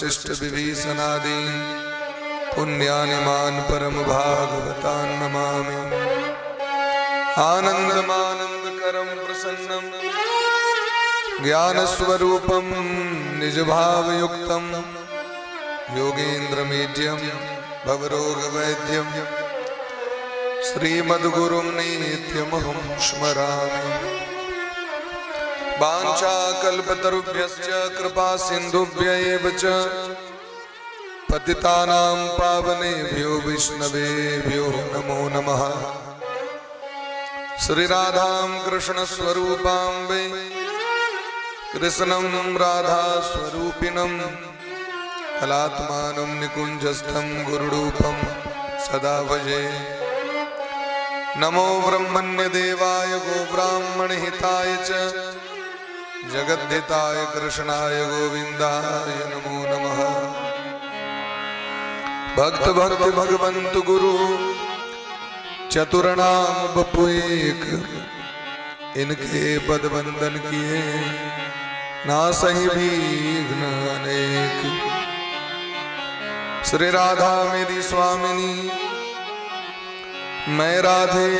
शिष्ट विभीषणादीन पुण्यानिमान परम भागवतान् नमामि। आनन्दमानन्दकरं प्रसन्नं ज्ञानस्वरूपं निजभावयुक्तं योगेन्द्रमीड्यं भवरोगवैद्यं श्रीमद्गुरुं नित्यमहं स्मरामि। वाञ्छाकल्पतरुभ्यश्च कृपा सिन्धुभ्य एव च पतितानां पावनेभ्यो वैष्णवेभ्यो नमो नमः। श्रीराधां कृष्णस्वरूपां वै कृष्णं राधास्वरूपिणं कलात्मानं निकुञ्जस्थं गुरुरूपं सदा भजे। नमो ब्रह्मण्यदेवाय गोब्राह्मणहिताय च जगद्धिताय कृष्णाय गोविन्दाय नमो नमः। भक्त भक्ति भगवंतु गुरु चतुर्नाम बपु एक, इनके पद वंदन किए नासहि विघ्न अनेक। श्री राधा मेरी स्वामिनी मैं राधे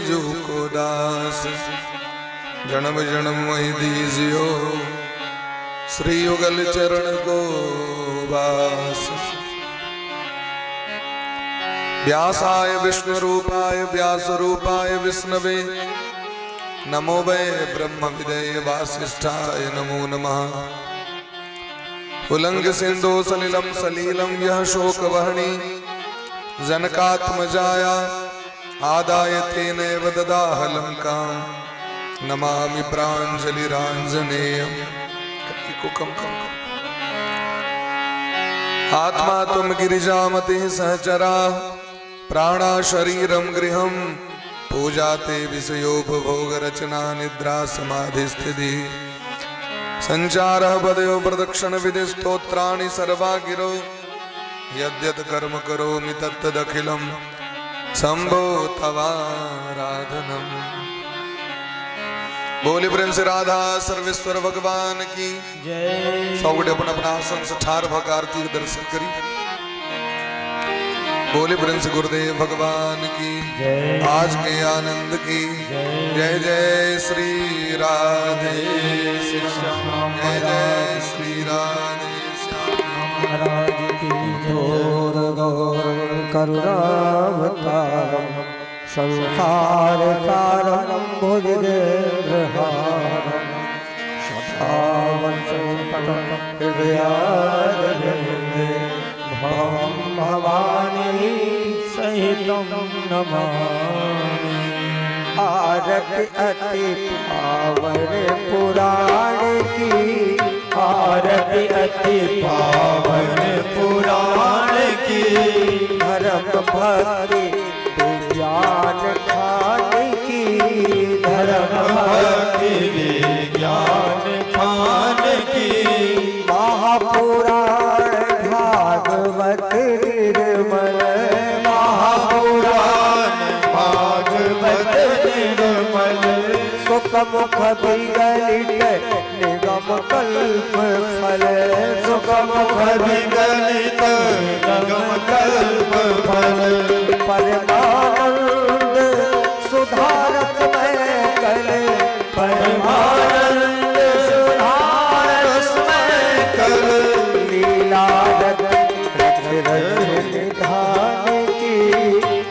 जो को दास, जन्म जन्म वही दीजियो श्री युगल चरण को वास। व्यासाय विष्णु रूपाय व्यास रूपाय विष्णवे नमो वै ब्रह्म विदये वासिष्ठाय नमो नमः। उल्लंघ्य सिंधु सलिलम सलीलम यह शोक वहनी जनकात्मजाया आदाय तेनैव ददाह लंकाम् नमामि प्राञ्जलिराञ्जनेयं। आत्मा तुम गिरिजामते सहचरा प्राणा शरीरं गृहं पूजाते विषयोपभोग रचना निद्रा समाधि स्थिति संचारः पदयो प्रदक्षिण विधि स्तोत्राणि सर्वा गिरो यद्यत् कर्म करोमि तत्तदखिलं शंभो तवाराधनम्। बोले प्रेम से राधा सर्वेश्वर भगवान की जय। सौगुड़े अपन अपना आसन से ठार भग आरती के दर्शन करी। बोले प्रेम से गुरुदेव भगवान की जय। आज के आनंद की जय जय श्री राधे श्याम, जय जय श्री राधे श्याम महाराज की घोर घोर करुणावतारम संसार सारं भुजगेन्द्रहारं सदा वसन्तं हृदयारविन्दे भवं भवानी सहितं नमामि। आरति अति पावन पुराण की, आरति अति पावन पुराण की, धर्म भक्ति ज्ञान खान की, धर्म भक्ति विज्ञान खान की, महापुराण भागवत निर्मल, महापुराण भागवत निर्मल, सुख मुख विगलित निगम कल्प फल, सुख मुख विगलित निगम कल्प फल, परमानंद सुधारत मैं कल, परमानंद सुधारत मैं कल, लीला रत रत रत निधान की,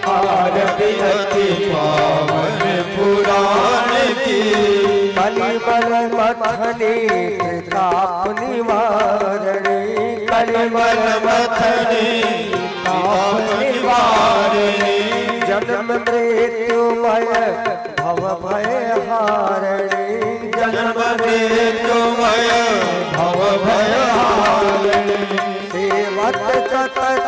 आरती अति पावन पुराण की, कलिमल मथनी ताप निवारणी, कलिमल मथनी ताप निवारणी, जन्म मृत्युमय भव भय हारिणी, जन्म मृत्युमय भव भय हारिणी, सेवत सतत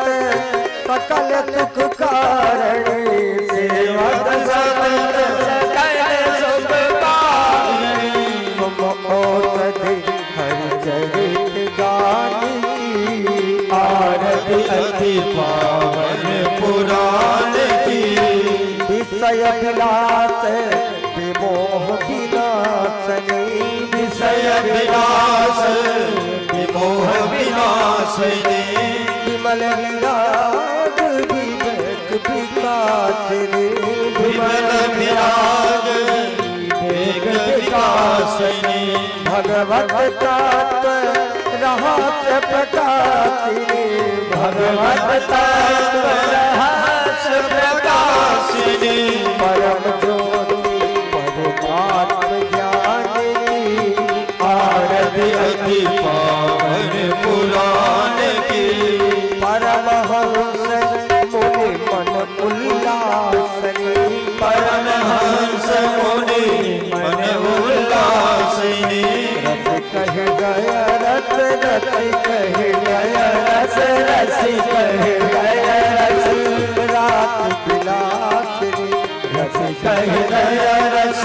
सकल सुख कारिणी, सेवत सतत सकल सुख कारिणी, तुम औषधि हरि चरित गान की, आरती अति पावन पुराण की, विषय विलास विमोह विनाश विनाशनी विषय विनाश विमोह विनाशिनी विमल विराग विवेक विकासिनी विमल विराग विवेक विकासिनी भगवत तत्व रहस्य प्रकाशिनी भगवत तत्व रहस्य प्रकाशिनी परम ज्योति परमात्म ज्ञानी आरती अति पावन पुराण की परमहंस मुनि मन उल्लासनी परमहंस मुनि मन उल्लासिनी रस कह गय रस रस कह गय रस रस कह गय रस रात विलासिनी रस कह गय रस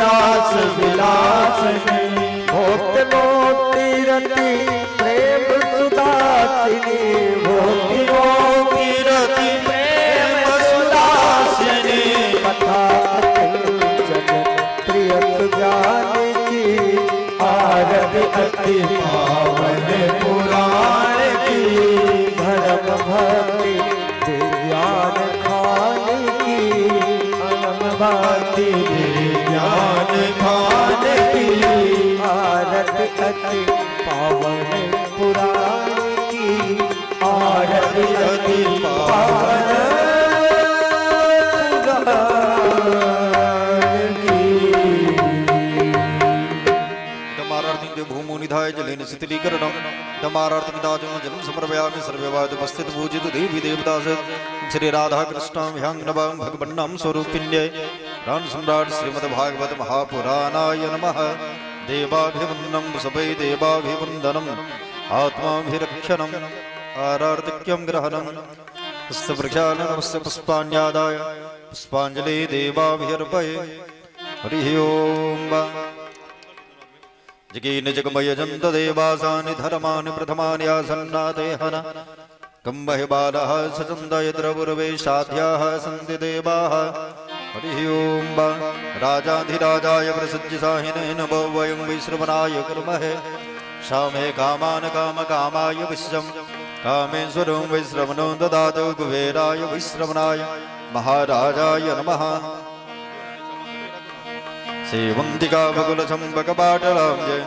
रास विलासिनी भोक्त मोती रति प्रेम सुदासिनी भोक्ति मोती रति प्रेम सुदासिनी कथा कंचन प्रिय सुजान की आरती अति पावन पुराण की धर्म भक्ति विज्ञान खान की परम भक्ति ज्ञान खान की आरती अति पावन पुराण की आरती अति पावन पुराण की दमारार्थिं भूमो निधाय जलेन शीतलीकरणं दमारार्थिं जलं समर्पयामि सर्ववादुपस्थित पूजित देवी देवदास श्री राधा कृष्णां ह्यांगनवां भगवन्नां स्वरूपिण्यै रान सम्राट श्रीमद्भागवत महापुराणाय नमः देवाभिवन्दनं सबै देवाभिवन्दनम् आत्माभिरक्षणम् आरार्तिक्यं ग्रहणं हस्तप्रक्षालनमस्य पुष्पाण्यादाय पुष्पाञ्जलि देवाभिर्पये हरिः ओम् जगेन जगमयजन्त देवासानि धर्मानि प्रथमानि आसन्नादेहन कम्बहि बालः सचन्दयद्रवुर्वे साध्याः सन्ति देवाः हरिः ओम् राजाधिराजाय प्रसज्य साहिनेन वो वयं विश्रवणाय कुर्महे शामे कामान् कामकामाय विश्वं कामेश्वरं विश्रवणो ददातु कुबेराय विश्रवणाय महाराजाय नमः सेवन्तिका बकुलचम्बकपाटलां जय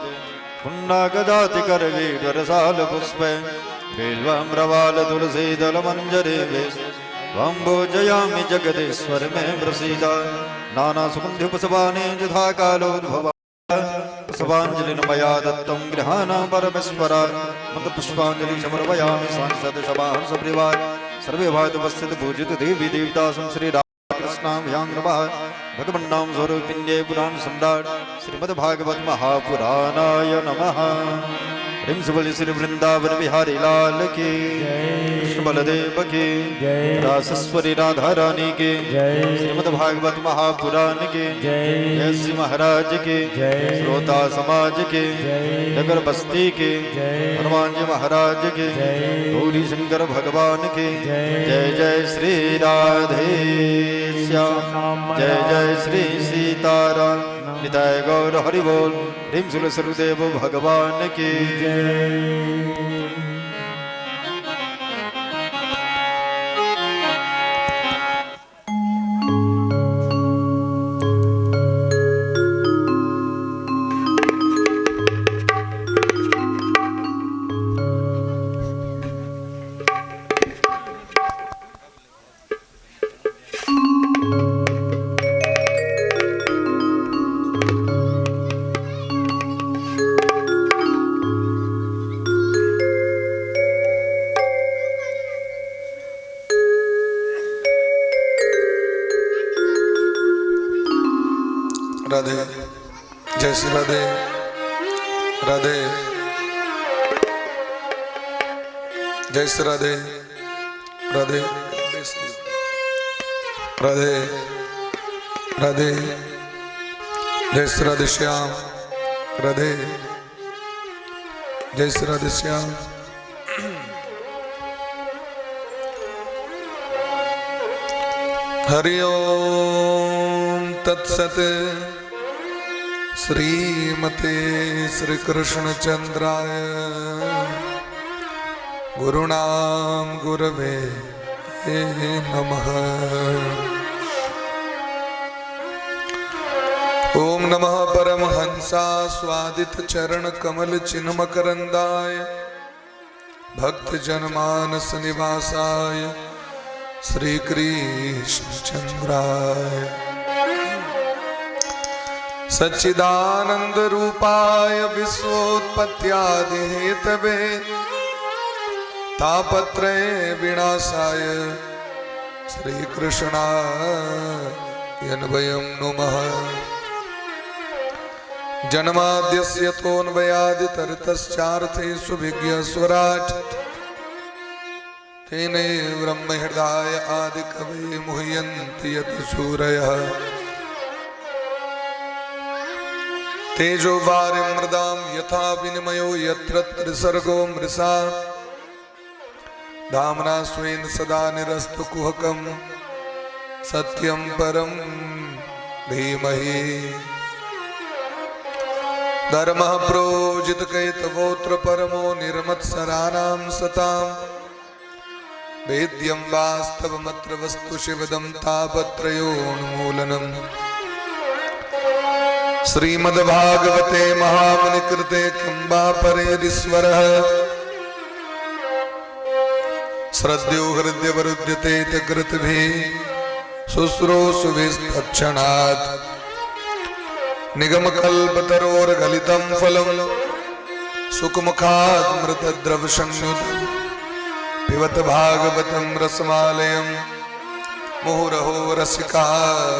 पुण्डाकजातिकरवीरसालपुष्पे बिल्वाम्रवाल तुलसीदलमञ्जरे वाम्बोजयामि जगदीश्वर मे प्रसीद नानासुगन्ध्युपसवाने यथा कालोद्भव पुष्पाञ्जलिं मया दत्तं गृहाणा परमेश्वर मन्त्रपुष्पाञ्जलिं समर्पयामि सांसद सभां सपरिवार सर्वे भागवतुपस्थित पूजित देवी देवतासं श्री कृष्णां ह्यांगनमः भगवन्नां स्वरूपिण्ये पुराण सम्राट श्रीमद्भागवत महापुराणाय नमः ह्रीं सुबल श्री वृंदावन बिहारी लाल की कृष्ण बलदेव की रासेश्वरी राधा रानी की श्रीमद्भागवत महापुराण की जय श्री महाराज की श्रोता समाज के नगर बस्ती के हनुमान जी महाराज के गौरी शंकर भगवान के जय जय श्री राधे श्याम जय जय श्री सीताराम निताय गौर हरि बोल ह्रीं सुर सरुदेव भगवान की राधे जय श्री राधे राधे जय श्री राधे राधे राधे राधे जय श्री राधे श्याम राधे जय श्री राधे श्याम हरि ओम तत्सत श्रीमते श्री कृष्ण चंद्राय गुरुणाम गुरवे नमः। ओम नमः परमहंसा स्वादित चरण कमल चिन्ह मकरंदाय भक्त जनमानस निवासाय श्री कृष्ण चंद्राय सच्चिदानंद रूपाय विश्वोत्पत्त्यादि हेतवे तापत्रय विनाशाय श्री कृष्णाय वयं नुमः। जन्माद्यस्य तोऽन्वयादितरतश्चार्थेषु विज्ञस्वराट् तेने ब्रह्महृदाय आदिकवये मुह्यन्ति यत् सूरयः तेजो वारिमृदां यथा विनिमयो यत्र त्रिसर्गो मृषा धाम्ना स्वेन सदा निरस्तु कुहकं सत्यं परं धीमहि। धर्मः प्रोजितकैतवोऽत्र परमो निर्मत्सराणां सतां वेद्यं वास्तवमत्र वस्तु शिवदं तापत्रयोन्मूलनम्। श्रीमद्भागवते महामुनिकृते किं वा परेरीश्वरः श्रद्धयो हृदयवरुध्यते कृतभिः शुश्रूषुभिस्तत्क्षणात् निगमकल्पतरोर्गलितं फलं सुखमुखादमृतद्रवसंयुतं पिबत भागवतं रसमालयं मुहुरहो रसिका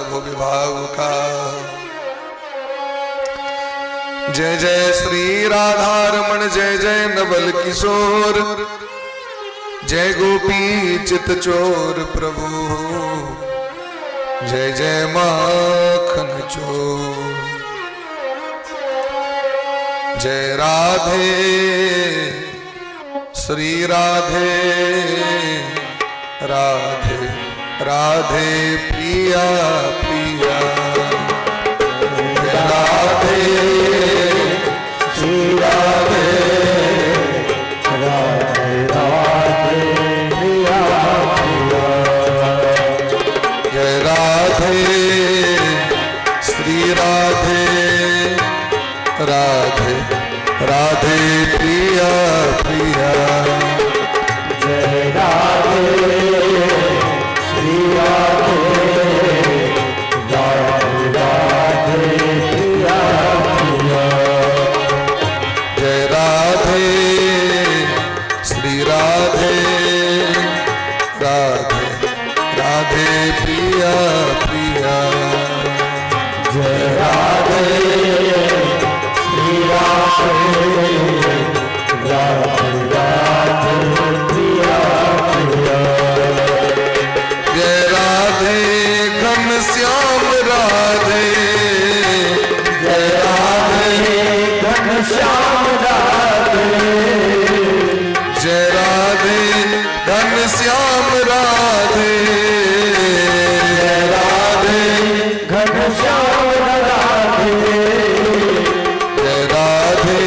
भुवि भावुकाः। जय जय श्री राधारमण जय जय नवल किशोर जय गोपी चित चोर प्रभु जय जय माखन चोर। जय राधे श्री राधे राधे राधे प्रिया प्रिया राधे श्री राधे राधे राधे प्रिया प्रिया। जय राधे श्री राधे राधे राधे प्रिया प्रिया। जय राधे श्री राधे राधे राधे प्रिया प्रिया। जय राधे श्री राधे राधे राधे प्रिया प्रिया। जय राधे श्री राधे राधे राधे प्रिया प्रिया। जय राधे घनश्याम राधे जय राधे घनश्याम राधे जय राधे घनश्याम राधे जय राधे घनश्याम राधे जय राधे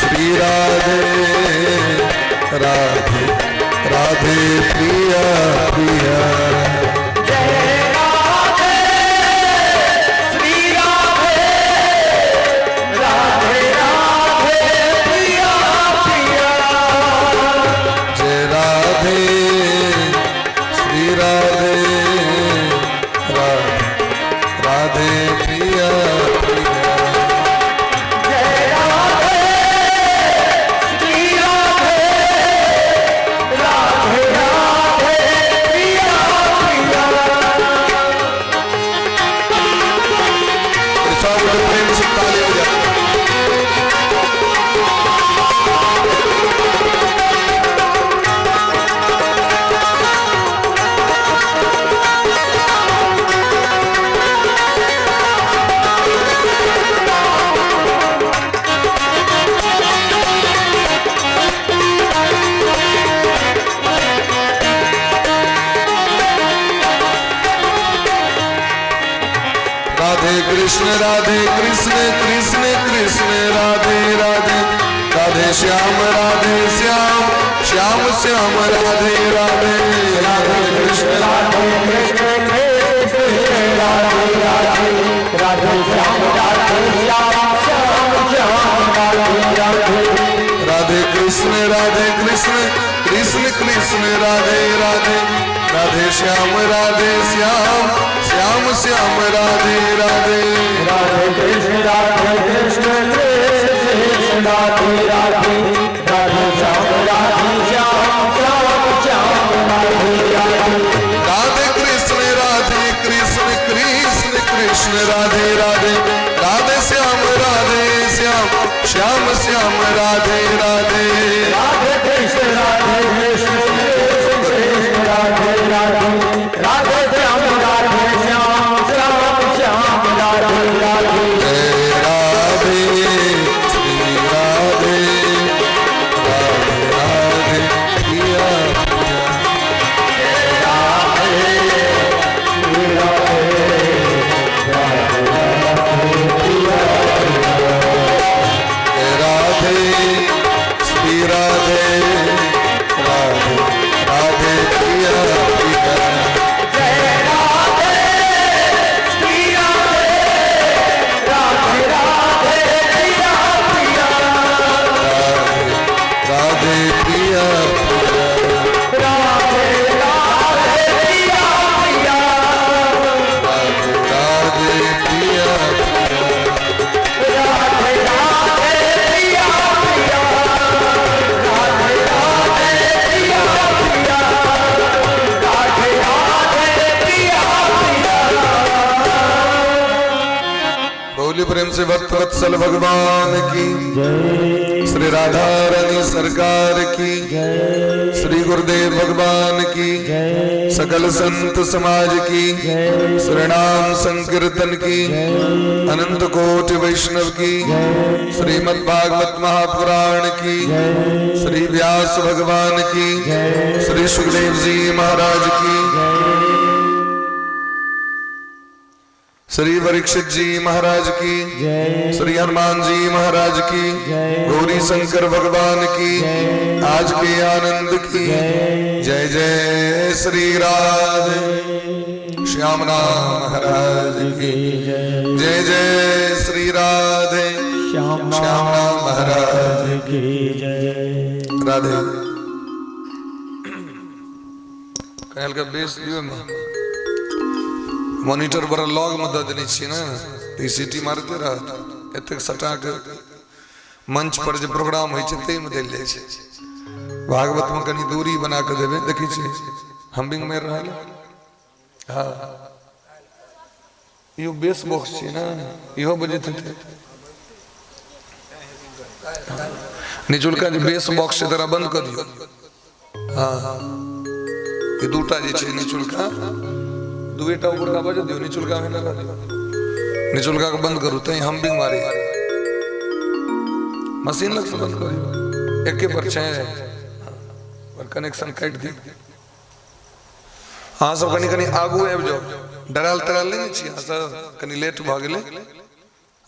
श्री राधे राधे राधे प्रिया प्रिया। जय राधे श्री राधे राधे राधे प्रिया प्रिया। जय राधे श्री राधे राधे राधे प्रिया प्रिया। जय राधे श्री राधे राधे राधे प्रिया कृष्ण राधे कृष्ण कृष्ण कृष्ण राधे राधे राधे श्याम श्याम श्याम राधे राधे राधे कृष्ण राधे कृष्ण राधे राधे राधे श्याम श्याम श्याम राधे राधे राधे कृष्ण कृष्ण कृष्ण राधे राधे राधे श्याम श्याम श्याम राधे राधे राधे कृष्ण राधे राधे राधे श्याम श्याम श्याम राधे राधे राधे कृष्ण कृष्ण कृष्ण राधे राधे राधे श्याम श्याम राधे राधे राधे कृष्ण कृष्ण राधे राधे राधे श्याम श्याम राधे राधे जय राधे श्री राधे राधे राधे पिया राधे श्री राधे राधे राधे पिया पिया राधे पिया राधे पिया बोली प्रेम से भक्त वत्सल भगवान की श्री राधा रानी सरकार की श्री गुरुदेव भगवान की सकल संत समाज की श्री नाम संकीर्तन की अनंत कोटि वैष्णव की श्रीमद् भागवत महापुराण की श्री व्यास भगवान की श्री सुखदेव जी महाराज की श्री परीक्षित जी महाराज की श्री हनुमान जी महाराज की गौरी शंकर भगवान की आज के आनंद की जय जय श्री राधे श्यामना महाराज की जय जय श्री राधे श्यामना महाराज की जय। राधे कहल का बेस दियो में मॉनिटर बड़ा लॉग में दे देनी छी ना तो सीटी मारते रहत एतक सटा के मंच पर जे प्रोग्राम होय छै तै में देल जाय छै भागवत में कनी दूरी बना के देबे देखी छी हम्बिंग में रहल हां यो बेस बॉक्स छै ना इहो बजैत हेतै निचुलका जे बेस बॉक्स छै तरा बंद कर दियो हां ये दूटा जे छै निचुलका दुएटा ऊपर का बज दियो निचुलका में लगा दियो निचुलका को बंद करू तई हम्बिंग मारी मशीन लग से बंद करियो एके पर छै और कनेक्शन काट दी हां सब कनी कनी आगू आबि जाओ डराल नहीं छी हां सब कनी लेट भ गेले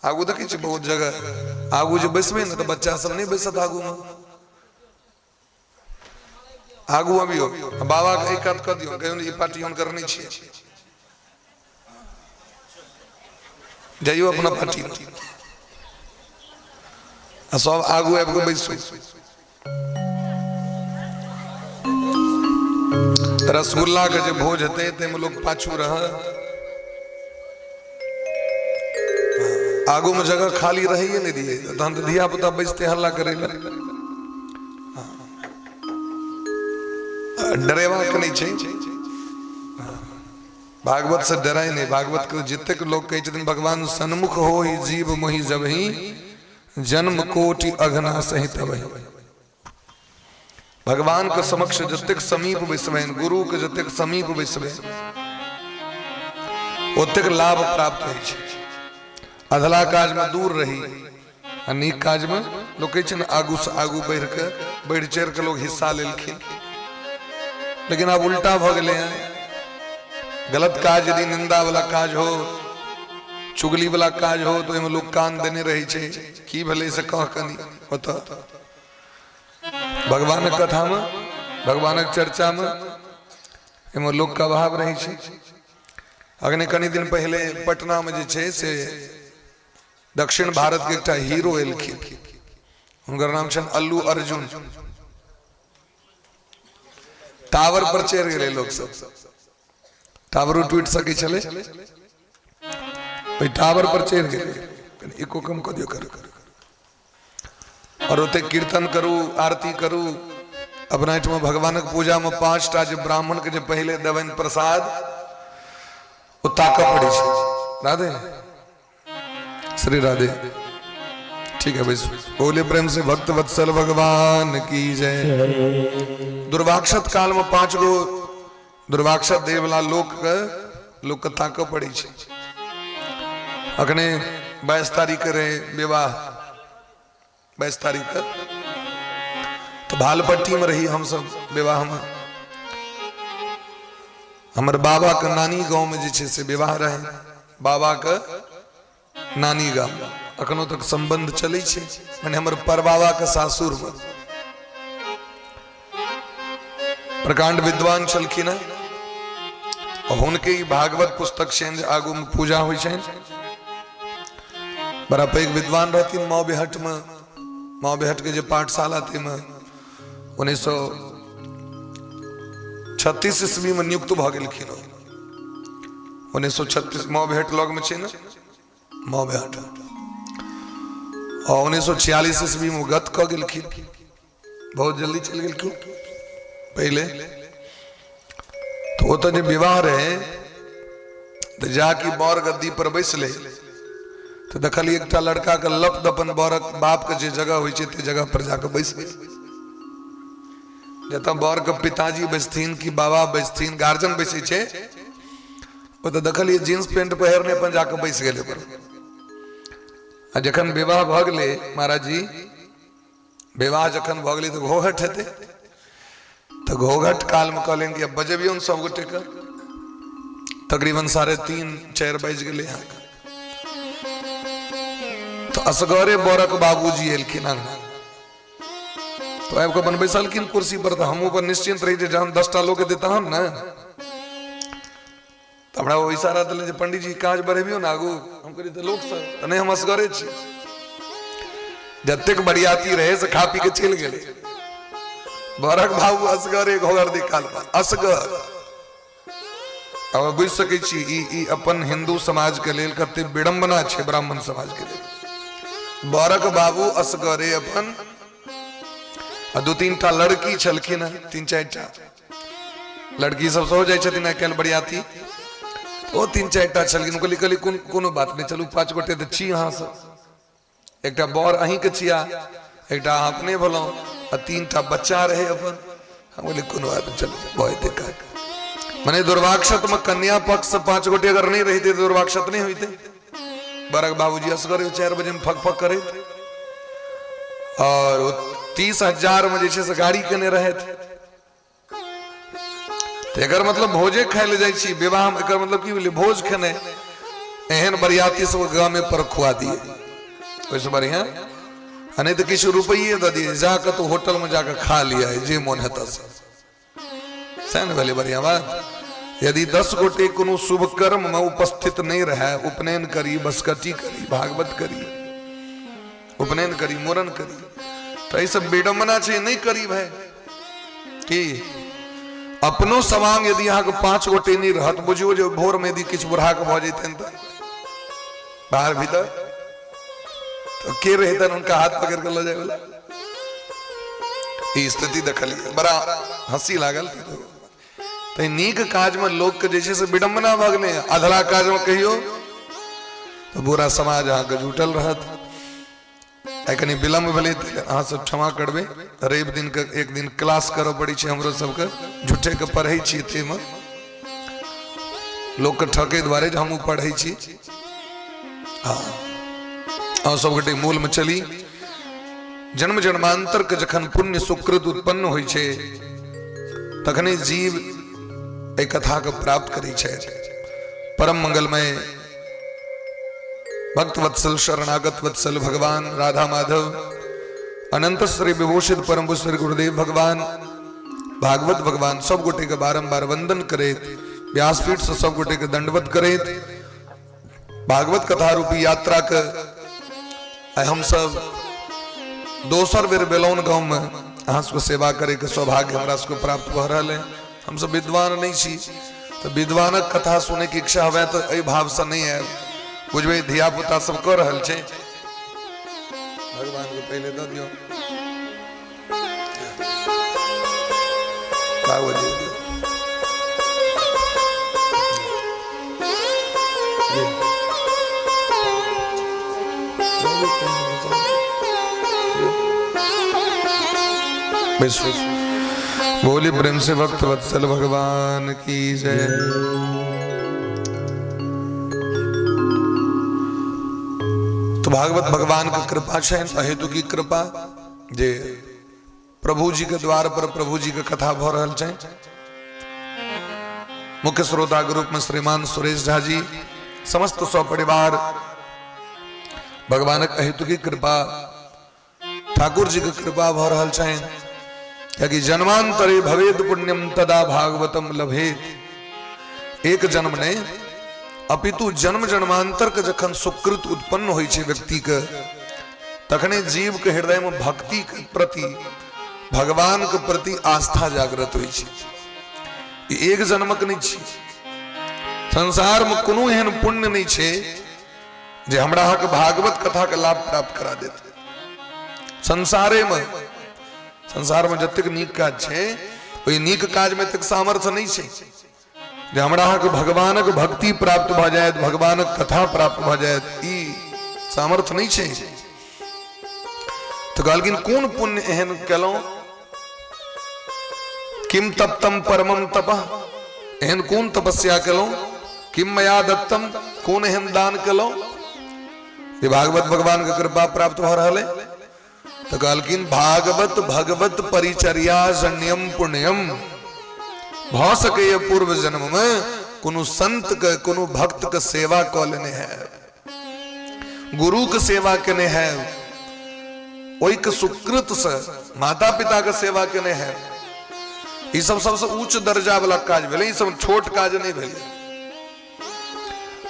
आगू देखै छी बहुत जगह आगू जे बैसबे न त बच्चा सब नहीं बैसत आगू में आगू अबियो बाबा के एक हाथ क दियो कहियो ई पार्टी हम करनी छी जाइयो अपना पार्टी सब आगू आबि के बैसू रसगुल्ला के जो भोज हेते ते में लोग पाछू रह आगू में जगह खाली रहिए नहीं दिए तहन तो धिया पुता बैसते हल्ला करे डरेवा के नहीं छै भागवत से डराई नहीं भागवत के जितक लोग कहे छथिन भगवान सन्मुख हो ही जीव मोहि जबहि जन्म कोटि अघना सहित वही भगवान के समक्ष जतेक समीप बैसबे गुरु के जतेक समीप बैसबे ओतेक लाभ प्राप्त होइ छै अधला काज में दूर रही आ नीक काज में लोग कहे छै आगू से आगू बढ़ चढ़ के लोग हिस्सा लेलखिन लेकिन अब उल्टा भ गेले हैं गलत काज यदि निंदा वाला काज हो चुगली वाला काज हो तो एमे लोग कान देने रही छे की भले से कह कनी होता भगवान कथा में भगवान चर्चा में एमे लोग का भाव रही छे। अगने कनी दिन पहले पटना में जे छे से दक्षिण भारत के एकटा हीरो एलखिन उनकर नाम छन अल्लू अर्जुन। टावर पर चढ़ गए लोग सब टावर टूट सके चले भाई टावर पर चढ़ गए एको कम कर दियो कर और ओते कीर्तन करू आरती करू अपना में भगवान के पूजा में 5टा जो ब्राह्मण के जो पहले देवन प्रसाद वो ताक पड़ी छे। राधे श्री राधे ठीक है भाई बोले प्रेम से भक्त वत्सल भगवान की जय। दुर्वाक्षत काल में 5 गो दुर्वाक्षत देवला लोक ताक पड़ी छे। अखने 22 तारीख रहे विवाह 22 तारीख तो भालपट्टी में रही हम सब विवाह में हमारे बाबा का नानी गांव में जे से विवाह रहे बाबा का नानी गांव अखनो तक संबंध चले छे माने हमर परबाबा के सासुर में प्रकांड विद्वान चलखिन और उनके ही भागवत पुस्तक से आगू में पूजा हुई छे। बड़ा पैघ विद्वान रहती माँ बेहट के जो पाठशाला थी में 1936 ईस्वी में नियुक्त भ गेलखिन 1936 माँ बेहट लग में छे ना माँ बेहट और 1946 ईस्वी में गत क गेलखिन बहुत जल्दी चल गेलखिन पहले तो वो तो जो विवाह रहे तो जाके बर गद्दी पर बैसले तो देखली एक लड़का के लप अपन बरक बाप के जे जगह हुई छे ते जगह पर जाकर बैस गए जत बर के पिताजी बैसथिन कि बाबा बैसथिन गार्जियन बैसे छे वो तो देखली जींस पैंट पहरने अपन जाकर बैस गेले पर आ जखन विवाह भ गेले महाराज जी विवाह जखन भ गेले तो घोघट हेते तो घोघट काल में कहलेन कि अब बजेबियन सब गोटे के तकरीबन 3:30-4 बज गेले यहाँ तो असगरे बरक बाबूजी एलखिन अंगना तो आपको बन बैसलखिन कुर्सी पर तो हम ऊपर निश्चिंत रही जहां 10टा लोग देता हम ना तो हमरा वो इशारा दिले पंडित जी काज बढ़ेबियो ना आगू हम करी तो लोग सब तो नहीं हम असगरे छी जतेक बरियाती रहे से खा पी के चल गेले बरक बाबू असगरे घोघर निकाल असगर अब बुझ सके छी ई अपन हिंदू समाज के लेल कते विडंबना छे ब्राह्मण समाज के लेल बरक बाबू असगरे अपन 2-3टा लड़की छलखिन 3-4टा लड़की सब सो जाय छथिन आइ काल्हि बरियाती ओ 3-4टा छलखिन कहली कोनो बात नहीं चलू 5 गोटे तो छी अहाँ सब एकटा बर अहीं के छिया एकटा अपने भलो आ 3टा बच्चा रहे अपन हम बोले कोनो बात नहीं चलो बहुत का माने दुर्वाक्षत में कन्या पक्ष से 5 गोटे अगर नहीं रहते दुर्वाक्षत नहीं होते बरक बाबूजी असगरे 4 बजे में फक करे और 30,000 में जैसे से गाड़ी कने रहे थे एकर मतलब भोजे खाए ले जाई विवाह में एकर मतलब की बोले भोज खने एहन बरियाती सब गामे पर खुआ दिए वैसे बढ़िया नहीं तो किसी रुपये दे दिए जाकर तो होटल में जाकर खा लिया है जे मन है सहन भले बढ़िया बात यदि 10 गोटे कोनो शुभ कर्म में उपस्थित नहीं रहे उपनयन करी बसकटी करी भागवत करी उपनयन करी मुरन करी तो ये सब विडंबना छे नहीं करी भाई कि अपनो समांग यदि यहाँ के 5 गोटे नहीं रहत बुझियो जो भोर में यदि किछ बुढ़ा के भ जैतन तो बाहर भीतर तो के रहतन उनका हाथ पकड़ के ले जाए वाला ई स्थिति देखली बड़ा हंसी लागल तो नीक काज में लोग के जैसे से विडंबना भगने अधला काज में कहियो तो बुरा समाज अहाँ के जुटल रहत कनी विलम्ब भले अहाँ सब क्षमा करबे रवि दिन के एक दिन क्लास करो पड़ी छे हमरो सबके झूठे के पढ़े छी ते में लोग के ठके द्वारे हम पढ़े छी हाँ और सब गोटे मूल में चली जन्म जन्मांतर के जखन पुण्य सुकृत उत्पन्न होई छे तखने जीव एक कथा के प्राप्त करी छे परम मंगलमय भक्त वत्सल शरणागत वत्सल भगवान राधा माधव अनंत श्री विभूषित परम श्री गुरुदेव भगवान भागवत भगवान सब गोटे के बारंबार वंदन करे, व्यासपीठ से सब गोटे के दंडवत करे। भागवत कथा रूपी यात्रा के हम सब दोसर बेर बेलौन गांव में अहाँ सबको सेवा करे के सौभाग्य हमरा सबको प्राप्त भ रहा है। हम सब विद्वान नहीं छी, तो विद्वानक कथा सुने की इच्छा हुए तो एहि भाव से नहीं है, बुझबे धिया पुता सब कर रहल छे। भगवान को पहले दे दियो कागज दियो। बोली प्रेम से भक्त वत्सल भगवान की जय। तो भागवत भगवान की कृपा है, अहेतु की कृपा जे प्रभु जी के द्वार पर प्रभु जी के कथा भ रहल छै। मुख्य श्रोता के रूप में श्रीमान सुरेश झा जी समस्त स्वपरिवार भगवान अहेतु की कृपा ठाकुर जी की कृपा भ रहल छै। कि जन्मांतरे भवेद पुण्यम तदा भागवतम लभेत। एक जन्म ने अपितु जन्म जन्मांतर के जखन सुकृत उत्पन्न होई छे व्यक्ति के, तखने जीव के हृदय में भक्ति के प्रति भगवान के प्रति आस्था जागृत होई छे। एक जन्मक नहीं छे, संसार में कोनो एहन पुण्य नहीं छे जे हमरा के भागवत कथा के लाभ प्राप्त करा देते। संसार में जतेक नीक काज छे ओई नीक काज में तक सामर्थ्य नहीं छे जे हमरा के भगवानक भक्ति प्राप्त भ जाए, भगवानक कथा प्राप्त भ जाए, ई सामर्थ्य नहीं छे। तो कहलखिन कोन पुण्य एहन केलौ, किम तप्तम परमम तपः, एहन कोन तपस्या केलौ, किम मया दत्तम, कोन एहन दान केलौ जे भागवत भगवान के कृपा प्राप्त भ रहल है। तो कहलखिन भागवत भगवत परिचर्या जन्यम पुण्यम, भ सके पूर्व जन्म में कोनो संत के कोनो भक्त के सेवा क लेने है, गुरु के सेवा केने है, ओई के सुकृत से माता पिता के सेवा केने है। ई सब सबसे उच्च दर्जा वाला काज भेले, ई सब छोट काज नहीं भेले।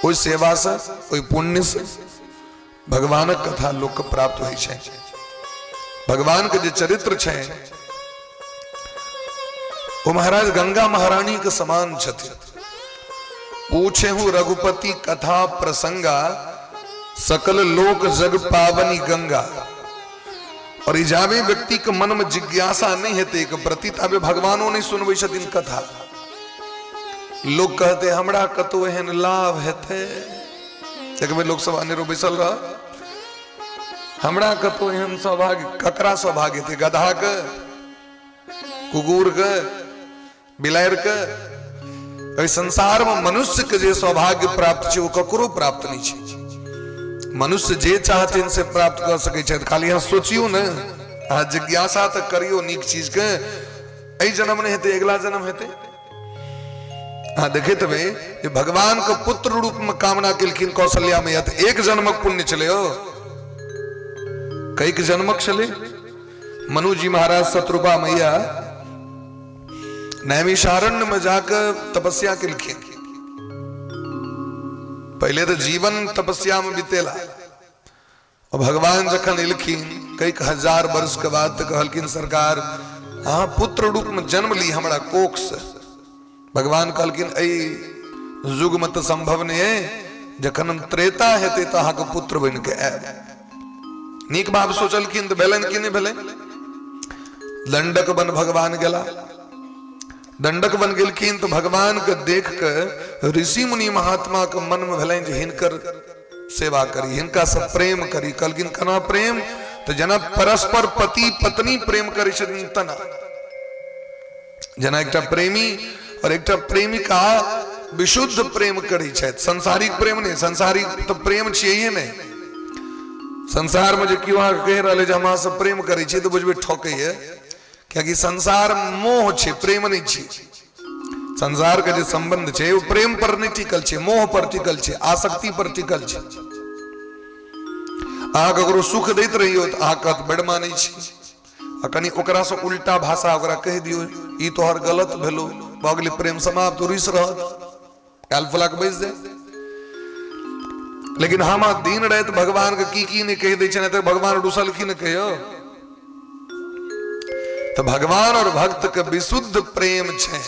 ओई सेवा से ओई पुण्य से भगवानक कथा लोक के प्राप्त होई छै। भगवान के जो चरित्र छे वो महाराज गंगा महारानी के समान छथि। पूछे हूं रघुपति कथा प्रसंगा, सकल लोक जग पावनी गंगा। और इजावे व्यक्ति के मन में जिज्ञासा नहीं हेते एक प्रति, तबे भगवानों नहीं सुनबै छथिन कथा। लोग कहते हमरा कतो एहन लाभ हेते, देखबे लोग सब अनेरो बैसल रह, हमरा कतो एहन सौभाग्य, ककरा सौभाग्य थे, गधा के, कुकुर के, बिलायर के। संसार में मनुष्य के जे सौभाग्य प्राप्त छे वो ककरो प्राप्त नहीं छे। मनुष्य जे चाहते इनसे प्राप्त कर सके छे, खाली यहाँ सोचियो न, जिज्ञासा तक करियो नीक चीज के। एहि जन्म नहीं हेते, अगला जन्म हेते। हाँ देखे तबे ये भगवान के पुत्र रूप में कामना केलखिन कौशल्या में, एक जन्मक पुण्य चले हो, कई जन्मक चले। मनु जी महाराज शत्रुपा मैया नैमिषारण्य में जाकर तपस्या केलखिन। पहले तो जीवन तपस्या में बीतेला, और भगवान जखन एलखिन कई हजार वर्ष के बाद तो कहलखिन सरकार हाँ पुत्र रूप में जन्म ली हमरा कोख से। भगवान कहलखिन एहि युग में तो संभव नहीं है, जखन हम त्रेता हेते तो अहाँ के पुत्र बन के आयब। नीक बात सोचलखिन तो भेलन कि नहीं भेले। दंडक बन भगवान गेला, दंडक बन गेलखिन तो भगवान के देख के ऋषि मुनि महात्मा के मन में भेलन जे हिनकर सेवा करी, हिनका सब प्रेम करी। कहलखिन कना प्रेम, तो जना परस्पर पति पत्नी प्रेम करी छथिन तना। जना एकटा प्रेमी और एकटा प्रेमिका विशुद्ध प्रेम करी छथि, संसारिक प्रेम नहीं। संसारिक तो प्रेम छियै नहीं। संसार में जो क्यों कह रहे हम से प्रेम करे तो बुझबे ठोके है, क्योंकि संसार मोह छे, प्रेम नहीं छे। संसार का जो संबंध छे वो प्रेम पर नहीं टिकल छे, मोह पर टिकल छे, आसक्ति पर टिकल छे। अहाँ ककरो सुख दैत रहियो तो अहाँ कहत बड़ मानै छी आ कनी ओकरा से उल्टा भाषा ओकरा कह दियो ई तोहर गलत भेलो भ गेलै प्रेम समाप्त रुस रहत काल फलाक बैस जाए। लेकिन हम दिन रात भगवान के की नहीं कह दै छै तो भगवान रुसल की न कहियो। तो भगवान और भक्त के विशुद्ध प्रेम छे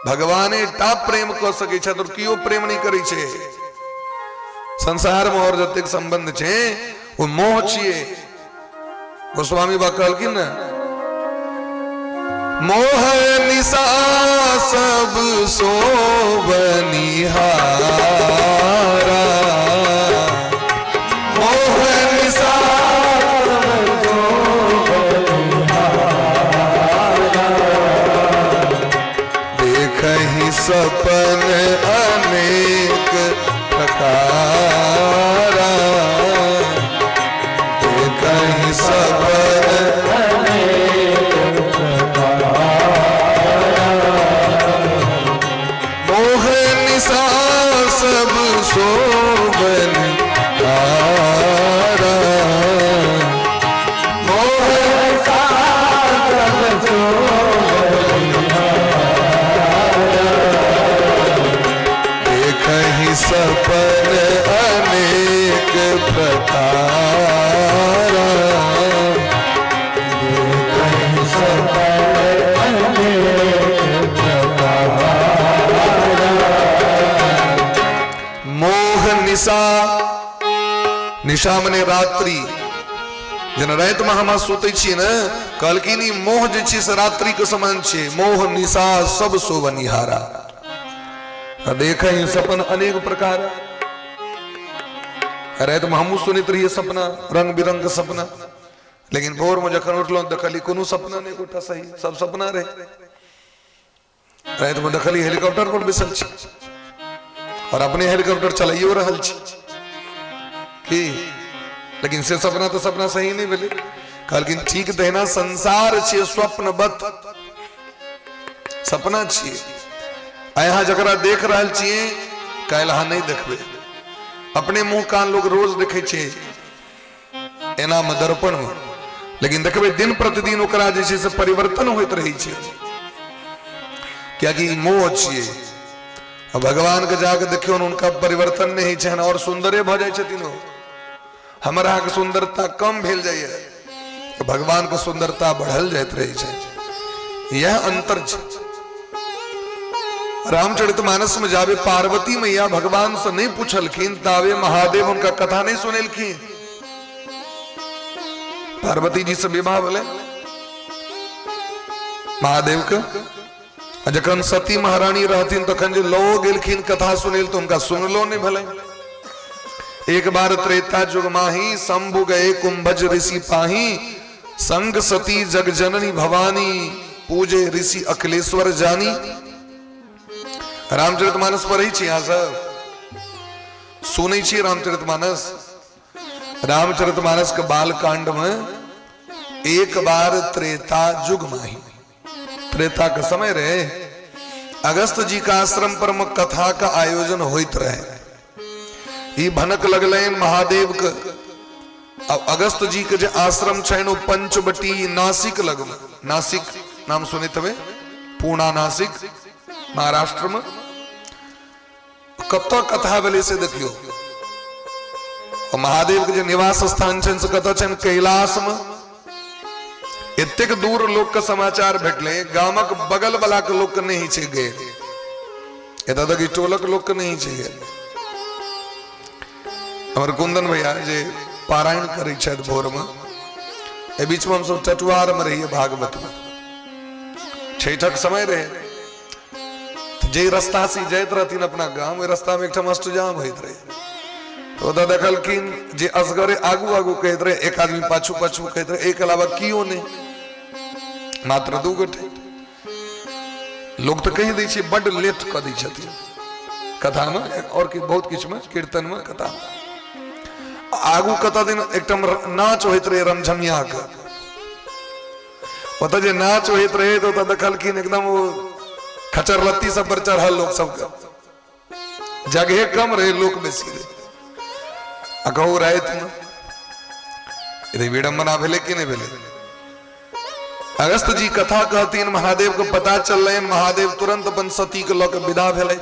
भगवाने टा प्रेम क सके छै तो कियो प्रेम नहीं करे छे। संसार में और जतेक संबंध छे वो मोह छिए। गोस्वामी बा कहलखिन न मोह निशा सब सोबनिहारा मोह निशा देखहि सपन अनेक प्रकारा देखहि सपन मोह निशा सब सोबनिहारा मोह निशा सब देखहि सपन अनेक प्रकारा देखहि सपन अनेक प्रकारा। मोह निशा निशा मने रात्रि जन रात में हम सुते छी न कहलखिन ई मोह जे छी से रात्रि के समान छे मोह निशा सब सोबनिहारा देखे सपन अनेक प्रकार रात में हमू सुनित रहिए सपना रंग बिरंग के सपना लेकिन भोर में जखन उठलो देखली कोनो सपना नहीं गोटा सही सब सपना रहे। रात में देखली हेलीकॉप्टर पर बैसल छी और अपने हेलीकॉप्टर चलाइयो रहल छी की लेकिन से सपना तो सपना सही नहीं भेले। कहलखिन ठीक देना संसार छे स्वप्नवत सपना छिए यहाँ जकरा देख रहल छिए काल्हि अहाँ नहीं देखबे। अपने मुंह कान लोग रोज देखे छे एना में दर्पण में लेकिन देखबे दिन प्रतिदिन ओकरा जे छे से परिवर्तन होइत रही छे क्योंकि मोह छिए। भगवान के जाके देखियो उनका परिवर्तन नहीं छे और सुंदरे भ जाय छथिन हमरा के सुंदरता कम भेल जाइए भगवान के सुंदरता बढ़ल जाइत रही छे। यह अंतर छे। रामचरितमानस में जावे पार्वती मैया भगवान से नहीं पूछलखिन तावे महादेव उनका कथा नहीं सुनेलखिन। पार्वती जी से विवाह भले महादेव के जखन सती महारानी रहथिन तखन जे लो गेलखिन कथा सुनेल तो उनका सुनलो नहीं भले। एक बार त्रेता जुग माही शंभु गए कुंभज ऋषि पाही संग सती जग जननी भवानी पूजे ऋषि अखिलेश्वर जानी। रामचरितमानस पर ही छी सब सुनै छी रामचरितमानस। रामचरितमानस के बाल कांड में एक बार त्रेता जुग माही त्रेता का समय रहे अगस्त जी का आश्रम पर में कथा का आयोजन होइत रहे। ई भनक लगलैन महादेव के अगस्त जी के जो आश्रम छन पंचवटी नासिक लगम नासिक नाम सुनित हवे पूर्णा नासिक महाराष्ट्र में कत कथा भेले से देखियो। और महादेव के जो निवास स्थान छन से कत छन कैलाश में एतेक दूर लोग का समाचार भेटले गामक बगल वाला के लोग के नहीं छे गए एत तक टोलक लोग के नहीं छे गए। हमर कुंदन भैया जे पारायण करे छथि भोर में ए बीच में हम सब टटुआर में रहिए भागवत में छठक समय रहे जे रास्ता से जाइत रहथिन अपना गांव में रास्ता में एक अष्टजाम होइत रहे तो देखलखिन जे असगरे आगू आगू कहत रहे एक आदमी पाछू पाछू कहत रहे एक अलावा कियो नहीं मात्र दू गोटे लोग तो कह दै छै बड़ लेट क दै छथिन कथा में और बहुत किछ में कीर्तन में कथा आगू कता दिन एकदम नाच होइत रहे रमझमिया के ओत जे नाच होइत रहे तो देखलखिन एकदम वो खचर लत्ती सब पर चढ़ल लोग सबके जगह कम रहे लोग बेसी रहे कहू रात में यदि विडंबना भेले कि नहीं भेले। अगस्त जी कथा कहतीन, महादेव को पता चल रहे, महादेव तुरंत अपन सती के लऽ के विदा भेले।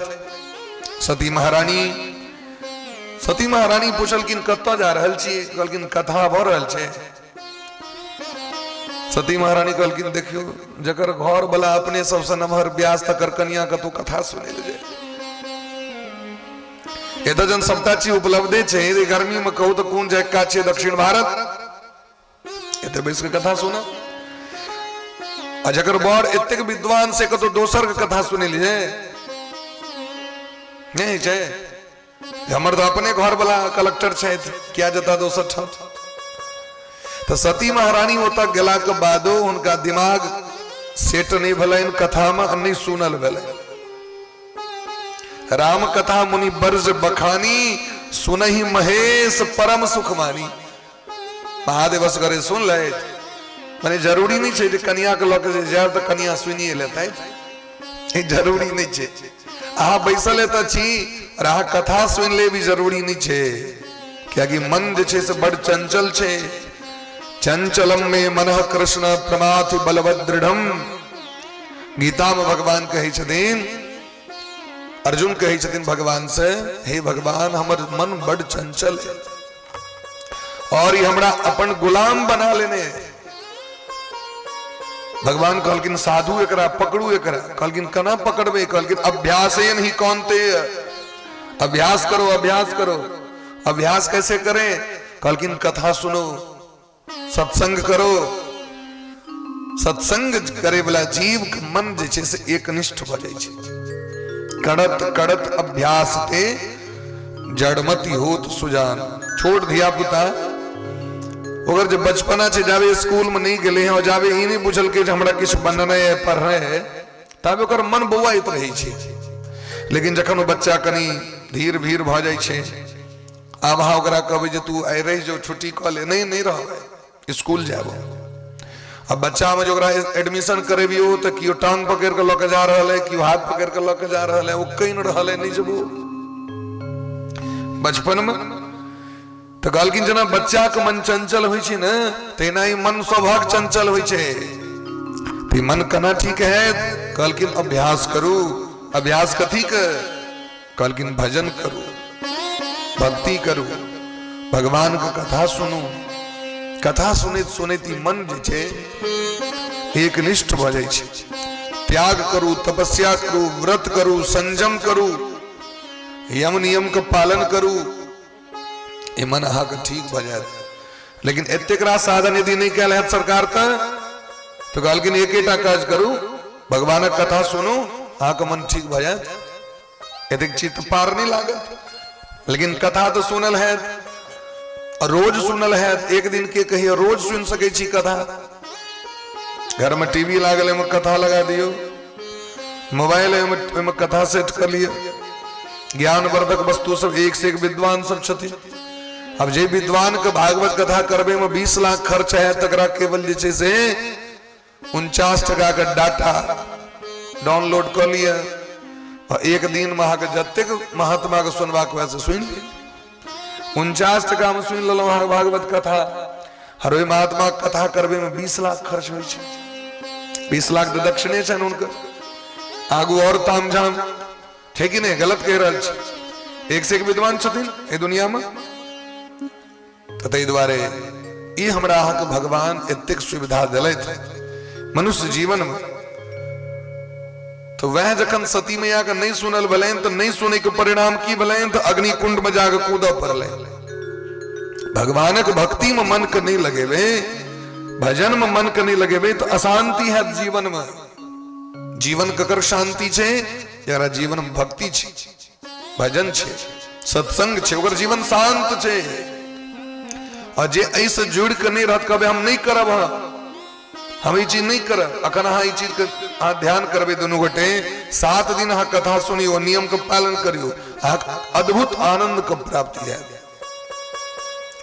सती महारानी पूछलखिन कतऽ जा रहल छियै? कहलखिन कथा भऽ रहल छै। सती महारानी कहलखिन देखियो, जकर घर वाला अपने सबसे नमहर ब्यास तकर कन्या कतौ कथा सुने ले जाए। ये तो जन सबटा चीज उपलब्धे छे, यदि गर्मी में कहू तो कोन जाए का छे दक्षिण भारत, ये तो बैस के कथा सुना। आ जकर बड़ एतेक विद्वान से कतौ दोसर के कथा सुने ले जाए नहीं छे। हमर तो अपने घर वाला कलेक्टर छे, क्या जता दोसर ठाम। तो सती महारानी ओतऽ गेला के बादो उनका दिमाग सेट नहीं भेलैन, कथा में नहीं सुनल भेलै। राम कथा मुनि बर्ज बखानी, सुनहि महेश परम सुख मानी। महादेव असगरे सुन ले, माने जरूरी नहीं छे जे कन्या के लऽ के जाए तो कन्या सुनिए लेतै, जरूरी नहीं छे। अहाँ बैसल एतऽ छी और अहाँ कथा सुन ले भी जरूरी नहीं छे, कियाकि मन जे छे से बड़ चंचल छे। चंचलम में मनः कृष्ण प्रमाथि बलवदृढ़म। गीता में भगवान कहे छथिन, अर्जुन कहे छथिन भगवान से, हे भगवान हमर मन बड़ चंचल है और ये हमरा अपन गुलाम बना लेने। भगवान कहलकिन साधु एकरा पकड़ू एकरा। कहलकिन कना पकड़बे? कहलकिन अभ्यासेन ही कौनते, अभ्यास करो अभ्यास करो। अभ्यास कैसे करें? कहलकिन कथा सुनो, सत्संग करो। सत्संग करे वाला जीव के मन जे छे से एकनिष्ठ भ जाय छे। करत करत अभ्यास ते जड़मति होत सुजान। छोट धिया पुता अगर जब बचपना छे, जावे स्कूल में नहीं गेले हैं और जावे ई नहीं बुझल के हमरा किछ बनना है पढ़ना है, तब ओकर मन बौआइत रहे छे। लेकिन जखन वो बच्चा कनी धीर भीर भ जाय छे, आब अहाँ ओकरा कहबै जे तू आइ रहि जो, छुट्टी कऽ ले, नहीं रहबै, स्कूल जाबो। अब बच्चा में जो एडमिशन करेबियो तो कियो टांग पकड़ के लऽ के जा रहल है, कियो हाथ पकड़ के लऽ के जा रहल है, वो कहीं रहल है, नहीं जबो। बचपन में तो कहलकिन जना बच्चा के मन चंचल होइ छै न, तेना ही मन स्वभाव चंचल होइ छै। तो मन कना ठीक है? कहलकिन अभ्यास करू। अभ्यास कथी के? कहलकिन भजन करू, भक्ति करू, भगवान के कथा सुनू। कथा सुनैत सुनैत मन जे छे एकनिष्ठ भ जाय छे। त्याग करू, तपस्या करू, व्रत करू, संयम करू, यम नियम के पालन करू, ये मन अहाँ के ठीक भ जायत। लेकिन एतेक रास साधन यदि नहीं कैल है सरकार तो कहलकिन एकेटा काज करू, भगवानक कथा सुनू, अहाँ के मन ठीक भ जायत। एतेक चित्त पार नहीं लागत। लेकिन कथा तो सुनल है, रोज सुनल है। एक दिन के कहिए रोज सुन सके छी कथा। घर में टीवी लागल है, कथा लगा दियो, मोबाइल है में कथा सेट कर लियो। ज्ञानवर्धक वस्तु सब एक से एक विद्वान सब छथिन। अब जे विद्वान के भागवत कथा करबे में 20 लाख खर्च है, तकरा केवल जे छे से 49 टका के डाटा डाउनलोड कर लिया और एक दिन में अहाँ के जतेक महात्मा के सुनबाक वैसे सुन ली। 49 टका में सुन लो भागवत कथा। हर ओई महात्मा कथा करबे में 20 लाख खर्च हो छे। 20 लाख तो दक्षिणे छन उनकर, आगू और तामझाम ठीक ही नहीं, गलत कह रहल छी। एक से एक विद्वान छथिन ए दुनिया में। तै द्वारे ई हमरा अहाँ के भगवान एतेक सुविधा देलैथ मनुष्य जीवन में। तो वह जखन सती मैया के नहीं सुनल भलेन तो नहीं सुने के परिणाम की भलेन तो अग्नि कुंड में जाकर कूद पड़ले। भगवानक भक्ति में मन के नहीं लगेबे, भजन में मन के नहीं लगेबे तो अशांति है जीवन में। जीवन ककर शांति छे? जरा जीवन में भक्ति छे, भजन छे, सत्संग छे, ओकर जीवन शांत छे। और जे ऐसे जुड़ के नहीं रहत, कभी हम नहीं करब, हम ये चीज नहीं करब। अखन अहाँ चीज के ध्यान करबे दोनों गोटे, 7 दिन अहाँ कथा सुनियो, नियम के पालन करियो, अद्भुत आनंद के प्राप्ति है,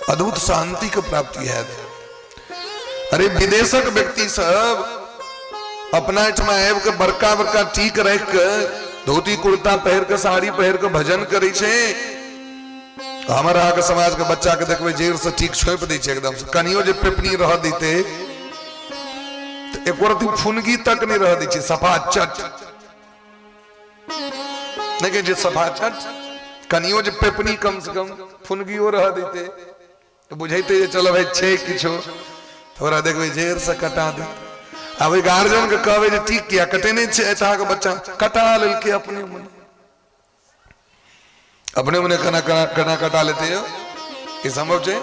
अद्भुत शांति के प्राप्ति है। अरे विदेशक व्यक्ति सब अपना एठमा आबि के बड़का बड़का टीक रख के, धोती कुर्ता पहर के, साड़ी पहर के भजन करे छे। हमारा के समाज के बच्चा के देखबे जेर से ठीक छोप दै छै एकदम से कनियो जे पेपनी रह दीते तो एक रति फुनगी तक नहीं रह दै छै सफा चट नहीं जे सफा चट कनियो जे पेपनी कम से कम फुनगियो रह दीते तो बुझाइते जे चलो भाई छे किछो थोड़ा देखबे जेर से कटा दे अब गार्जियन के कहबे जे ठीक किया कटे नहीं छे एता के बच्चा कटा लेलके अपने मने कना कटा लेते हो ये संभव है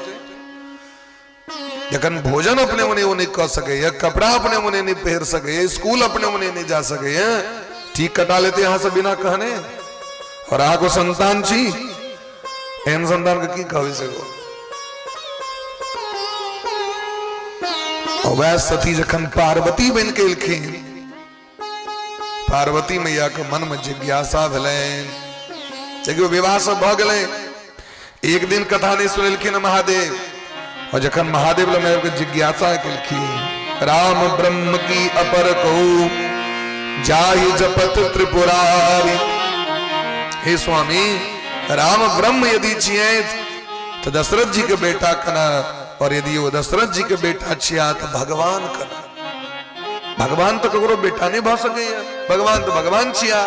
जखन भोजन अपने मने वो नहीं कर सके या कपड़ा अपने मने नहीं पहन सके या स्कूल अपने मने नहीं जा सके या ठीक कटा लेते यहाँ से बिना कहने और आ को संतान छी एन संतान के की कहबे सको और वह सती जखन पार्वती बन के एलखिन पार्वती मैया के मन में जिज्ञासा भेलैन देखियो विवाह सब भ गए एक दिन कथा नहीं सुनलखिन महादेव और जखन महादेव लग जिज्ञासा केलखिन राम ब्रह्म की अपर कहू जाहि जपत त्रिपुरारी हे स्वामी राम ब्रह्म यदि छिए तो दशरथ जी के बेटा कना और यदि वो दशरथ जी के बेटा छिया तो भगवान कना भगवान तो ककरो बेटा नहीं भ सके भगवान तो भगवान छिया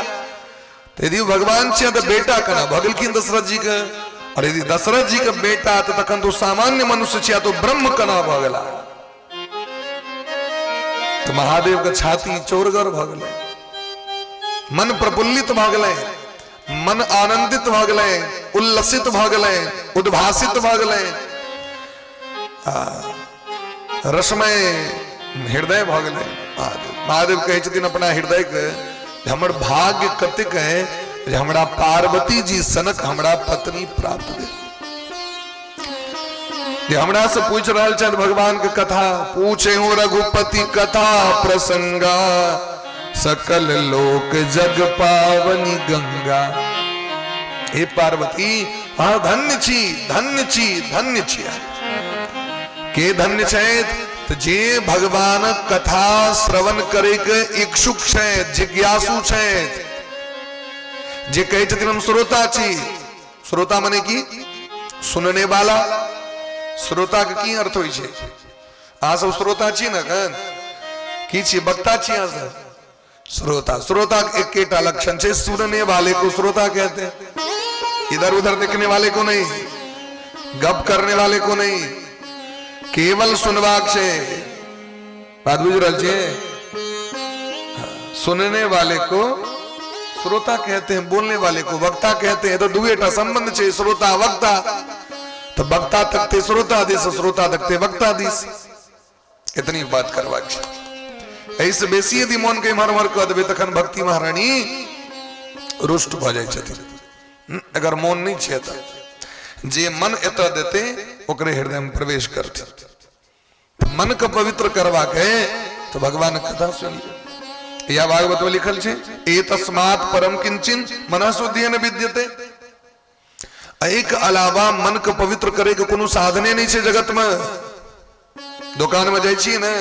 तो यदि भगवान छिया तो बेटा कना भगलखिन दशरथ जी के और यदि दशरथ जी के बेटा तो तखन तो सामान्य मनुष्य छिया तो ब्रह्म कना भ गेला तो महादेव के छाती चोरगर भ गेलै मन प्रफुल्लित भ गेलै मन आनंदित भ गेलै उल्लसित भ गेलै उद्भासित भ गेलै रसमय हृदय भ गेलै महादेव कहै छथिन अपना हृदय के हमर भाग्य कतिक है जे हमरा पार्वती जी सनक हमरा पत्नी प्राप्त भेल जे हमरा से पूछ रहल छथि भगवान के कथा पूछे हूं रघुपति कथा प्रसंगा सकल लोक जग पावनी गंगा हे पार्वती हाँ धन्य छी धन्य छी धन्य छी के धन्य छथि तो जे भगवान कथा श्रवण करे के इच्छुक छे जिज्ञासु छे जे कहे छथिन हम श्रोता छी श्रोता माने की सुनने वाला श्रोता के की अर्थ होई छे आ सब श्रोता छी न कन की छी वक्ता छी आ सब श्रोता श्रोता के एकेटा लक्षण छे सुनने वाले को श्रोता कहते हैं इधर उधर देखने वाले को नहीं गप करने वाले को नहीं केवल सुनवाक से बात बुझ रहा छे सुनने वाले को श्रोता कहते हैं बोलने वाले को वक्ता कहते हैं तो दुएटा संबंध छे श्रोता वक्ता तो वक्ता तकते श्रोता दिस श्रोता तकते वक्ता दिस इतनी बात करवाक छे ऐसे बेसी यदि मन के इम्हर कह देबे तखन भक्ति महारानी रुष्ट भ जाय छथिन अगर मन नहीं छे त जे मन एत देते ओकरे हृदय में प्रवेश करते मन को पवित्र करवा के तो भगवान कथा सुनिए या भागवत में लिखल छे एतस्मात् परम किंचिन मनसुद्धेन विद्यते एक अलावा मन को पवित्र करे के कोनो साधने नहीं छे जगत में दुकान में जाय छी ने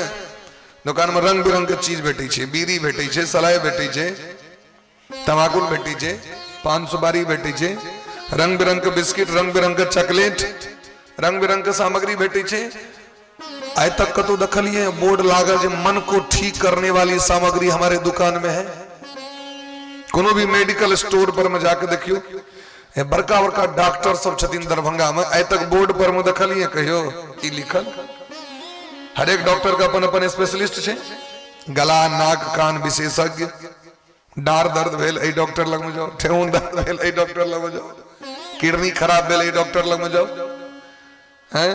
दुकान में रंग बिरंग के चीज भेटै छे बीड़ी भेटै छे सलाय भेटै छे तमाकुल भेटै छे पान सुपारी भेटै छे रंग बिरंग के बिस्किट रंग बिरंग के चॉकलेट रंग बिरंग के सामग्री भेटै छे आज तक कतो देखलिए बोर्ड लागा जे मन को ठीक करने वाली सामग्री हमारे दुकान में है कोनो भी मेडिकल स्टोर पर में जाके देखियो बड़का बड़का डॉक्टर सब छथिन दरभंगा में आज तक बोर्ड पर में देखलिए कहियो ई लिखल हर एक डॉक्टर का अपन अपन स्पेशलिस्ट छे गला नाक कान विशेषज्ञ डार दर्द भेल ए डॉक्टर लग में जाओ ठेहुन दर्द भेल ए डॉक्टर लग में जाओ किडनी खराब भेल ए डॉक्टर लग में जाओ हैं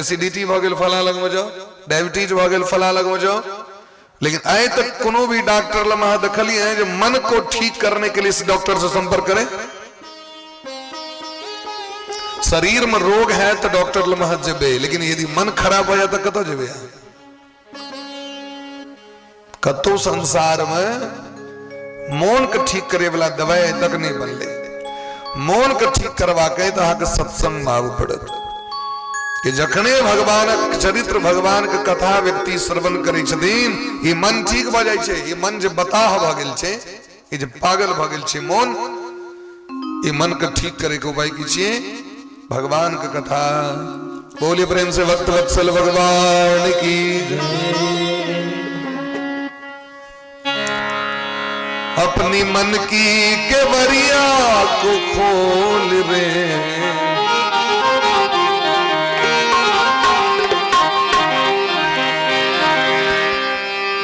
एसिडिटी भ गेल फला लग में जाओ डायबिटीज भ गेल फला लग में जाओ लेकिन आए तक कोनो भी डॉक्टर लम्हा देखलिए है जो मन को ठीक करने के लिए इस डॉक्टर से संपर्क करें शरीर में रोग है तो डॉक्टर लम्हा जेबे लेकिन यदि मन खराब हो जाता कतो जेबे कतो संसार में मौन के ठीक करे वाला दवाई तक नहीं बनले मौन के ठीक करवा के तो सत्संग आगू पड़त कि जखने भगवान चरित्र भगवान के कथा व्यक्ति श्रवण करे छथिन ये मन ठीक भ जाय छे ये मन जे बताह भ गेल छे ये जे पागल भ गेल छे मन ये मन के ठीक करे के उपाय की छिए भगवान की कथा। बोलिए प्रेम से भक्त वत्सल भगवान की। अपनी मन की केवरिया को खोल रे,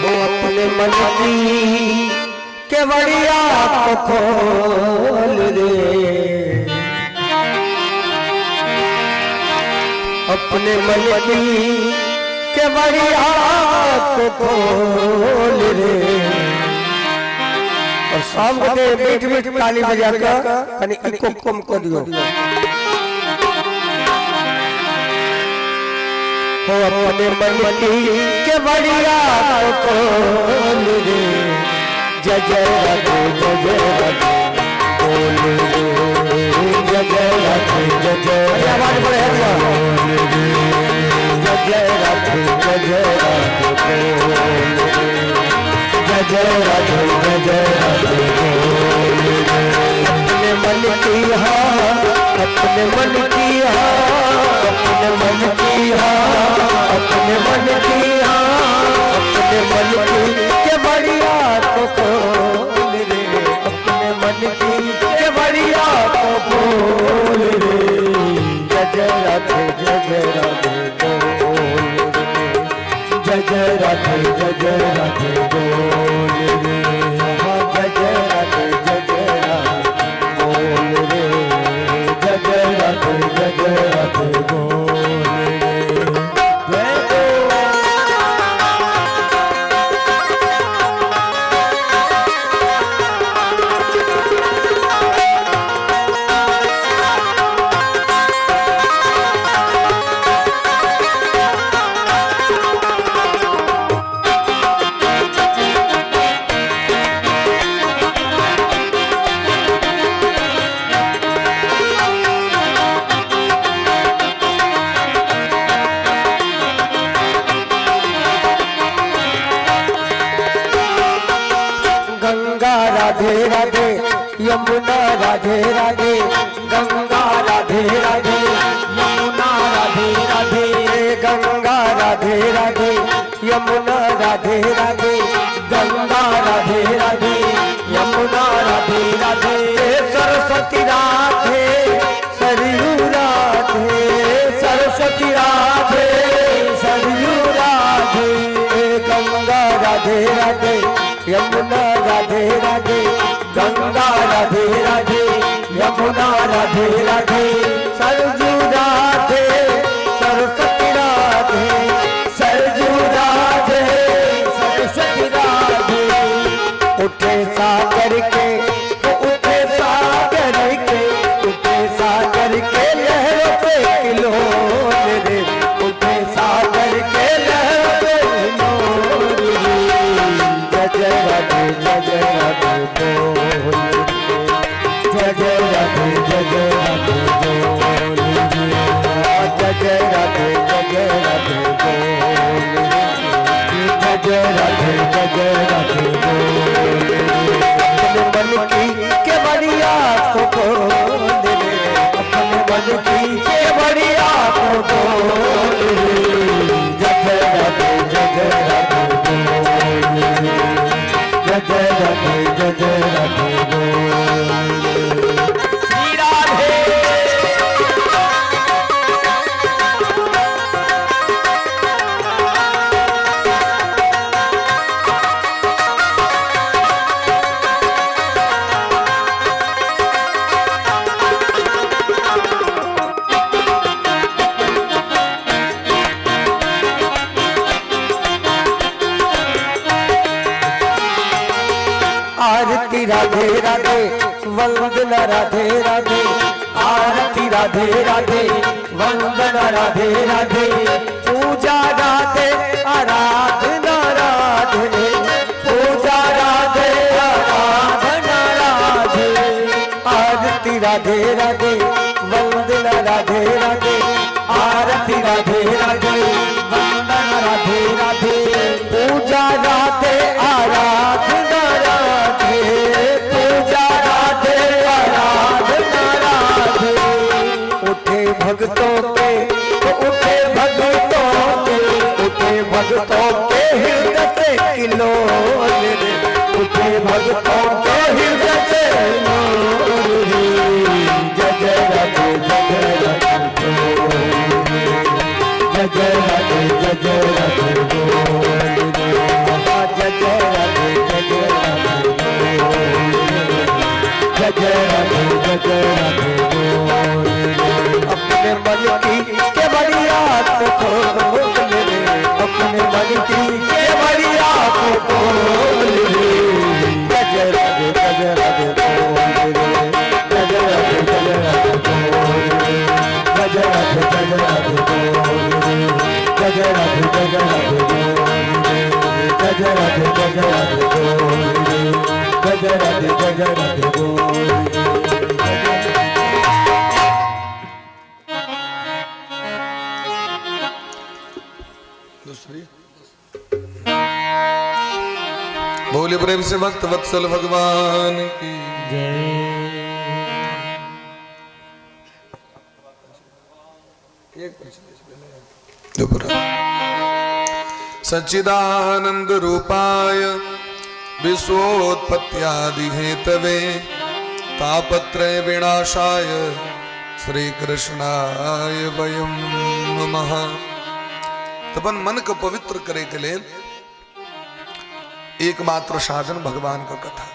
वो अपने मन की केवड़िया को खोल दे, अपने मन की केवड़िया को खोल दे। और शाम को मीठ मीठ ताली बजाकर कनी इको कम कर दियो। हो अपने मन की केवड़िया को खोल दे, जय जय राधे जय जय राधे बोल दे, जय जय राधे जय जय आवाज बढ़े जय जय राधे जय जय राधे बोल दे, जय जय राधे जय जय राधे बोल दे। अपने मन की अपने मन की अपने मन की अपने मन की अपने मन की केवड़िया को खोल रे, अपने मन की केवड़िया को खोल रे, जय जय राधे जय जय राधे बोल रे, जय जय राधे जय जय राधे बोल रे, जय जय राधे जय जय राधे बोल रे, जय जय राधे जय जय राधे बोल रे, जय राधे राधे यमुना राधे राधे, गंगा राधे राधे यमुना राधे राधे, गंगा राधे राधे यमुना राधे राधे, गंगा राधे राधे यमुना राधे राधे, सरस्वती राधे सरयू राधे, सरस्वती राधे सरयू राधे, गंगा राधे राधे यमुना राधे राधे, गंगा राधे राधे यमुना राधे राधे, सरयू राधे सरस्वती राधे, सरयू राधे सरस्वती राधे। उठे सागर के उठे सागर के, उठे सागर के लहरों पे किलोर रे, उठे सागर के लहरों पे किलोर रे, जय जय राधे जय जय राधे बोल रे, जय जय राधे जय जय राधे बोल रे, जय जय राधे जय जय राधे बोल रे, जय जय राधे जय जय राधे बोल रे। अपने मन की केवड़िया को खोल रे, अपने मन की केवड़िया को खोल रे, जय जय राधे जय जय राधे बोल रे, जय जय राधे जय जय राधे बोल रे। श्री राधे आरती राधे राधे वंदना राधे राधे, आरती राधे राधे वंदना राधे राधे, पूजा राधे आराधना राधे, पूजा राधे आराधना राधे, आरती राधे राधे वंदना राधे राधे, आरती राधे राधे वंदना राधे राधे, पूजा राधे आराधना राधे, पूजा राधे आराधना राधे। उठे भक्तों के तो उठे भक्तों के, उठे भक्तों के हृदय से किलोल रे, उठे भक्तों के हृदय से किलोल रे। जय जय राधे जय जय राधे जय जय राधे जय जय राधे जय जय राधे जय जय राधे जय जय राधे जय जय राधे। अपने मन की केवड़िया को खोल रे, अपने मन की केवड़िया को खोल रे। जय जय राधे जय जय राधे बोल रे, जय जय राधे जय जय राधे बोल रे, जय जय राधे जय जय राधे बोल रे, जय जय राधे जय जय राधे बोल रे, जय जय राधे जय जय राधे बोल रे, जय जय राधे जय जय राधे बोल रे। बोले प्रेम से भक्त वत्सल भगवान की सच्चिदानंद रूपाय विश्वोत्पत्त्यादि हेतवे तापत्रय विनाशाय श्री कृष्णाय वयम नमः। तपन मन को पवित्र करे के लिए एकमात्र साधन भगवान का कथा।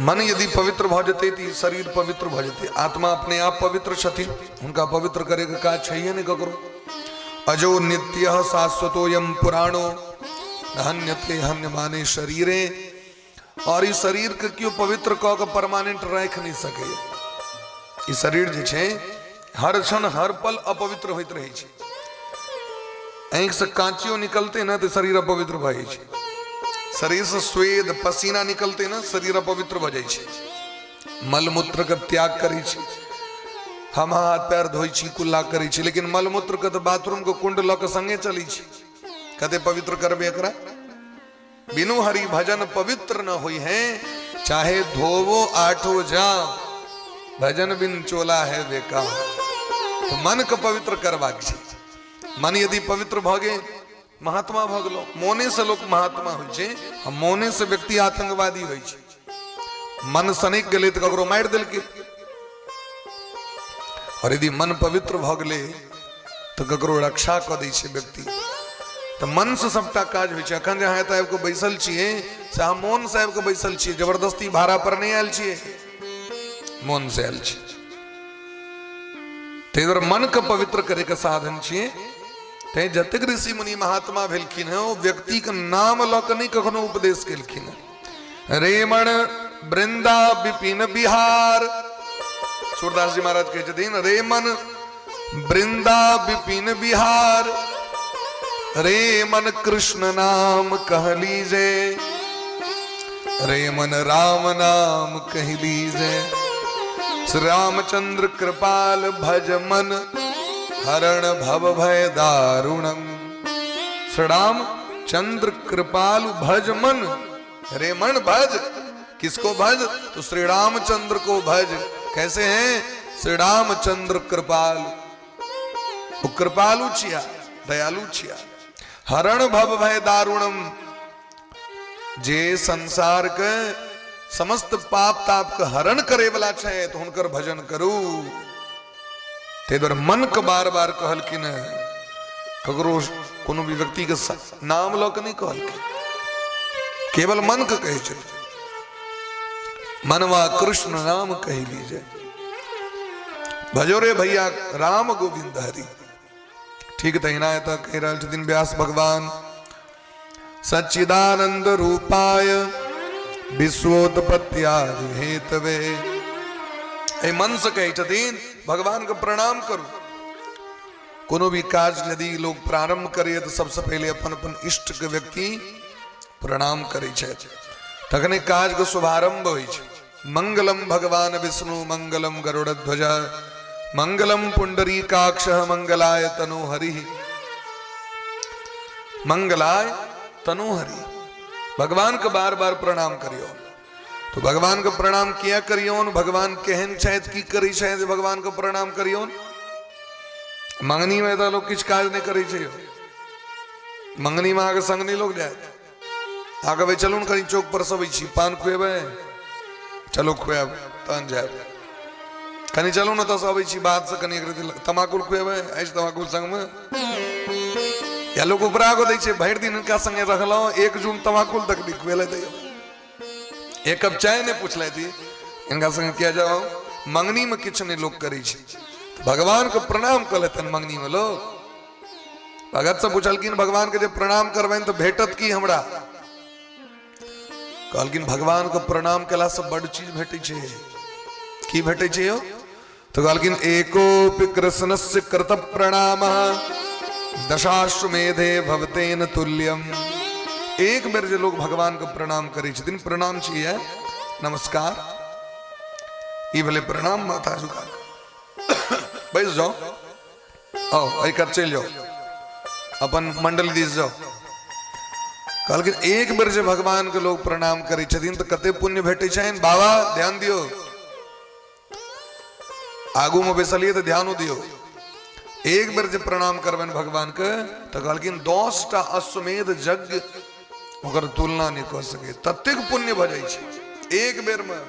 मन यदि पवित्र भ जते ती शरीर पवित्र भ जते, आत्मा अपने आप पवित्र छथि, उनका पवित्र करे का काज छैये नहीं ककरो। अजो नित्य शाश्वतोयम पुराणो हन्यते हन्य माने शरीरे। और इस शरीर के क्यों पवित्र कह के परमानेंट रख नहीं सके। इस शरीर जे छे हर क्षण हर पल अपवित्र होइत रहे छे। आँख से कांचियों निकलते ना तो शरीर अपवित्र भ जाए। शरीर से स्वेद पसीना निकलते ना शरीर अपवित्र भ जाए। मलमूत्र का त्याग करे छी, हम हाथ पैर धोई छी, कुल्ला करे छी, लेकिन मलमूत्र के तो बाथरूम को कुंड ल के संगे चली छी। कते पवित्र करबे एकरा। बिनु हरि भजन पवित्र न होई है, चाहे धोवो आठो जाम, भजन बिन चोला है बेकार। तो मन को पवित्र करबाक छै। मन यदि पवित्र भगे महात्मा भगलो। मोने से लोग महात्मा हो छे, हम मोने से व्यक्ति आतंकवादी हो छे। मन सनक गले तो ककरो मार दिल के। और यदि मन पवित्र भगले तो ककरो रक्षा क दै छे व्यक्ति। तो मन से सबटा काज हो छे। अखन जहाँ साहब को बैसल छिए से हम मोहन साहब को बैसल छिए, जबरदस्ती भाड़ा पर नहीं आयल छिए, मोहन से आयल छिए। तेर मन के पवित्र करे के साधन छिए। ते जतक ऋषि मुनि महात्मा भेलखिन है, वो व्यक्ति के नाम ल के नहीं कखनो उपदेश केलखिन है। रेमण वृंदा विपिन बिहार, सूरदास जी महाराज कहे छथिन, रेमन वृंदा विपिन बिहार, रेमन कृष्ण नाम कह लीजे, रेमन राम नाम कह लीजे। श्री रामचंद्र कृपाल भज मन, हरण भव भय दारुणम। श्री राम चंद्र कृपालु भज मन। रे मन भज, किसको भज? तो श्री रामचंद्र को भज। कैसे हैं? श्री रामचंद्र कृपालु, वो कृपालु छिया, दयालु छिया। हरण भव भय दारुणम, जे संसार के समस्त पाप ताप के हरण करे वाला छे, तो हुनकर भजन करू। ते द्वारा मन के बार बार कहल कि न ककरो कोनो भी व्यक्ति के नाम लो के नहीं कहल के, केवल मन के कहे चल। मनवा कृष्ण नाम कह लीजिए, भजो रे भैया राम गोविंद हरि। ठीक तहिना कह रहे दिन व्यास भगवान, सच्चिदानंद रूपाय विश्वोत्पत्त्यादि हेतवे। मन से कहे छथिन भगवान को प्रणाम करू। कोनो भी काज यदि लोग प्रारंभ करे तो सबसे पहले अपन अपन इष्ट के व्यक्ति प्रणाम करे छे, तखने काज के शुभारंभ होय छे। मंगलम भगवान विष्णु मंगलम गरुड़ध्वज मंगलम पुंडरीकाक्ष मंगलाय तनोहरि। मंगलाय तनोहरि, भगवान को बार बार प्रणाम करियो। तो भगवान को प्रणाम किया करियोन। भगवान केहन छथि की करी छथि भगवान को प्रणाम करियोन। मंगनी में तो लोग किछ काज नहीं करी छे। मंगनी में आगे संग नहीं लोग जाए आगे भाई चलू कहीं चौक पर सब छी पान खुएबे चलो खुएब तन जाए कहीं चलू ना तो सब छी बात से कनी तमाकुल खुएबे ऐसे तमाकुल संग में या लोग उपरा को दै छे भर दिन इनका संगे रखलो 1 जून तमाकुल तक नहीं खुएले दै एक कप चाय ने पूछ ले थी इनका संग किया जाओ मंगनी में किछ नहीं लोग करी छे। भगवान को प्रणाम कर लेते मंगनी में लोग। भगत से पूछलकिन भगवान के जब प्रणाम करबेन तो भेटत की हमरा कहलकिन भगवान को प्रणाम कला से बड़ चीज भेटे छे। की भेटे छे यो तो कहलकिन एकोपि कृष्णस्य कृत प्रणाम दशाश्वमेधे भवतेन तुल्यम। एक बेर जे लोग भगवान को प्रणाम करे छथिन प्रणाम छिए नमस्कार ई भले प्रणाम माथा झुका बैठ जाओ आओ आई कर चल जाओ अपन मंडल दिस जाओ। कहलकिन एक बेर जे भगवान के लोग प्रणाम करे छथिन तो कते पुण्य भेटे छन बाबा ध्यान दियो आगू में बैसलिए तो ध्यान दियो। एक बेर जे प्रणाम करबन भगवान के तो कहलकिन 10टा अश्वमेध यज्ञ ओकर तुलना नहीं कर सके ततेक पुण्य भ जाय छै एक बेर में।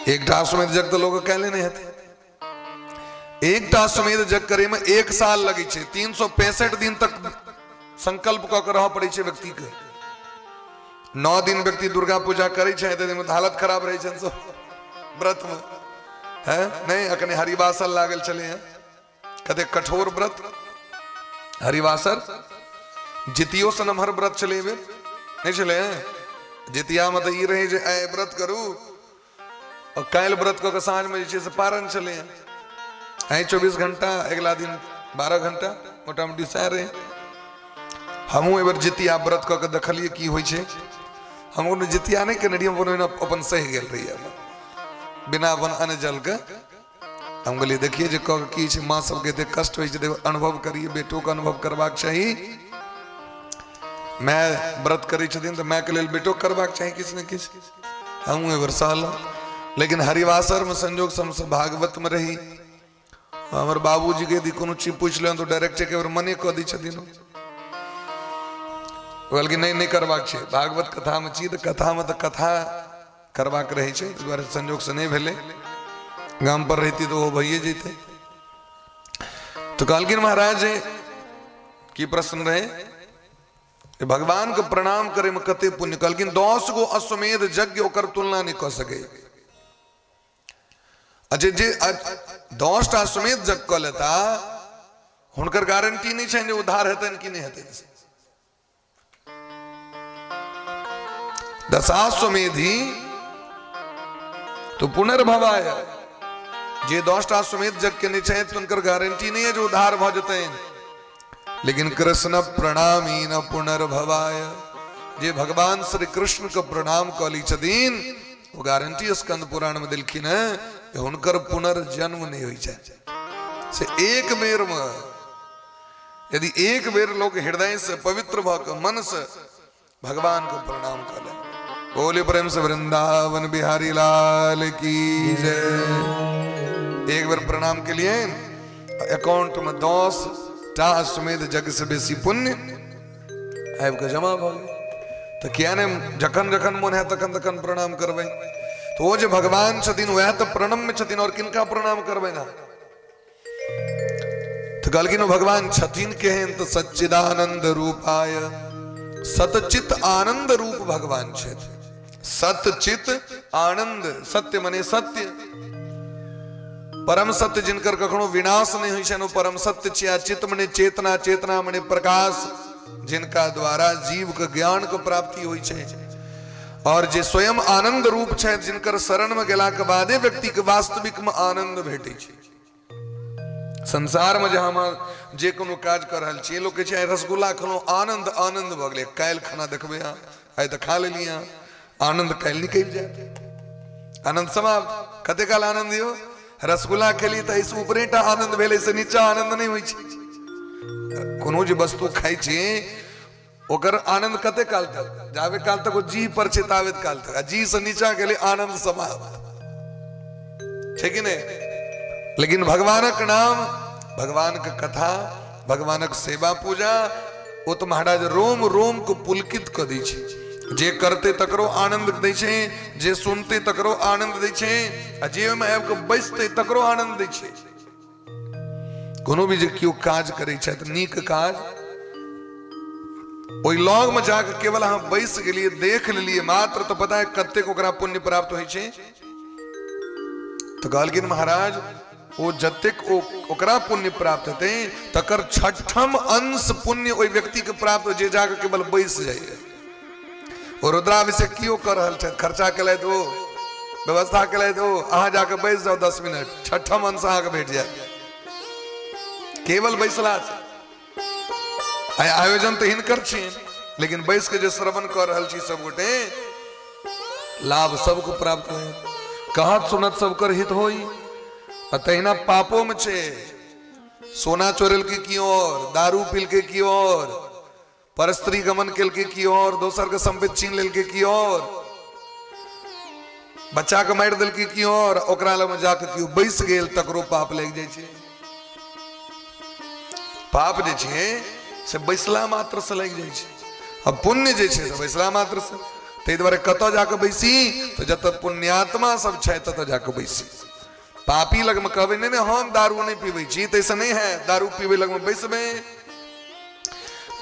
एकटा अश्वमेध यज्ञ तो लोग कहले नहीं हेते। एकटा अश्वमेध यज्ञ करे में 1 साल लगे छै 365 दिन तक संकल्प क के रह पड़े छै व्यक्ति के। 9 दिन व्यक्ति दुर्गा पूजा करे छै त हालत खराब रहे छै सब व्रत में है नहीं अखने हरिवासर लागल चले हैं कते कठोर व्रत हरिवासर जितियो से नमहर व्रत चले बे नहीं चले हैं। जितिया में तो ये रहे जे आए व्रत करू और काल व्रत को सांझ में जे से पारण चले हैं आई 24 घंटा अगला दिन 12 घंटा मोटा मोटी सह रहे। हमू एबर जितिया व्रत को देखलिए की होय छे हमू ने जितिया नहीं कनेडियम अपन सह गेल रही बिना अपन अन्न जल के हम बोलिए देखिए जे की छे माँ सबके एते कष्ट होय छे अनुभव करिए बेटो का अनुभव करबाक चाहिए। मैं व्रत करी छथिन तो मैं के लेल बेटो करबाक चाहिए किस ने किस हम एबर साल लेकिन हरिवासर में संजोग से भागवत में रही हमर बाबूजी के यदि कोनो चीज पूछ ले तो डायरेक्ट के मने क दी छथिन बल्कि नहीं करबाक छै भागवत कथा में छी कथा में तो कथा करबाक रहे छे इस बारे संजोग से नहीं भेले गांव पर रहती तो वो भइए जेते। तो कहलकिन महाराज की प्रश्न रहे भगवान को प्रणाम करे में कते पुण्य कहलकिन 10 गो अश्वमेध यज्ञ ओकर तुलना नहीं कर सके। अच्छा जे 10टा अश्वमेध यज्ञ क लेता हुनकर गारंटी नहीं छै जे उद्धार हेतन कि नहीं हेतन। दशाश्वमेधी तो पुनर्भवाय जे 10टा अश्वमेध यज्ञ के नहीं चाहिए तो उनकर गारंटी नहीं है जो उद्धार भ जते। लेकिन कृष्ण प्रणामी न पुनर्भवाय जे भगवान श्री कृष्ण को प्रणाम कली छथिन वो गारंटी स्कंद पुराण में दिलखिन है कि हुनकर पुनर्जन्म नहीं हुई से एक बेर में यदि एक बेर लोग हृदय से पवित्र भक मन से भगवान को प्रणाम कर ले बोले प्रेम से वृंदावन बिहारी लाल की जय। एक बार प्रणाम के लिए अकाउंट में 10टा अश्वमेध यज्ञ से बेसी पुण्य आब के जमा भ गए तो क्या ने जखन जखन मन है तखन तखन प्रणाम करबे तो वो जो भगवान छथिन वह तो प्रणम में छथिन और किनका प्रणाम करबे ना तो कहलकिन भगवान छथिन केहन तो सच्चिदानंद रूपाय सतचित आनंद रूप भगवान छथि। सतचित आनंद सत्य मने सत्य परम सत्य जिनकर कखनो विनाश नहीं हुई छन परम सत्य छिया। चित मने चेतना चेतना मने प्रकाश जिनका द्वारा जीव के ज्ञान को प्राप्ति हुई छे और जे स्वयं आनंद रूप छे जिनकर शरण में गेला के बादे व्यक्ति के वास्तविक में आनंद भेटे छे। संसार में जहां हम जे कोनो काज कर रहल छी लोग के छै रसगुल्ला खलो आनंद आनंद भ गेले काल खाना देखबे आइ त खा लेलिया आनंद काल निकल जाए आनंद समाप्त कते काल आनंद यो रसगुल्ला खेली त इस ऊपरेटा आनंद भेले से नीचा आनंद नहीं होई छै। कोनो जे वस्तु खाई छी ओकर आनंद कते काल तक, जावे काल तक वो जी पर चेतावित काल तक, जी से नीचा के लिए आनंद समाप्त, ठीक है नहीं। लेकिन भगवानक नाम, भगवान का कथा, भगवानक सेवा पूजा वो तो महाराज रोम रोम को पुलकित कर दी छे। जे करते तकरो आनंद दै छे, जे सुनते तकरो आनंद दै छे, आ जे में आबि के बैसते तकरो आनंद दै छे। कोनो भी जे क्यों काज करे छे त नीक काज ओई लॉग में जाके केवल हम बैस गेलिए देख लेलिए मात्र तो पता है कते को ओकरा पुण्य प्राप्त होई छे। तो कहलकिन महाराज वो जतेक ओकरा पुण्य प्राप्त हेते तकर छठम अंश पुण्य ओई व्यक्ति के प्राप्त हो जे जाके केवल बैस जाइए। और रुद्राभिषेक क्यों कर रहल छे, खर्चा केले दो, व्यवस्था केले दो, अहाँ जाके बैस जाओ 10 मिनट, छठम अंश अहाँ के भेट जाए केवल बैसला से। आयोजन तो हिनकर छी, लेकिन बैस के जे श्रवण कर रहल छी सब गोटे लाभ सबको प्राप्त होए। कहत सुनत सबकर हित होई। तहिना पापो में छे, सोना चोरल के की और, दारू पील के की और, परस्त्री गमन केल के की और, दोसर के संपत्ति छीन लेल के की और, बच्चा के मार देल के की और, ओकरा लग में जाके कियो बैस गेल तकरो पाप लग जाय छे। पाप जे छे से बैसला मात्र से लग जाय छे, अब पुण्य जे छे से बैसला मात्र से। तै दुआरे कतौ जाके बैसी तो जत पुण्यात्मा सब छे तत जाके बैसी। पापी लग में कहबे नहीं हम दारू नहीं पीबै छी, तैसे नहीं है। दारू पीबै लग में बैसबे,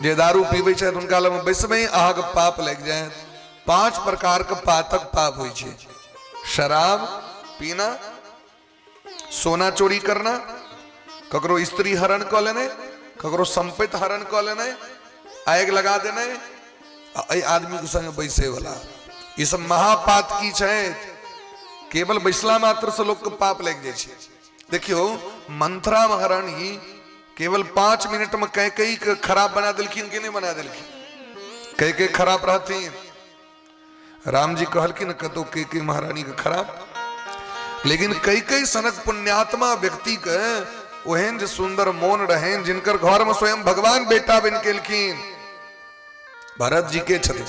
जे दारू पीबै छे उनका लग में बैसबे अहाँ के पाप लग जाए। 5 प्रकार के पातक पाप होय छे। शराब पीना, सोना चोरी करना, ककरो स्त्री हरण क लेने, ककरो संपत्ति हरण क लेने, आग लगा देने, ए आदमी के संग बैसे वाला, ये सब महापात की छे। केवल बैसला मात्र से लोग के पाप लग जाए छे। देखियो मंथरा महारानी केवल 5 मिनट में कई के खराब बना दिलखिन कि नहीं बना दिलखिन। कई खराब रहती, राम जी कहलखिन कतो कई महारानी के खराब, लेकिन कई सनक पुण्यात्मा व्यक्ति के ओहन जे सुंदर मौन रहें, जिनकर घर में स्वयं भगवान बेटा बन केलखिन। भरत जी के छथिन,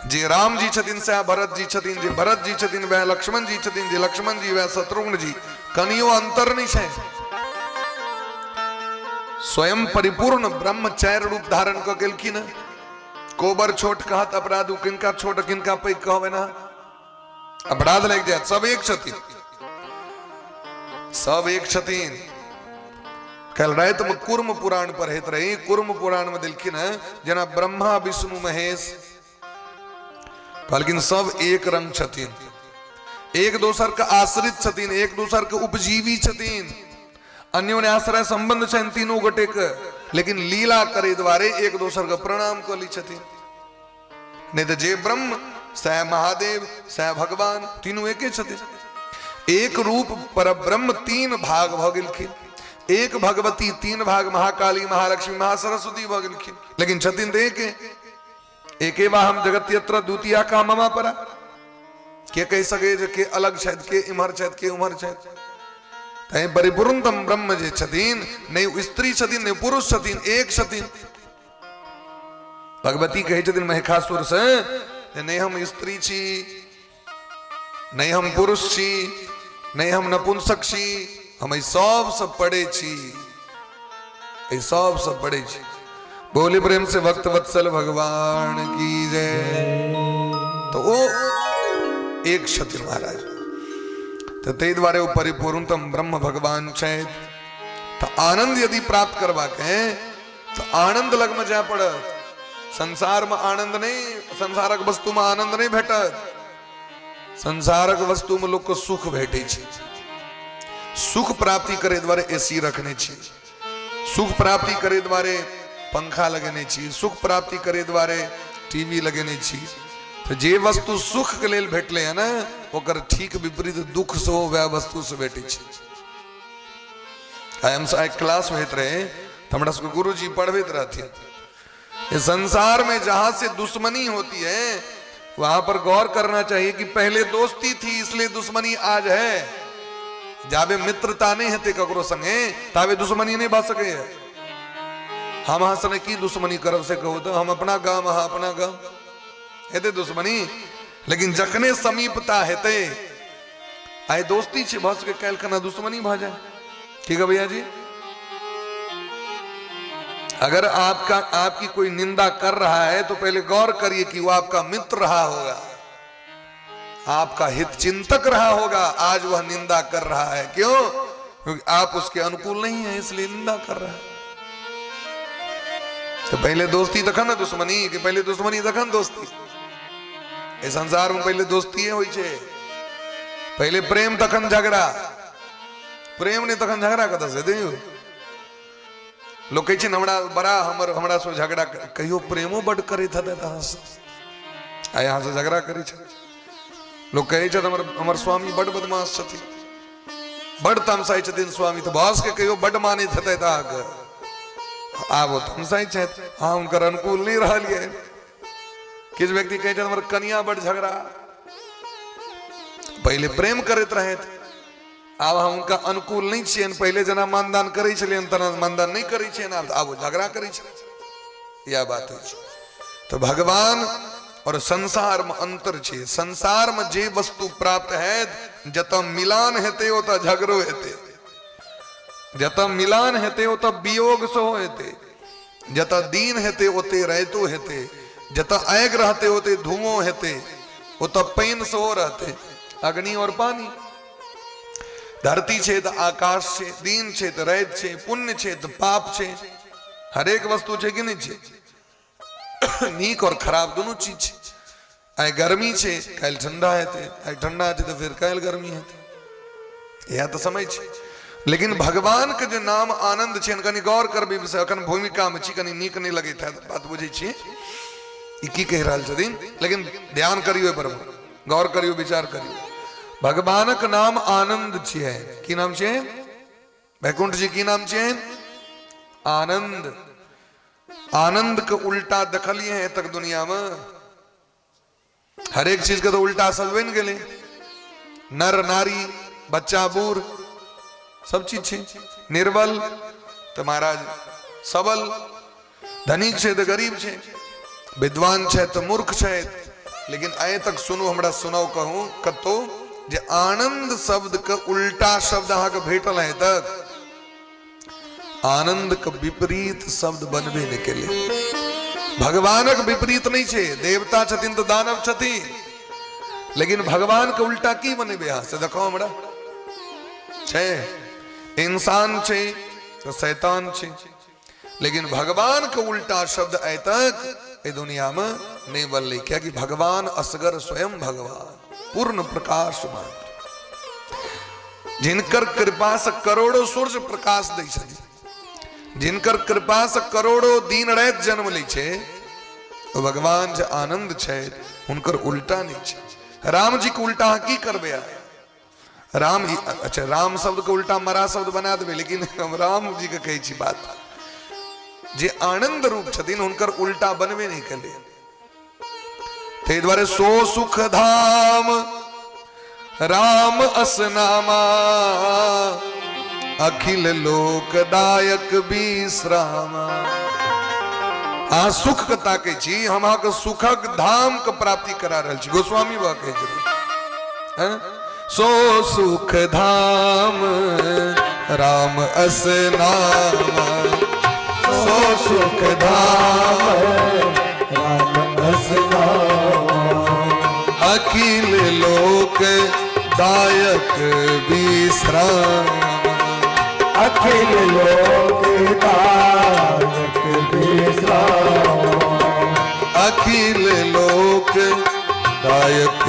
जे राम जी छथिन से भरत जी छथिन, जे भरत जी छथिन वह लक्ष्मण जी छथिन, जे लक्ष्मण जी वह शत्रुघ्न जी, कनियो अंतर नहीं है। स्वयं परिपूर्ण ब्रह्मचर्य रूप धारण क केलखिन। कोबर छोट कहत अपराध, किनका छोट किनका पैघ कहबे ना, अपराध लग जाए। सब एक छथिन, सब एक छथिन। कल रात में कुर्म पुराण पढ़त रही, कुर्म पुराण में दिलखिन जना ब्रह्मा विष्णु महेश, लेकिन सब एक रंग छथिन, एक दोसर के आश्रित छथिन, एक दोसर के उपजीवी छथिन, अन्योन्य आश्रय संबंध छन तीनों गोटे के, लेकिन लीला करे द्वारे एक दोसर के प्रणाम कर ली छथिन। नहीं तो जे ब्रह्म सह महादेव सह भगवान तीनों एके छथिन। एक रूप पर ब्रह्म 3 भाग भ गेलखिन, एक भगवती 3 भाग, महाकाली महालक्ष्मी महासरस्वती भ गेलखिन, लेकिन छथिन तो एके वाहम जगत यत्र द्वितीया का ममा परा। के कह सके जे के अलग छथि, के इमहर छथि, के उमहर छथि। तै परिपूर्णतम ब्रह्म जे छथिन, नहीं स्त्री छथिन नहीं पुरुष छथिन, एक छथिन। भगवती कहे छथिन महिषासुर से, नहीं हम स्त्री छी, नहीं हम पुरुष छी, नहीं हम नपुंसक छी, हम सब पढ़े छी, सब पढ़े छी। बोले प्रेम से भक्त वत्सल भगवान की जय। तो वो एक छथिन महाराज। तो ते द्वारे वो परिपूर्णतम ब्रह्म भगवान छे। तो आनंद यदि प्राप्त करवा के तो आनंद लग में जाए पड़त। संसार में आनंद नहीं, संसारक वस्तु में आनंद नहीं भेटत। संसारक वस्तु में लोग को सुख भेटे छे। सुख प्राप्ति करे द्वारे एसी रखने छी, सुख प्राप्ति करे द्वारे पंखा लगेने छी, सुख प्राप्ति करे द्वारे टीवी लगेने छी। तो जे वस्तु सुख के लेल भेटले है ना, ओकर ठीक विपरीत दुख से वह वस्तु से भेटे छी। हम एक क्लास में होते रहे, हमरा सबके गुरु जी पढ़बैत रहथिन। इस संसार में जहां से दुश्मनी होती है वहां पर गौर करना चाहिए कि पहले दोस्ती थी इसलिए दुश्मनी आज है। जाबे मित्रता नहीं है ककरो संगे ताबे दुश्मनी नहीं बा सके है। हम हसने की दुश्मनी करब से कहो तो हम अपना गांव हा अपना गांव हेते दुश्मनी, लेकिन जखने समीपता हेते आए दोस्ती छे भस के कैल करना दुश्मनी भा जाए। ठीक है भैया जी, अगर आपकी कोई निंदा कर रहा है तो पहले गौर करिए कि वो आपका मित्र रहा होगा, आपका हित चिंतक रहा होगा। आज वह निंदा कर रहा है, क्यों? क्योंकि आप उसके अनुकूल नहीं है इसलिए निंदा कर रहा है। तो पहले दोस्ती तखन ना दुश्मनी, कि पहले दुश्मनी तखन दोस्ती। इस संसार में पहले दोस्ती है, होई छे पहले प्रेम तखन झगड़ा, प्रेम ने तखन झगड़ा कत से दे। लोग कहे हमरा बड़ा हमरा सो झगड़ा कहियो प्रेमो बड करे था आ यहाँ से झगड़ा करी छे। लोग कहे हमर स्वामी बड बदमाश छथि, बड तमसाई छथिन स्वामी, तो बॉस के कहियो बड माने थे आ वो तमसाई छथि, हाँ उनकर अनुकूल नहीं रहा। किस व्यक्ति कहे हमर कनिया बड झगड़ा, पहले प्रेम करते रहे थे, आब हम उनका अनुकूल नहीं छे। पहले जना मानदान करे छलियन तना मानदान नहीं करे छे, आब वो झगड़ा करे छे। यह बात है। तो भगवान और संसार में अंतर छे। संसार में जे वस्तु प्राप्त है जत मिलान हेते ओत झगड़ो हेते, जत मिलान हेते ओत वियोग सो हेते, जत दीन हेते ओते रहतो हेते, जत आग रहते ओते धुमो हेते, ओत पैन सो रहते, अग्नि और पानी। धरती छे तो आकाश छे, दीन छे तो रैत छे, पुण्य छे तो पाप छे, हर एक वस्तु छे कि नहीं छे। नीक और खराब दोनों चीज छे। आए गर्मी छे कल ठंडा हेते, आए ठंडा हेते तो फिर कल गर्मी हेते, यह तो समय छे। लेकिन भगवान के जो नाम आनंद छे, कनी गौर करबी विषय अखन भूमिका में छी, कनी नीक नहीं लगे था बात बुझे छी की कह रहा छथिन, लेकिन ध्यान करियो पर गौर करियो विचार करियो। भगवानक नाम आनंद छे। की नाम छे? वैकुंठ जी की नाम छे? आनंद। आनंद के उल्टा देखलिए है तक दुनिया में, हर एक चीज के तो उल्टा असल बन गए। नर नारी बच्चा बूढ़ सब चीज छे। निर्बल तो महाराज सबल, धनिक छे तो गरीब छे, विद्वान छे तो मूर्ख छे। लेकिन आए तक सुनो, हमरा सुनाओ कहूं कतो जे आनंद शब्द के उल्टा शब्द अहाँ के भेटल है तक आनंद के विपरीत शब्द बनबे नहीं के लिए। भगवानक विपरीत नहीं छे, देवता छथिन तो दानव छथिन, लेकिन भगवान के उल्टा की बनेबे यहाँ से देखो हमरा छे। इंसान छे तो शैतान छे, लेकिन भगवान के उल्टा शब्द आए तक ये दुनिया में नहीं बनले। क्या कि भगवान असगर स्वयं भगवान पूर्ण प्रकाशमान, जिनकर कृपा से करोड़ों सूर्य प्रकाश दै छथि, जिनकर कृपा से करोड़ों दिन रात जन्म लै छे, तो भगवान जे आनंद छे उनकर उल्टा नहीं छे। राम जी के उल्टा की करबे? राम ही अच्छा, राम शब्द के उल्टा मरा शब्द बना देबे, लेकिन हम राम जी के कहे छी बात जे आनंद रूप छथिन उनकर उल्टा बनबे नहीं कले। ते द्वारे सो सुख धाम राम असनामा, अखिल लोकदायक विश्रामा। आ सुख के ताके छी, हम के सुखक धाम के प्राप्ति करा रहल छी। गोस्वामी बा कहे छै सो सुख धाम राम असनामा, सो सुख धाम राम असनामा, अखिल लोक दायक विश्राम, अखिल लोक दायक विश्राम, अखिल लोक दायक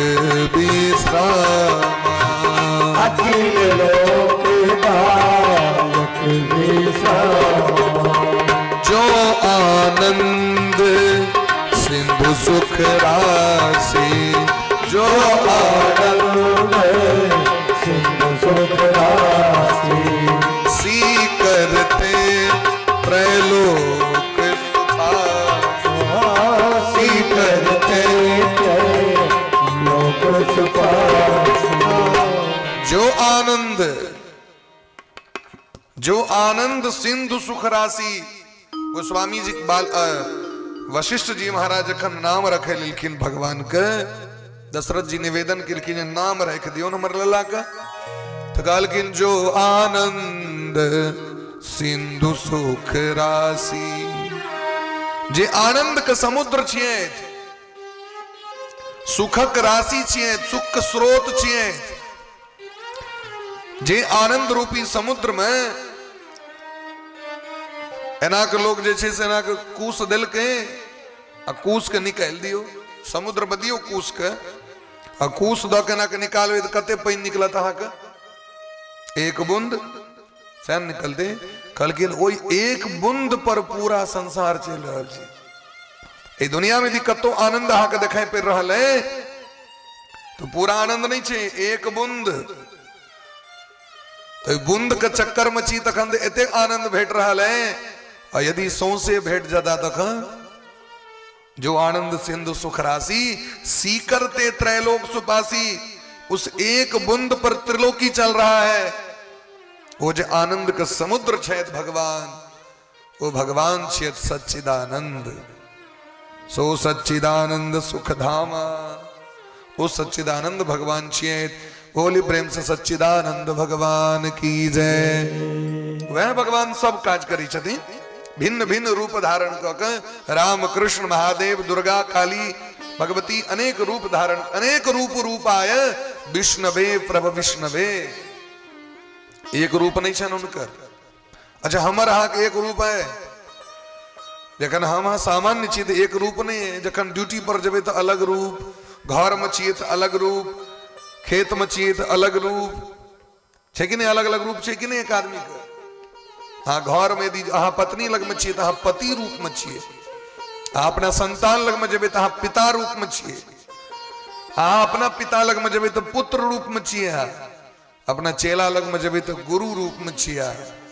विश्राम, अखिल लोक दायक विश्राम। जो आनंद सिंधु सुख राशि, जो आनंद सिंधु सुख राशि, सी करते त्रैलोक सुपासी, करते लोक सुपासी। जो आनंद सिंधु सुख राशि, गोस्वामी जी वशिष्ठ जी महाराज जखन नाम रखे लिखिन भगवान के, दशरथ जी निवेदन किलखिन नाम रख दियो न हमर लला का, तो कहलखिन जो आनंद सिंधु सुख राशि, जे आनंद के समुद्र छिए, सुखक राशि छिए, सुख स्रोत छिए, जे आनंद रूपी समुद्र में एना के लोग जे छे से एना के कूस दिल के आ कूस के निकाल दियो, समुद्र में दियो कूस के आ कूस द के ना के निकालबे त कते पानी निकलत अहा के, एक बूंद सैन निकलते। कहलखिन ओई एक बूंद पर पूरा संसार चल रहल छै। ए दुनिया में कतो आनंद अहा के देखाई पड़ रहल है, तो पूरा आनंद नहीं छे, एक बूंद, तो बूंद के चक्कर में छी तखन एते आनंद भेट रहल है। और यदि सौसे भेट जाता तखन जो आनंद सिंधु सुख राशि, सीकरते त्रैलोक सुपासी, उस एक बूंद पर त्रिलोकी चल रहा है। वो जो आनंद का समुद्र छेद भगवान, वो भगवान छेद सच्चिदानंद, सो सच्चिदानंद सुख धामा, वो सच्चिदानंद भगवान छेद। बोली प्रेम से सच्चिदानंद भगवान की जय। वह भगवान सब काज करी छथि, भिन्न भिन्न रूप धारण क राम कृष्ण महादेव दुर्गा काली भगवती अनेक रूप धारण, अनेक रूपाय विष्णवे प्रभ विष्णवे, एक रूप नहीं छन उनकर। अच्छा हमर अहा के एक रूप है, जखन हम सामान्य चीज एक रूप नहीं है, जखन ड्यूटी पर जबे तो अलग रूप, घर में छिए तो अलग रूप, खेत में छिए तो अलग रूप छे कि नहीं, अलग अलग रूप छे कि नहीं एक आदमी के। हाँ घर में यदि अहा पत्नी लग में छिए तो अहा पति रूप में छिए, अपना संतान लग में जबे तो अहा पिता रूप में छिए, अहा अपना पिता लग में जबे तो पुत्र रूप में छिए, अपना चेला लग में जबे तो गुरु रूप में छिए,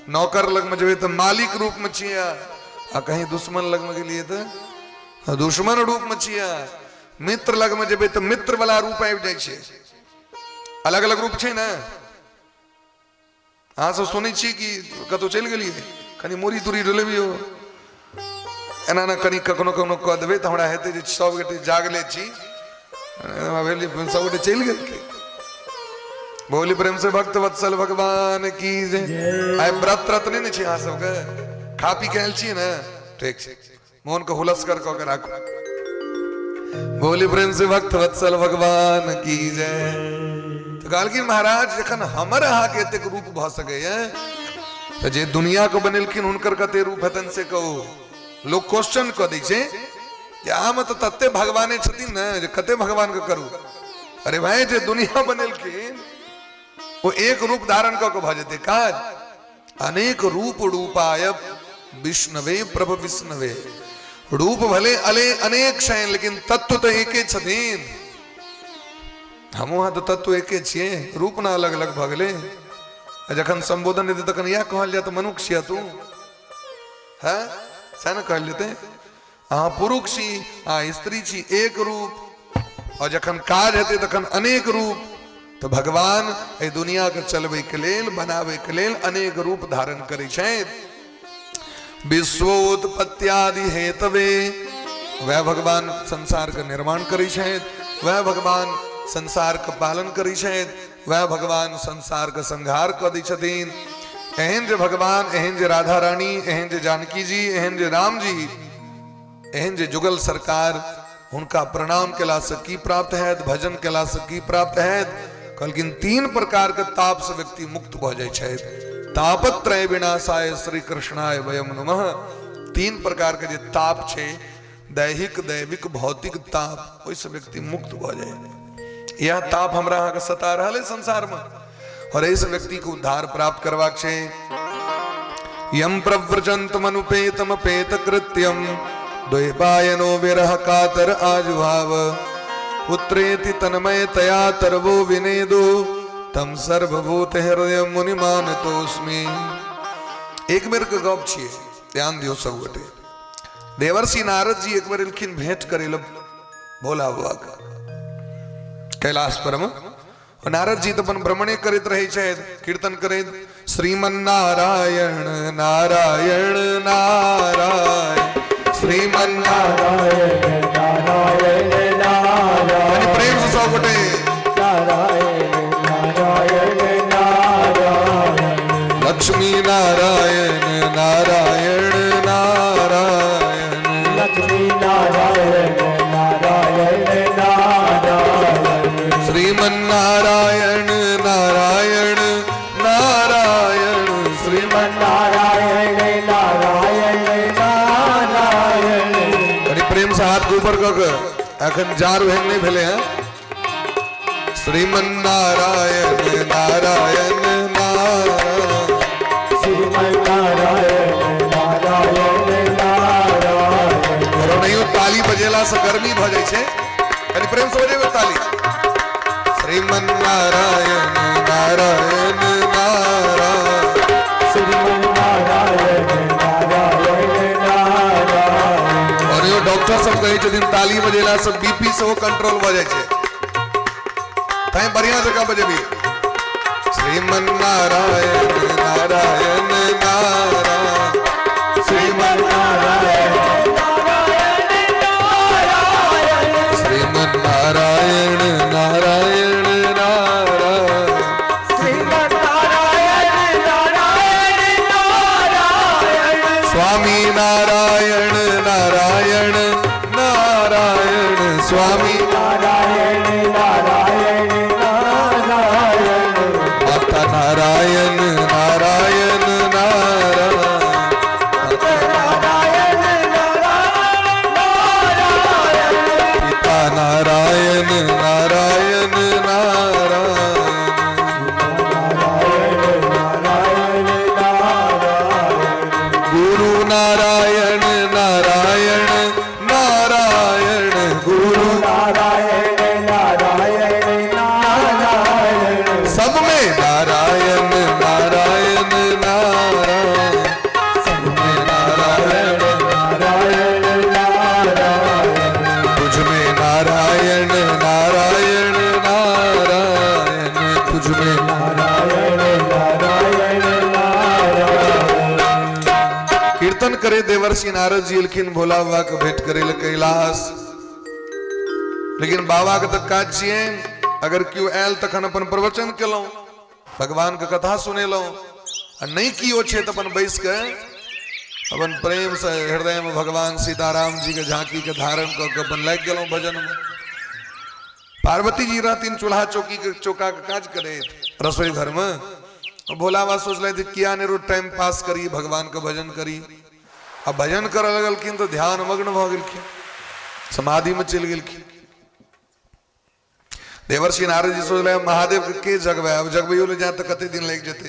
नौकर लग में जबे तो मालिक रूप में छिए, आ कहीं दुश्मन लग में के लिए तो दुश्मन रूप में छिए, मित्र लग में जबे तो मित्र वाला रूप आबि जाय छे। अलग अलग रूप छे ना। हाँ सब सुनै छी कि कतो चल गेलिए कनी मोरी तुरी डोलेबियो, एना ना कनी कखनो कखनो कह देबे त हमरा हेते जे सब गोटे जागले छी, भेली सब गोटे चल गेल। बोली प्रेम से भक्त वत्सल भगवान की जय। आइ व्रत व्रत नहीं छी अहाँ सबके, खा पी के आयल छी ना, ठीक छै, मोहन को हुलस कर के राखू। बोली प्रेम से भक्त वत्सल भगवान की जय। तो कहलखिन महाराज जखन हमर अहा के एतेक रूप भ सकैए, तो जे दुनिया को बनेलखिन हुनकर कते रूप हेतन से कहू। लोग क्वेश्चन क दै छै जे आम तो तत्ते भगवाने छथिन न जे कते भगवान के करू। अरे भाई जे दुनिया बनेलखिन वो एक रूप धारण क के भ जेते काज। अनेक रूप रूपाय विष्णवे प्रभ विष्णवे, रूप भले अले अनेक छे लेकिन तत्व तो एके छथिन। हम वहां तो तत्व एके छिए, रूप ना अलग अलग भ गेले। जखन संबोधन देते तखन यह कहल जाए तो मनुष्य छिया तू है सैन कहल जेते, अहाँ पुरुष छी अहाँ स्त्री छी, एक रूप। और जखन काज हेते तखन अनेक रूप। तो भगवान ए दुनिया के चलबे के लेल बनाबे के लेल अनेक रूप धारण करे छथि। विश्वोत्पत्त्यादि हेतवे, वह भगवान संसार का निर्माण करे छथि, वह भगवान संसार का पालन करे छथि, वह भगवान संसार का संहार क दै छथिन। एहन जे भगवान, एहन जे राधा रानी, एहन जे जानकी जी, एहन जे राम जी, एहन जे जुगल सरकार, उनका प्रणाम केला से की प्राप्त है, भजन केला से की प्राप्त है। कहलखिन तीन प्रकार के ताप से व्यक्ति मुक्त भ जाय छै। तापत्रय विनाशाय श्री कृष्णाय वयम नमः। तीन प्रकार के जे ताप छे, दैहिक दैविक भौतिक ताप, ओइ से व्यक्ति मुक्त भ जाय। यह ताप हमरा अहाँ के सता रहल है संसार में, और ऐसे व्यक्ति को उद्धार प्राप्त करवाक छे। यम प्रव्रजंतम अनुपेतम पेत कृत्यम, द्वैपायनो विरह कातर आजुभाव, पुत्रेति तन्मय तया तरवो विनेदो, तम सर्वभूत हृदय मुनि मानतोस्मि। एक बेर के गप छिए, ध्यान दियो सब गोटे। देवर्षि नारद जी एक बार एलखिन भेंट करे ल भोला बाबा का कैलाश पर में। नारद जी तो अपन भ्रमणे करते रहे छथि, कीर्तन करैत श्रीमन्नारायण नारायण नारायण श्रीमन्नारायण नारायण नारायण प्रेम से सौ कोटे नारायण नारायण नारायण लक्ष्मी नारायण नारायण नारायण लक्ष्मी नारायण नारायण नारायण श्रीमन्नारायण नारायण नारायण श्रीमन्नारायण नारायण नारायण अरे प्रेम से हाथ के ऊपर कर अखन जार बहन नहीं भेले हैं श्रीमन्नारायण नारायण नारायण श्रीमन्नारायण नारायण नारायण और नहीं हो ताली बजेला से गर्मी भ जाय छे कनी प्रेम से बजेबे ताली श्रीमन्नारायण नारायण नारायण श्रीमन्नारायण नारायण नारायण और यो डॉक्टर सब कहे छथिन ताली बजेला से बीपी से वो कंट्रोल भ जाय छे ताई बढ़िया जगह बजेबी श्रीमन्नारायण नारायण नारायण श्रीमन्नारायण नारायण नारायण श्रीमन्नारायण नारायण नारायण श्रीमन्नारायण नारायण नारायण स्वामी नारायण नारायण नारायण स्वामी नारायण नारायण नारायण माता नारायण नारायण नारायण नारायण नारायण नारायण पिता नारायण नारायण नारायण नारायण नारायण गुरु नारायण नारायण नारायण गुरु नारायण नारायण नारायण सब में नारायण नारायण नारायण सब में नारायण नारायण नारायण तुझ में नारायण नारायण नारायण तुझ में नारायण नारायण नारायण कीर्तन करे देवर्षि नारद जी लिखिन भोला बाबा के भेंट करे ले कैलाश लेकिन बाबा के तक काज छिए अगर क्यों आयल तखन अपन प्रवचन केलौं भगवान के कथा सुनेलौं आ नहीं कियो छे त अपन बैस के अपन प्रेम से हृदय में भगवान सीताराम जी के झांकी के धारण क के अपन लाग गेलौं भजन में पार्वती जी रहतीन चूल्हा चौकी के चौका के काज करे रसोई घर में और भोला बाबा सोच रहे थे किया ने रोज टाइम पास करी भगवान का भजन करी अब भजन कर लगलखिन तो ध्यान मग्न भ गेलखिन समाधि में चल गेलखिन देवर्षि नारद जी सोच रहे महादेव के जगवे अब जगबैयो ले जाए तो कते दिन लग जेते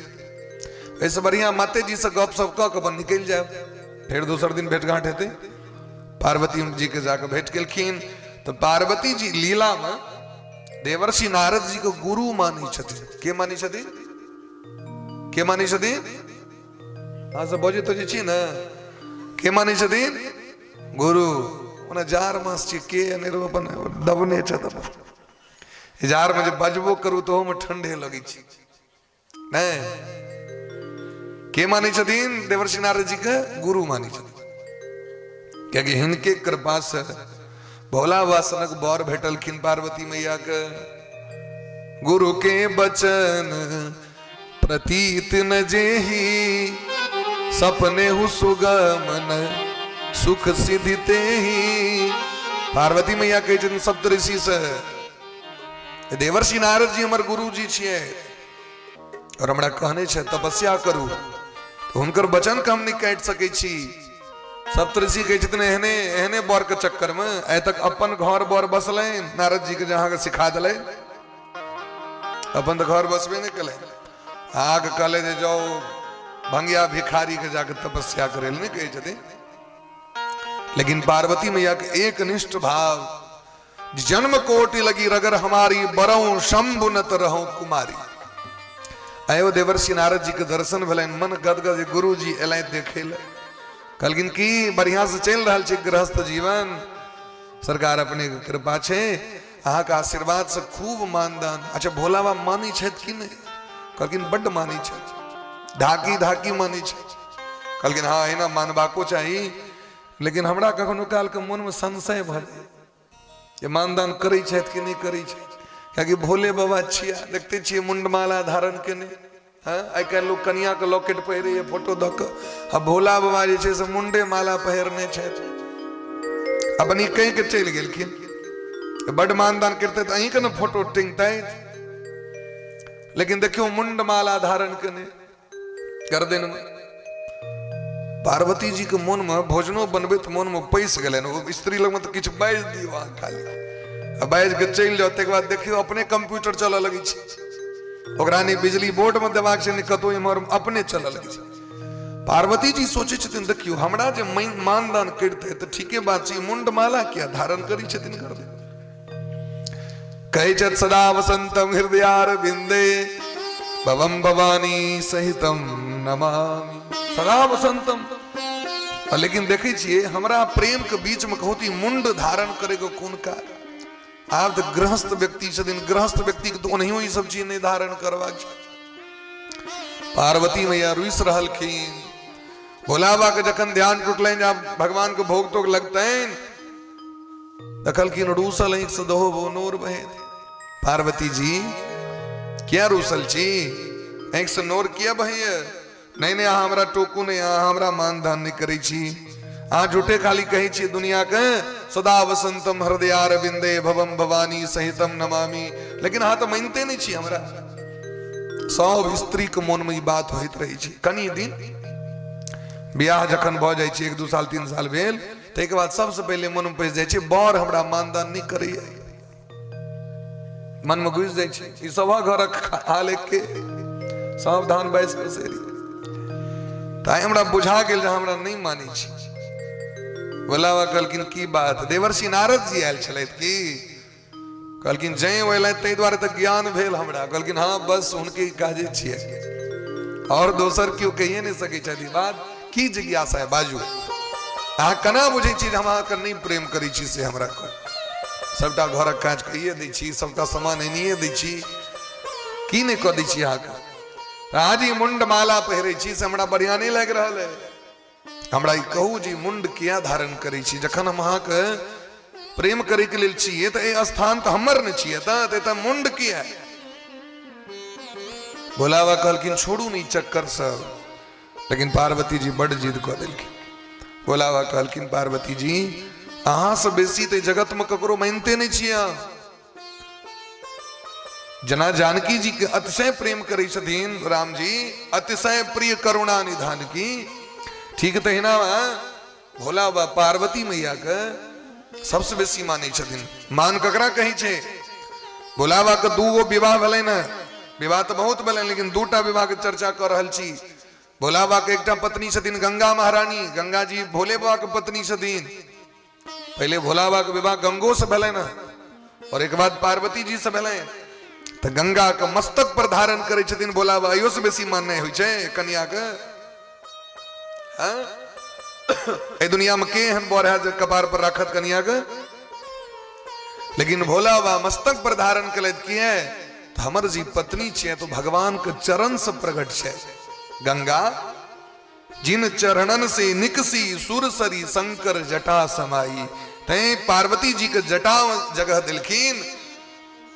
ऐसे बढ़िया माते जी से गप सप क अपन निकल जाए फिर दूसर दिन भेंट घाट हेते पार्वती जी के जाकर भेंट केलखिन तो पार्वती जी लीला में देवर्षि नारद जी को गुरु मानी छथिन के मानी छथिन के मानी छथिन हाँ सब बोझे तो जी छी ना के मानी छथिन गुरु उन्हें 4 मास छी के अनेरो अपन दबने छत जार में जब बजबो करू तो हम ठंडे लगी छी नहीं के मानी छथिन देवर्षि नारद जी के गुरु मानी छथिन क्योंकि हिनके कृपा से भोला वासनक बर भेटलखिन पार्वती मैया के गुरु के बचन प्रतीत न जेही सपने हु सुगमन सुख सिद्धि तेहि पार्वती मैया के जन सप्तऋषि से देवर्षि नारद जी हमर गुरु जी छिए और हमरा कहने छे तपस्या करू तो हुनकर वचन के हम नहीं काट सके छी सप्तऋषि के जितने एहने एहने बर के चक्कर में आय तक अपन घर बर बसले नारद जी के जहां के सिखा दिले अपन तो घर बसबे नहीं कले आग कले जे जाओ भंगिया भिखारी के जाकर तपस्या करे नहीं कहे छथिन लेकिन पार्वती मैया के एक निष्ठ भाव जन्म कोटि लगी रगर हमारी बरऊ शंभु नत रहूं कुमारी आयो देवर्षि नारद जी के दर्शन भेलन मन गदगद गुरु जी एलै देखे ले कहलखिन की बढ़िया से चल रहा छे गृहस्थ जीवन सरकार अपने कृपा छे अहाँ के आशीर्वाद से खूब मानदान अच्छा भोला बाबा मानी छथि कि नहीं कहलखिन बड्ड मानी छथि ढाकी ढाकी मानी छे कहलखिन हाँ एना मानबाको चाहिए लेकिन हमरा कखनो काल के मन में संशय भ जाए जे मानदान करै छथि कि नहीं करै छथि क्योंकि भोले बाबा छिया देखते छिए मुंडमाला धारण केने आई काल्हि लोग कनिया के लॉकेट पहिरे फोटो द के आ भोला बाबा जे छै से मुंडे माला पहिरने छथि अपनी कहीं के चलि गेलखिन बड़ मानदान करते तो अहीं के न फोटो टिंगते लेकिन देखियो मुंड माला धारण केने गर्दन में पार्वती जी के मन में भोजनो बनबैत मन में पैस गेलन स्त्री लग में तो किछु बाजि दियो अहाँ खाली बाजि के चलि जाओ तक बाद देखियो अपने कंप्यूटर चलऽ लगी छै ओकरा नहीं बिजली बोर्ड में देबाक छै नहीं कतौ इम्हर अपने चलऽ लगी छै पार्वती जी सोचे छथिन देखियो हमरा जे मानदान करते तो ठीके बात छै मुंड माला क्या धारण करी छथिन गर्दन कहे छथि सदा वसंतम हृदयार बिंदे भवम भवानी सहितम नमामि सदा वसंतम लेकिन देखे छिए हमरा प्रेम के बीच में कहती मुंड धारण करे को कोन कार्य आब तो गृहस्थ व्यक्ति छथिन गृहस्थ व्यक्ति के तो ओनहियो ई सब चीज नहीं धारण करबाक छै पार्वती मैया रुइस रहलखिन भोला बाबा के जखन ध्यान टूटलनि जब भगवान के भोग तोग लगतनि दखलखिन रूसल आंख से दहो वो नूर बहे पार्वती जी क्या रूसल छी आंख से नोर किया बहे नहीं नहीं अहाँ हमरा टोकू नहीं अहाँ हमरा मानदान नहीं करै छी अहाँ झूठे खाली कहे छी दुनिया के सदा वसंतम हृदयार बिंदे भवम भवानी सहितम नमामि लेकिन अहाँ तो मानते नहीं छी हमरा सब स्त्री के मन में ई बात होइत रही छी कनी दिन बियाह जखन भ जाय छै 1 2 साल 3 साल भेल तै के बाद सबसे पहले मन में पैस जाय छै बर हमरा मानदान नहीं करैया मन में घुस जाय छै ई सब घरक हाल के सावधान बैस के सेरी ताई हमरा बुझा गेल जे हमरा नहीं मानी छी बोलावा कहलखिन की बात देवर्षि नारद जी आयल छलैथ की कहलखिन जय ओइलै तै द्वारे त ज्ञान भेल हमरा कहलखिन हाँ बस उनके काजे छियै और दोसर क्यों कहिए नहीं सकै छथि बात की जिज्ञासा है बाजू अहाँ कना बुझै छी हम अहाँ के नहीं प्रेम करै छी से हमरा सबटा घरक काज कहिए दै छी सबटा सामान एनिए दै छी की नहीं कऽ दै छी अहाँ के आज ही मुंड माला पहिरे छी से हमरा बढ़िया नहीं लग रहल है हमरा ई कहू जी मुंड किया धारण करै छी जखन हम अहाँ के प्रेम करे के लेल छियै त ए स्थान त हमर न छियै त मुंड किया भोलावा कहलखिन छोड़ू नहीं चक्कर सब लेकिन पार्वती जी बड़ जिद कऽ देलखिन भोलावा कहलखिन पार्वती जी अहाँ से बेसी त जगत में ककरो मानते नहीं छियै जना जानकी जी के अतिशय प्रेम करे छथिन राम जी अतिशय प्रिय करुणा निधान की ठीक तहिना भोला बाबा पार्वती मैया के सबसे बेसी माने छथिन मान ककरा कही छै भोला बाबा के 2 गो विवाह भेलै न विवाह तो बहुत भेलै लेकिन 2टा विवाह के चर्चा कर रहल छी भोला बाबा के एकटा पत्नी छथिन गंगा महारानी गंगा जी भोले बाबा के पत्नी छथिन पहले भोला बाबा के विवाह गंगो से भेलै न और एक बाद पार्वती जी से भेलै तो गंगा के मस्तक पर धारण करे छथिन भोला बाबा अयो से बेसी मानने होइ छै कन्या के ए दुनिया में के हन बोर है जो कपार पर रखत कन्या के लेकिन भोला बाबा मस्तक पर धारण कलैत किए तो हमर जी पत्नी छियै तो भगवान के चरण से प्रकट छै गंगा जिन चरणन से निकसी सुरसरी शंकर जटा समाई तै पार्वती जी के जटा जगह दिलखिन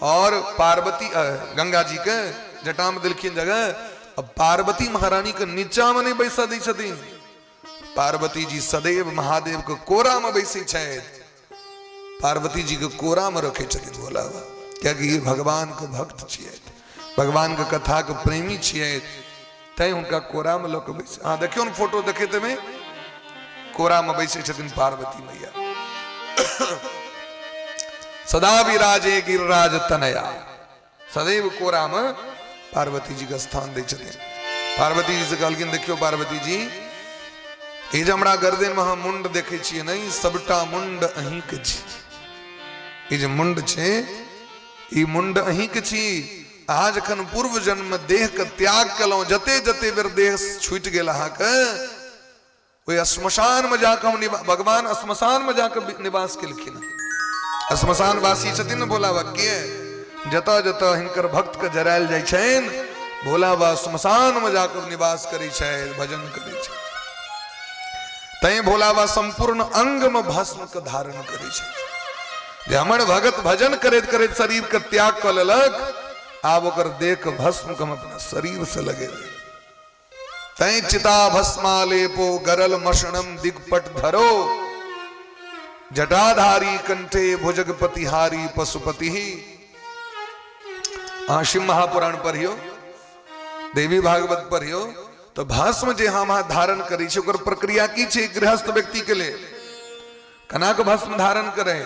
और पार्वती गंगा जी के जटा में दिलखिन जगह अब पार्वती महारानी के नीचा में नहीं बैसा दै छथिन पार्वती जी सदैव महादेव के कोरा में बैसे छथि पार्वती जी के कोरा में रखे छथिन भोला बाबा क्योंकि ये भगवान के भक्त छियै भगवान के कथा के प्रेमी छियै तै उनका कोरा में लोग बैसे हाँ देखियो न फोटो देखे में कोरा में बैसे छथिन पार्वती मैया सदा विराजे गिरिराज तनया सदैव कोरा में पार्वती जी का स्थान दै छथिन पार्वती जी से कहलखिन देखियो पार्वती जी ये जे हमरा गर्दन में हम मुंड देखे छियै नहीं सबटा मुंड अहीं के छी ये जे मुंड छै ई मुंड अहीं के छी अहाँ जखन पूर्व जन्म में देह के त्याग कलौ जते जते बेर देह छूट गेल अहाँ के ओहि श्मशान में जाकर हम भगवान श्मशान में जाकर निवास केलखिन श्मशान वासी छथिन भोला बाबा के जतऽ जतऽ हिनकर भक्त के जरायल जाइ छनि भोला बा श्मशान में जाकर निवास करी छे, भजन करी छे। तई भोला बा संपूर्ण अंग में भस्म के धारण करी छे। जे हमर भगत भजन करत करत शरीर के त्याग कर लेलक, आब ओकर देह के भस्म के हम अपना शरीर से लगे। तई चिता भस्मालेपो गरल मशणम दिग्पट धरो, जटाधारी कंठे भुजगपतिहारी पशुपति। शिव महापुराण पढ़ियो, देवी भागवत पढ़ियो, तो भस्म जे हम धारण करी छे ओकर प्रक्रिया की छे। गृहस्थ व्यक्ति के लिए कना के भस्म धारण करे,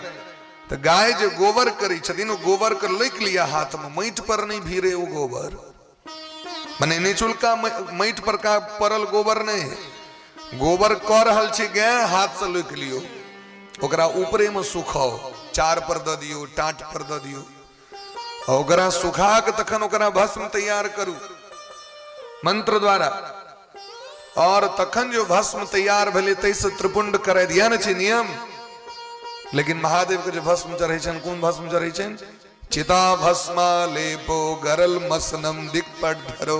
तो गाय जो गोबर करी छथिन, गोबर के लैक लिया हाथ में, माटि पर नहीं भीरे वो गोबर, मने निचुलका माटि पर का परल गोबर नहीं, गोबर क रहल छे गाय, हाथ से लैक लियो, ओकरा ऊपरे में सुखाओ, चार पर द दियो, टाट पर द दियो, ओकरा सुखा के तखन ओकरा भस्म तैयार करू मंत्र द्वारा। और तखन जो भस्म तैयार भेले तैसे त्रिपुंड करे दिया न छे नियम। लेकिन महादेव के जो भस्म चढ़े छन, कोन भस्म चढ़े छन? चिता भस्मा लेपो गरल मसनम दिक्पट धरो।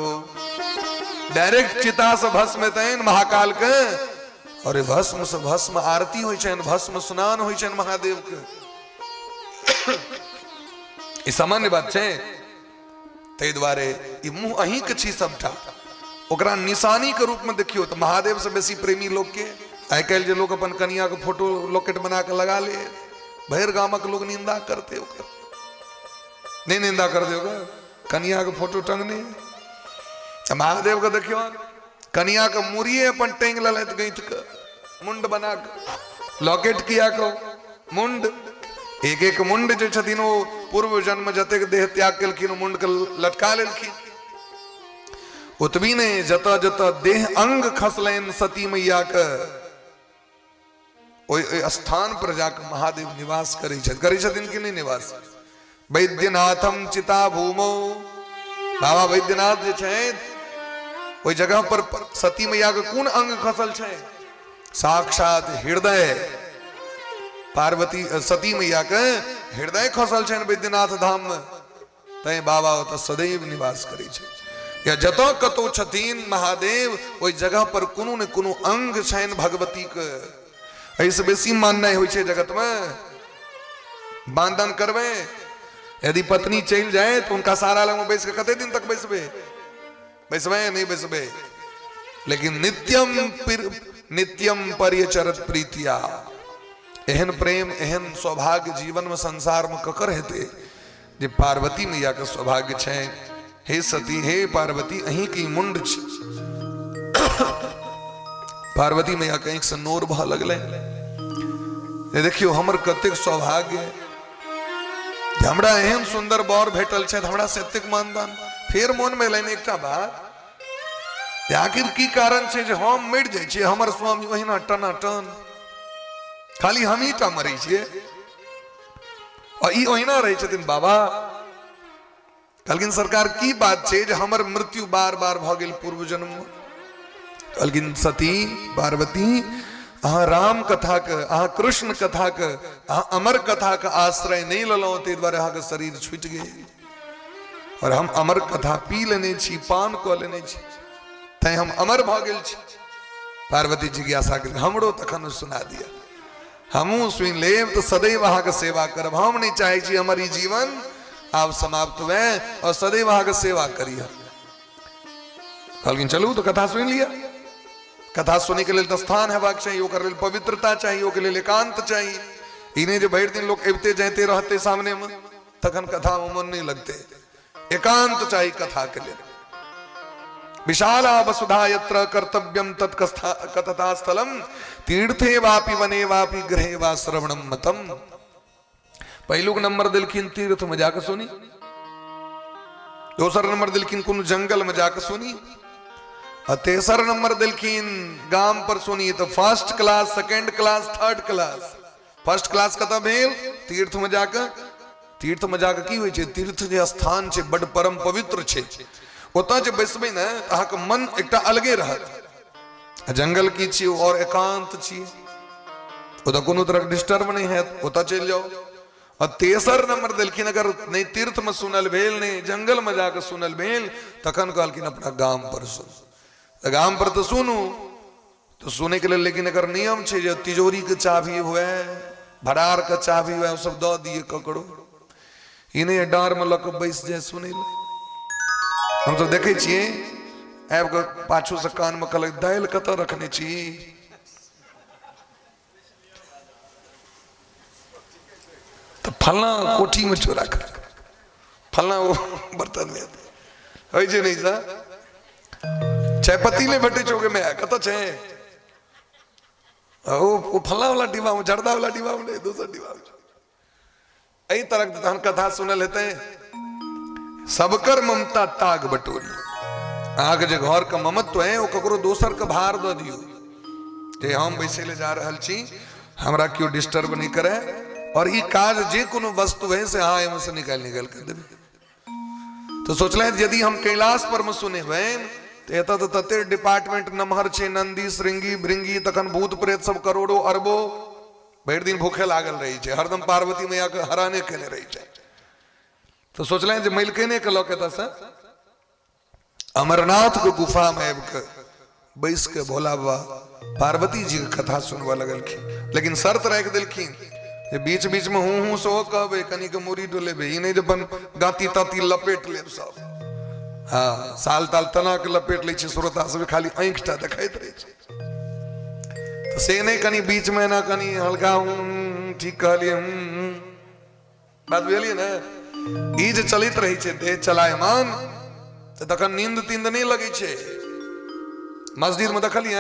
डायरेक्ट चिता से भस्म तैन महाकाल के, और ये भस्म से भस्म आरती होय छन, भस्म स्नान होय छन महादेव के। ई सामान्य बात छे। तै द्वारे ई मुंह अहीं के छी सबटा, ओकरा निशानी के रूप में देखियो तो महादेव से बेसी प्रेमी लोग के आइ काल्हि जे लोग अपन कन्या के फोटो लॉकेट बना के लगा ले, भैर गामक लोग निंदा करते ओकर, नहीं निंदा कर दे ओकर कन्या के फोटो टंगने। महादेव के देखियो कन्या के मुरिये अपन टेंग ललैत गईत के मुंड बना के लॉकेट किया को मुंड, एक एक मुंड जो छथिन वो पूर्व जन्म जते देह त्याग केलखिन मुंड के लटका लेलखिन। उतबी ने जत जत देह अंग खसलैन सती मैया के, ओइ स्थान पर जाकर महादेव निवास करै छथिन कि नहीं निवास? वैद्यनाथम चिता भूमो, बाबा वैद्यनाथ जे छै ओइ जगह पर सती मैया के कोन अंग खसल छै? साक्षात हृदय, पार्वती सती मैया के हृदय खसल छन वैद्यनाथ धाम में। तै बाबा ओत सदैव निवास करै छै। या जतो कतो छथिन महादेव, ओइ जगह पर कोनो न कोनो अंग छन भगवती के। ऐसे बेसी माननाइ होइ छै जगत में। बांधन करबे, यदि पत्नी चल जाए तो उनका सारा लग में बैस के कते दिन तक बैसबे? बैसबे नहीं बैसबे। लेकिन नित्यम परिचरत प्रीतिया, एहन प्रेम एहन सौभाग्य जीवन में संसार में ककर हेते जे पार्वती मैया के सौभाग्य छै। हे सती, हे पार्वती, अहीं की मुंड छ। पार्वती मैया के आंख से नोर बह लगले। ये देखियो हमर कतेक सौभाग्य, हमरा एहन सुंदर बर भेटल छै, हमरा से एतेक मानदान। फिर मन में लाइन एकटा बात, आखिर की कारण छै जे हम मर जाय छियै, हमर स्वामी ओहिना टनाटन, खाली हम ही टा मरै छियै और ई ओहिना रहै छथिन बाबा। कहलखिन सरकार की बात छै जे हमर मृत्यु बार बार भ गेल पूर्व जन्म में? कहलखिन सती पार्वती, अहाँ राम कथा के, अहाँ कृष्ण कथा के, अहाँ अमर कथा के आश्रय नहीं लेलौं, ताहि दुआरे अहाँ के शरीर छूटि गेल। और हम अमर कथा पी लेने छी, पान क लेने छी, तैं हम अमर भ गेल छी। पार्वती जिज्ञासा के हमरो तखन सुना दिया, हमू सुन लेब तो सदैव अहाँ के सेवा करब। हम नहीं चाहे छी हमारी जीवन आब समाप्त हुए और सदैव अहाँ के सेवा करिए। कहलखिन चलू तो कथा सुन लिया। कथा सुने के लिए तो स्थान हेबाक चाहिए, ओकर लेल पवित्रता चाहिए, ओकर लेल एकांत चाहिए। इन्हें जो भरि दिन लोग अबते जाते रहते सामने में, तखन कथा में मन नहीं लगते। एकांत चाहिए कथा के लिए। विशाला वसुधा यत्र कर्तव्यम तत्कथा स्थलम, तीर्थे वापि वने वापि गृहे वा श्रवणम मतम। पहलुक नंबर दिलखिन तीर्थ में जाकर सुनी, दूसरा नंबर दिलखिन कोनो जंगल में जाकर सुनी, और तेसर नंबर दिलखिन गांव पर सुनी। तो first class, second class, third class. First class कतऽ भेल? तीर्थ में जाकर। तीर्थ में जाकर की होइ छै? तीर्थ जे स्थान छै बड़ परम पवित्र छै, ओतऽ जे बैसबै ने अहाँके मन एकटा अलगे रहत। जंगल की छी और एकांत छी, ओतऽ कोनो तरह डिस्टर्ब नहीं हैत, ओतऽ चलि जाओ। और तेसर नंबर दिलखिन अगर नहीं तीर्थ में सुनल भेल नहीं जंगल में जाकर सुनल भेल तखन कहलखिन अपना गांव पर सुन। गांव पर तो सुनू तो सुने के लिए, लेकिन अगर नियम छे जो तिजोरी के चाबी हुए भरार के चाबी हुए सब दो दिए ककड़ो, इन्हें डार में लक बैस जाए सुने। हम तो देखे छे आब के पाछू से कान में कहल दाल कत रखने छी, तो फलना कोठी में चोरा कर फलना वो बर्तन में है जे नहीं सा चाय पत्ती ले भट्टे चौके में कत छे वो फलना वाला डिब्बा में जर्दा वाला डिब्बा में नहीं दूसरा डिब्बा में। यही तरह तहन कथा सुने लेते हैं। सबकर ममता ताग बटोरी, आग जे घर का ममत्व है वो ककरो दोसर के भार दो दियो जे हम बैसे ले जा रहल छी हमरा क्यों डिस्टर्ब नहीं करे, और ये काज जे कोनो वस्तु है से हाँ एम से निकाल कर देवे। तो सोचले यदि हम कैलाश पर में सुने हुए तो एत तो तते डिपार्टमेंट नमहर छे, नंदी श्रृंगी भृंगी तखन भूत प्रेत सब करोड़ों अरबों भर दिन भूखे लागल रही है, हरदम पार्वती मैया के हराने केने रही है। तो सोचले जे मिल केने के लौके तस अमरनाथ के गुफा में बैस के भोला बाबा पार्वती जी की कथा सुनवा लगलखिन, लेकिन शर्त रख दिलखिन बीच बीच में हूं सो कहबे कनी के मुरी डोले बे, नहीं जब गाती ताती लपेट ले सब। हाँ साल ताल तना के लपेट ले श्रोता सब खाली आंखटा देखाइत रहे छे, तो से नहीं कनी बीच में ना कनी हल्का ठीक कहलिए बात बुझलिए ना। ई जे चलित रही छे देह चलायमान तो तखन नींद तींद नहीं लगे छे। मस्जिद में देखलिए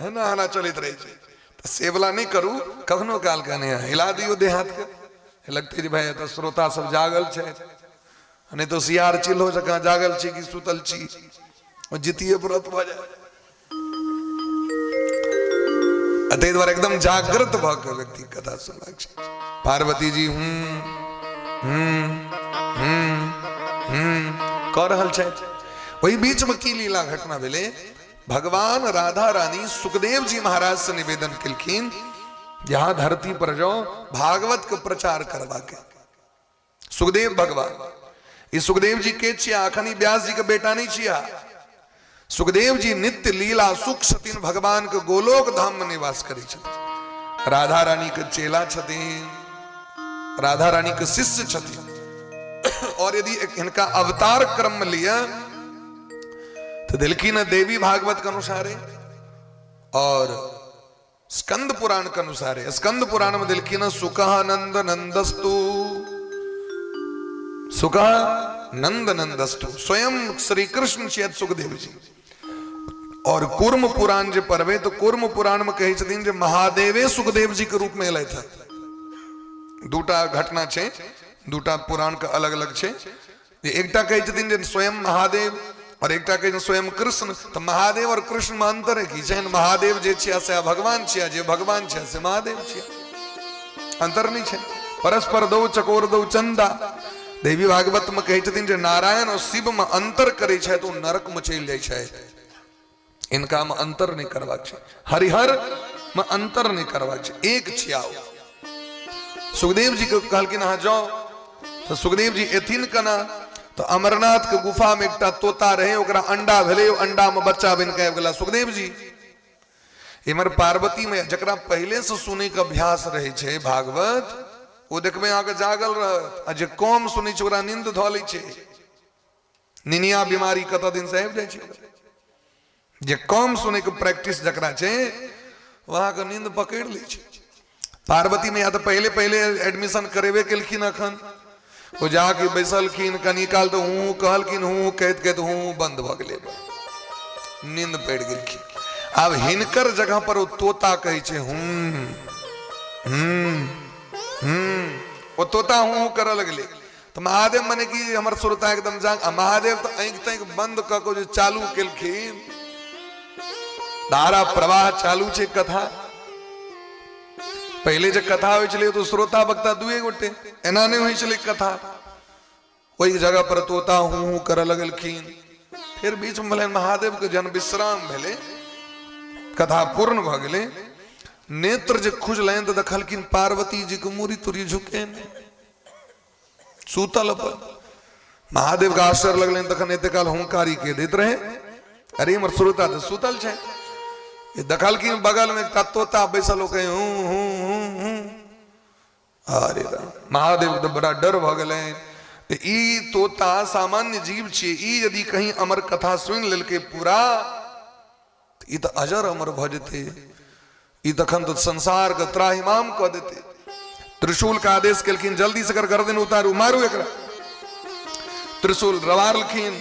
है ना हना चलित रही छे से वाला नहीं करू, कखनो काल कहने हिला दियो देहात के लगते जी भाई तो श्रोता सब जागल छे, नहीं तो सियार चिल हो जका जागल छी कि सुतल छी और जितिए व्रत भ जाए। अतः द्वारा एकदम जागृत भ के व्यक्ति कथा सुनबाक छै। पार्वती जी कह रहल छै। वही बीच में की लीला घटना भेले, भगवान राधा रानी सुखदेव जी महाराज से निवेदन किलखिन यहाँ धरती पर जाओ भागवत के प्रचार करवा के। सुखदेव भगवान ये सुखदेव जी के छिया, अखनी व्यास जी के बेटा नहीं छिया। सुखदेव जी नित्य लीला सुख छथिन, भगवान के गोलोक धाम में निवास करी छथिन, राधा रानी के चेला छथिन, राधा रानी के शिष्य छथिन। और यदि इनका अवतार क्रम में लिया तो दिलखिन देवी भागवत के अनुसार है और स्कंद पुराण के अनुसार है। स्कंद पुराण में दिलखिन सुखा नंद नंदस्तु, सुखा नंद नंदस्तु स्वयं श्री कृष्ण छियत सुखदेव जी। और कूर्म पुराण जे पढ़बे तो कूर्म पुराण में कहे छथिन जे महादेवे सुखदेव जी के रूप में अयलथि है। दूटा घटना छे, दूटा पुराण के अलग अलग छे। एकटा कहे छथिन जे स्वयं महादेव और एकटा कहे स्वयं कृष्ण। तो महादेव और कृष्ण में अंतर है कि जहन महादेव जे छिया से भगवान छिया, जे भगवान छिया से महादेव छिया, अंतर नहीं छे। परस्पर दो चकोर दो चंदा। देवी भागवत में कहे छथिन जे नारायण और शिव में अंतर करे छे तो नरक में चल जाय छे, इनका में अंतर नहीं करवाक छे। हरिहर में अंतर नहीं करवाक छे, एक छियाओ। सुखदेव जी को कहलखिन अहाँ जाओ, तो सुखदेव जी एथिन कना तो अमरनाथ के गुफा में एकटा तोता रहे, ओकरा अंडा भेले, अंडा में बच्चा बन के आबि गेला सुखदेव जी। इमर पार्वती में जकरा पहले से सुने के अभ्यास रहे छे भागवत, वो देखबे अहाँ के जागल रह, जे कम सुनै छै ओकरा नींद ध लै छै। निनिया बीमारी कत दिन से आबि जाय छै, जे कम सुने के प्रैक्टिस जकरा छै वहां के नींद पकड़ लै छै। पार्वती में या तो पहले पहले एडमिशन करेबे केलखिन, अखन वो जाके बैसलखिन, कनी काल तो हूँ कहलखिन, हूँ कहत कहत हूँ बंद भ गेलै, नींद पड़ गेलखिन। अब हिनकर जगह पर वो तोता कहे छे वो तोता हूँ करे लगले। तो महादेव मने कि हमर श्रोता एकदम जाग, महादेव तो आंख तैंक बंद क के जो चालू केलखिन, धारा प्रवाह चालू छे कथा। पहले जो कथा हो चले तो श्रोता वक्ता दुए गोटे, एना नहीं हुई चले कथा। वही जगह पर तोता हूँ कर लगलखिन। फिर बीच में भले महादेव के जन विश्राम भेले, कथा पूर्ण भ गेले। नेत्र जे खुजलें तो देखलखिन पार्वती जी के मूरी तुरी झुके, सूतल पर महादेव का आश्चर्य लगले तखन एते काल हुंकारी के देत रहे अरे हमर श्रोता तो सूतल छे ये दखल की बगल में एकटा तोता बैसल हो कहे अरे राम महादेव तो बड़ा डर भ गए ई तोता सामान्य जीव छे ई यदि कहीं अमर कथा सुन लेलके पूरा ई तो अजर अमर भ जेते ई तखन तो संसार के त्राहिमाम क देते त्रिशूल का आदेश केलखिन जल्दी से कर गर्दन उतारू मारू एकरा त्रिशूल रवारलखिन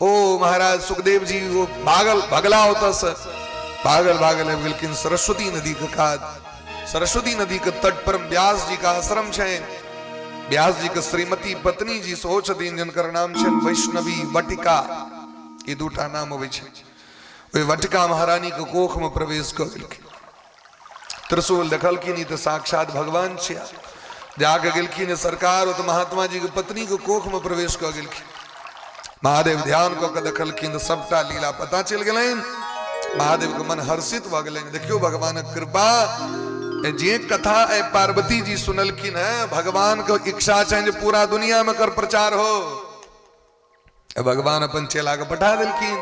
ओ महाराज सुखदेव जी वो भगला होता से भागल बिल्किन सरस्वती नदी के काज सरस्वती नदी के तट पर व्यास जी का आश्रम छे व्यास जी के श्रीमती पत्नी जी सो छथिन जिनकर नाम छे वैष्णवी वटिका ये दूटा नाम होवे छे वे वटिका महारानी के कोख में प्रवेश कर गेलखिन त्रिशूल देखलखिन तो साक्षात भगवान छे जाके गेलखिन सरकार तो महात्मा जी के पत्नी के कोख में प्रवेश कर गेलखिन महादेव ध्यान क के देखलखिन सबटा लीला पता चल गेलैन महादेव के मन हर्षित भ गेलैन देखियो भगवान कृपा जे कथा ए पार्वती जी सुनलखिन है भगवान के इच्छा छे जे पूरा दुनिया में कर प्रचार हो भगवान अपन चेला के पठा देलखिन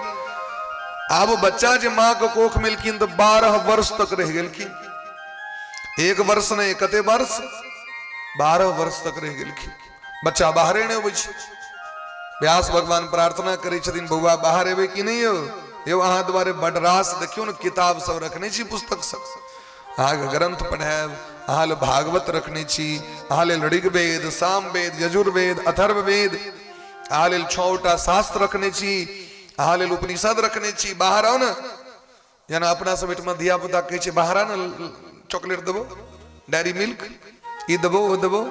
आब बच्चा जे मां के कोख मिलखिन तो 12 वर्ष तक रह गेलखिन एक वर्ष नहीं कते वर्ष 12 वर्ष तक रह गेलखिन बच्चा बाहरे नहीं अबै छै व्यास भगवान प्रार्थना करै छथिन बौआ बाहर एबै कि नहीं यो अहाँ द्वारे बड़ रास देखियो न किताब सब रखने छी पुस्तक सब अहाँ ग्रंथ पढ़ाब अहाँ ले भागवत रखने छी अहाँ ले ऋग्वेद सामवेद यजुर्वेद अथर्ववेद अहाँ ले 6टा शास्त्र रखने छी अहाँ ले उपनिषद रखने छी बाहर आओ न जेना अपना सब एठमा धिया पुता कहै छै बाहर आ न चॉकलेट देबो डेयरी मिल्क ई देबो ओ देबो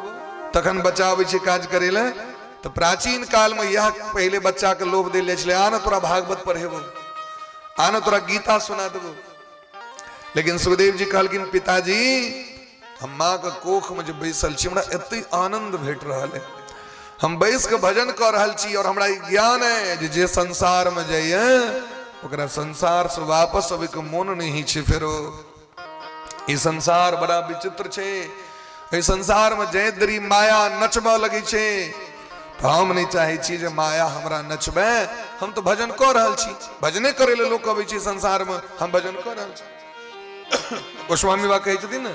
तखन बच्चा आबै छै काज करै ले तो प्राचीन काल में यह पहले बच्चा के लोभ दे ले आना तोरा भागवत पढ़ेबो आना तोरा गीता सुना देबो लेकिन सुखदेव जी कहलखिन पिताजी हम माँ के कोख में जब बैसल छी हमरा एते आनंद भेट रहल है हम बैस के भजन कर रहल छी और हमरा ज्ञान है जे संसार में जाइए ओकरा संसार से वापस अबे के मन नहीं छै फेरो ई संसार बड़ा विचित्र छे ए संसार में जय दरी माया नचबा लगे छे तो हम नहीं चाहे छी जे माया हमरा नचबे हम तो भजन कर रहल छी भजने करे ले लोग अबै छी संसार में हम भजन कर रहल छी गोस्वामी बा कहै छथिन न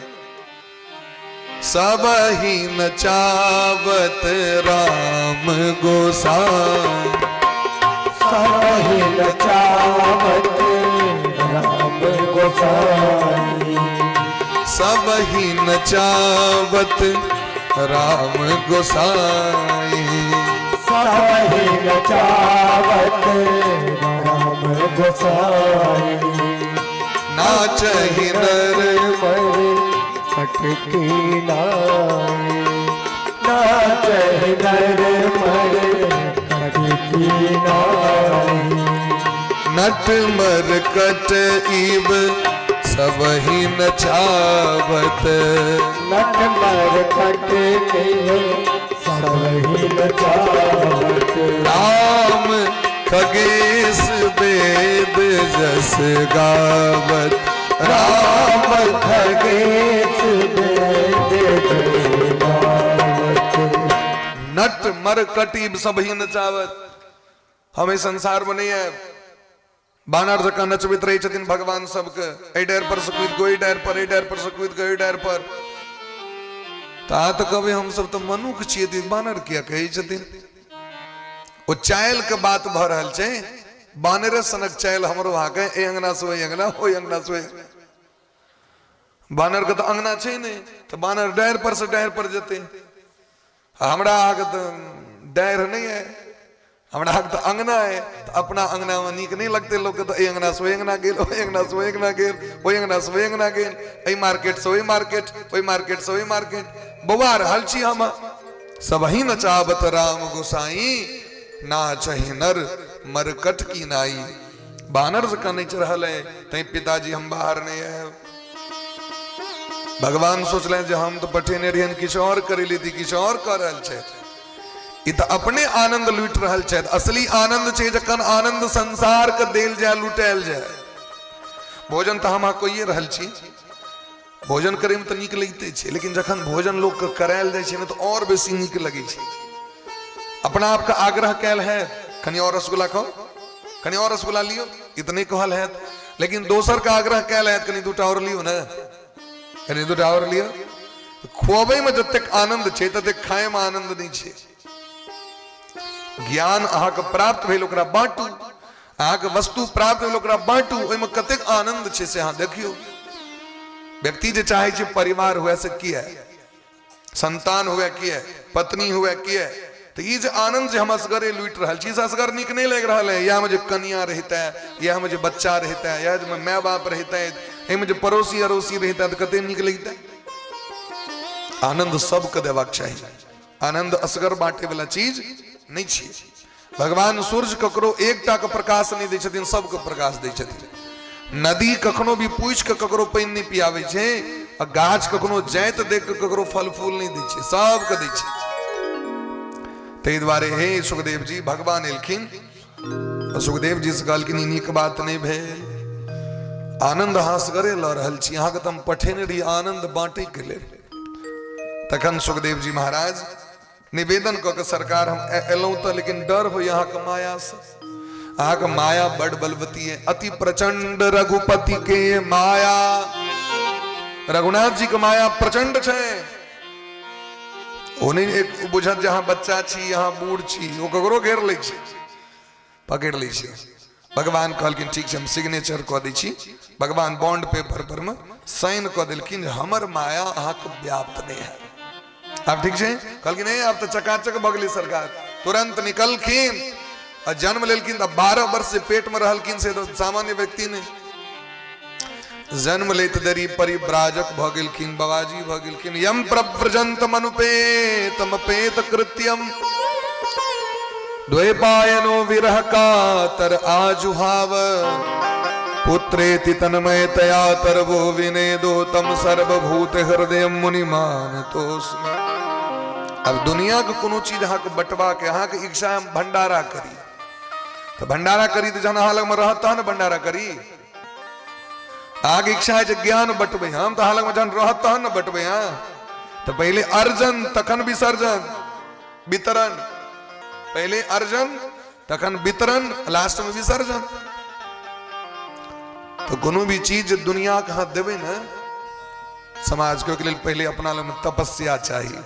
सब ही नचावत राम गोसाई सब ही नचावत राम गोसाई सब ही नचावत राम गोसाई सब ही नचावत राम गोसाई नाचहि नर मर कटकी नाई नाचहि नर मर कटकी नाई नट मर कट इब सब ही नचावत नट मर कटकी सब ही नचावत राम खगेश वेद जस गावत राम खगेश वेद जस गावत नट मर कटीब सब ही नचावत हमें संसार में नहीं है बानर जका नचबित रही छथिन भगवान सबके ए डायर पर से कूद गई डायर पर ए डायर पर से कूद गई डायर पर ता तो कभी हम सब तो मनुख छिए ती बानर किया कही छथिन ओ चायल के बात भ रहल छै बानरे सनक चायल हमरो भागे ए अंगना से ओई अंगना ओई अंगना से बानर के तो अंगना छै नहीं तो बानर डायर पर से डायर पर जते हमरा आगे तो डायर नहीं है हमरा आगे तो अंगना है तो अपना अंगना में नीक नहीं लगते लोग के तो ए अंगना से ओई अंगना गेल ओई अंगना से ओई अंगना गेल ओई अंगना से ओई अंगना गेल ए मार्केट से ओई मार्केट ओई मार्केट से ओई मार्केट बौआ रहल छी हम सब ही नचावत राम गोसाई नाचहि नर मरकट की नाई बानर से नहीं चढ़ है तई पिताजी हम बाहर नहीं है भगवान सोच ले जो हम तो पठेने रहियन किछ और करे ली थी किछ और कर रहल छै इ त अपने आनंद लूट रहल छै असली आनंद छै जखन आनंद संसार के देल जाय लुटायल जाय भोजन तो हम कोइए रहल छी भोजन करे में तो नीक लगते छै लेकिन जखन भोजन लोग के करायल जाय छै न तो और बेसी नीक लगे छै अपना आपका आग्रह कैल है खनी और रसगुल्ला खाओ, खनी और रसगुल्ला लियो, इतने कहल है। लेकिन दोसर का आग्रह कैल है कनी दूटा और लियो ना, कनी दूटा और लियो। खुआबे में जतेक आनंद छे ततेक खाए में आनंद नहीं छे। ज्ञान अहाँके प्राप्त भेल ओकरा बाँटू, अहाँके वस्तु प्राप्त भेल ओकरा बाँटू, ओहिमे कतेक आनंद छे से अहाँ देखियो। व्यक्ति जे चाहे छे परिवार हुए से किया, संतान हुए किया, पत्नी हुए किया, तो ये जो आनंद जे हम असगरे लुट रहा चीज असगर निक नहीं लग रहा है। या मुझे कन्या रहता है, या मुझे बच्चा रहता है, या जो माँ बाप रहता है, या मुझे पड़ोसी अड़ोसी रहता है, तो कते निक लगता है। आनंद सबके देवाक चाहिए। आनंद असगर बांटे वाला चीज नहीं छे। भगवान सूर्य ककरो एकटा के प्रकाश नहीं दै छथिन, सबके प्रकाश दै छथिन। नदी कखनो भी पूछ के ककरो पानी नहीं पियावे छे, आ गाछ कखनो जाइत देख के ककरो फल फूल नहीं दै छे, सबके दै छे। तै द्वारे हे सुखदेव जी भगवान एलखिन, सुखदेव जी से कहलखिन ई नीक बात नहीं भेल, आनंद हासगरे ल रहल छी, अहाँ के त हम पठेने रही आनंद बांटे के लेल। तखन सुखदेव जी महाराज निवेदन क के सरकार हम एलौं त लेकिन डर हो यहाँ के माया से। अहाँ के माया बड़ बलवती है, अति प्रचंड रघुपति के माया। रघुनाथ जी के माया प्रचंड छे। उन्हें एक बुझत जहाँ बच्चा छी, यहाँ बूढ़ छी, वो ककरो घेर ले छी, पकड़ ले छी। भगवान कहलखिन ठीक है हम सिग्नेचर कऽ दै छी। भगवान बॉन्ड पेपर पर में साइन कऽ देलखिन, हमर माया अहाँ के व्याप्त नहीं है। अब ठीक है कहलखिन नहीं, अब तो चकाचक भगली सरकार। तुरंत निकलखिन और जन्म लेलखिन। 12 वर्ष से पेट में रहलखिन से तो सामान्य व्यक्ति ने जन्म लेत दरी परिव्राजक भ गेलखिन, बाबाजी भ गेलखिन। यम प्रव्रजंत मनुपेतम पेत कृत्यम द्वैपायनो विरह कातर आजुहाव पुत्रेति तन्मयतया तरवो विनेदो तम सर्वभूत हृदय मुनिमान तोस्मि। अब दुनिया के कोनो चीज अहाँ के बंटवा के अहाँ के इच्छा हम भंडारा करी, तो भंडारा करी तो जन अहाँ लग में रहता है ना भंडारा करी। आगे इच्छा है ज्ञान बटबे, हम तो हालक में जन रहता है ना बटबे। हाँ तो पहले अर्जन तखन विसर्जन वितरण, पहले अर्जन तखन वितरण, लास्ट में विसर्जन। तो कोनो भी चीज दुनिया के हाथ देवे ना समाज के लिए पहले अपना लोग में तपस्या चाहिए।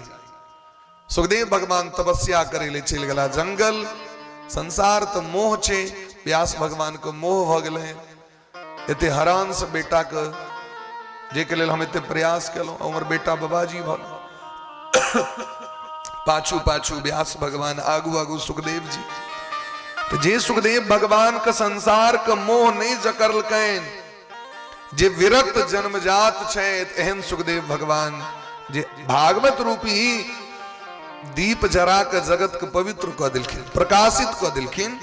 सुखदेव भगवान तपस्या करे ले चल गला जंगल। संसार तो मोह छे, व्यास भगवान को मोह भ गए। एते हरान से बेटा के जे के लेल हम एते प्रयास केलौं, हमर बेटा बाबाजी भ पाछू पाछू व्यास भगवान, आगू आगू सुखदेव जी। तो जे सुखदेव भगवान के संसार के मोह नहीं जकरलकैन, जे विरक्त जन्मजात छे, एहन सुखदेव भगवान जे भागवत रूपी दीप जरा के जगत के पवित्र क देलखिन, प्रकाशित क देलखिन,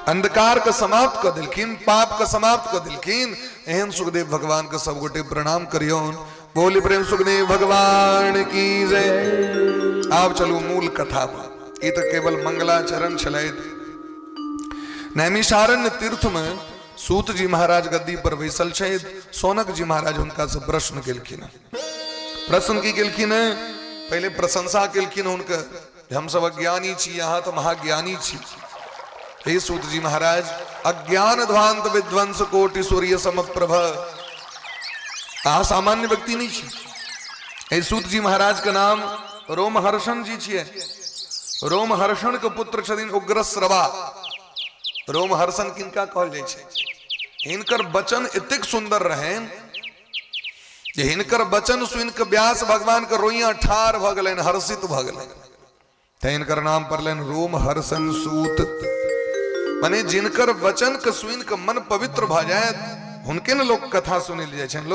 अंधकार के समाप्त कर दिलखिन, पाप का समाप्त कर दिलखिन। एहन सुखदेव भगवान के सब गोटे प्रणाम करियोन। बोली प्रेम सुखदेव भगवान की जय। आप चलू मूल कथा में। ये तो केवल मंगलाचरण छलैत। नैमिषारण्य तीर्थ में सूत जी महाराज गद्दी पर बैसल छे। सौनक जी महाराज उनका से प्रश्न केलखिन। प्रश्न की केलखिन, पहले प्रशंसा केलखिन उनके, हम सब अज्ञानी छी, यहाँ तो महाज्ञानी छी। हे सूत जी महाराज, अज्ञान ध्वांत विध्वंस कोटि सूर्य समप्रभ। आ सामान्य व्यक्ति नहीं छी। हे सूत जी महाराज का नाम रोमहर्षण जी छिए। रोमहर्षण के पुत्र छथिन उग्रश्रवा। रोमहर्षण किनका कहल जाय छै? हिनकर वचन एतेक सुंदर रहेन जे हिनकर वचन सुन के व्यास भगवान के रोइया ठार भ गेलैन, हर्षित भ गेलैन। तैं हिनकर नाम पड़लैन रोमहर्षण सूत। माने जिनकर वचन के सुन के मन पवित्र भ जाए, हुनके न लोग कथा सुन ले जाय छन।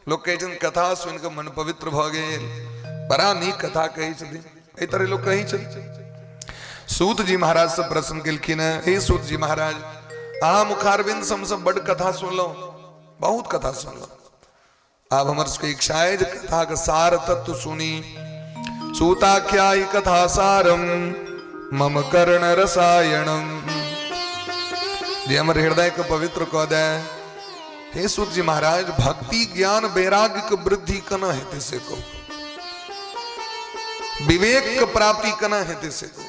लोग कहै छन कथा सुन के मन पवित्र भ गेल, बड़ा नीक कथा कहै छथिन, एहि तरह लोग कहै छथिन। सूत जी महाराज से प्रश्न केलखिन, हे सूत जी महाराज, अहाँ मुखारबिंद से हम सब बड़ कथा सुनलहुं, बहुत कथा सुनलहुं। आब हमर सबके इच्छा है जे कथा के सार तत्व सुनी। सूताख्यायि कथा सारम मम कर्ण रसायनम। जे हमर हृदय के पवित्र कऽ दे। हे सूत जी महाराज, भक्ति ज्ञान वैराग्य के वृद्धि कना हेतै से कहू, विवेक के प्राप्ति कना हेतै से कहू।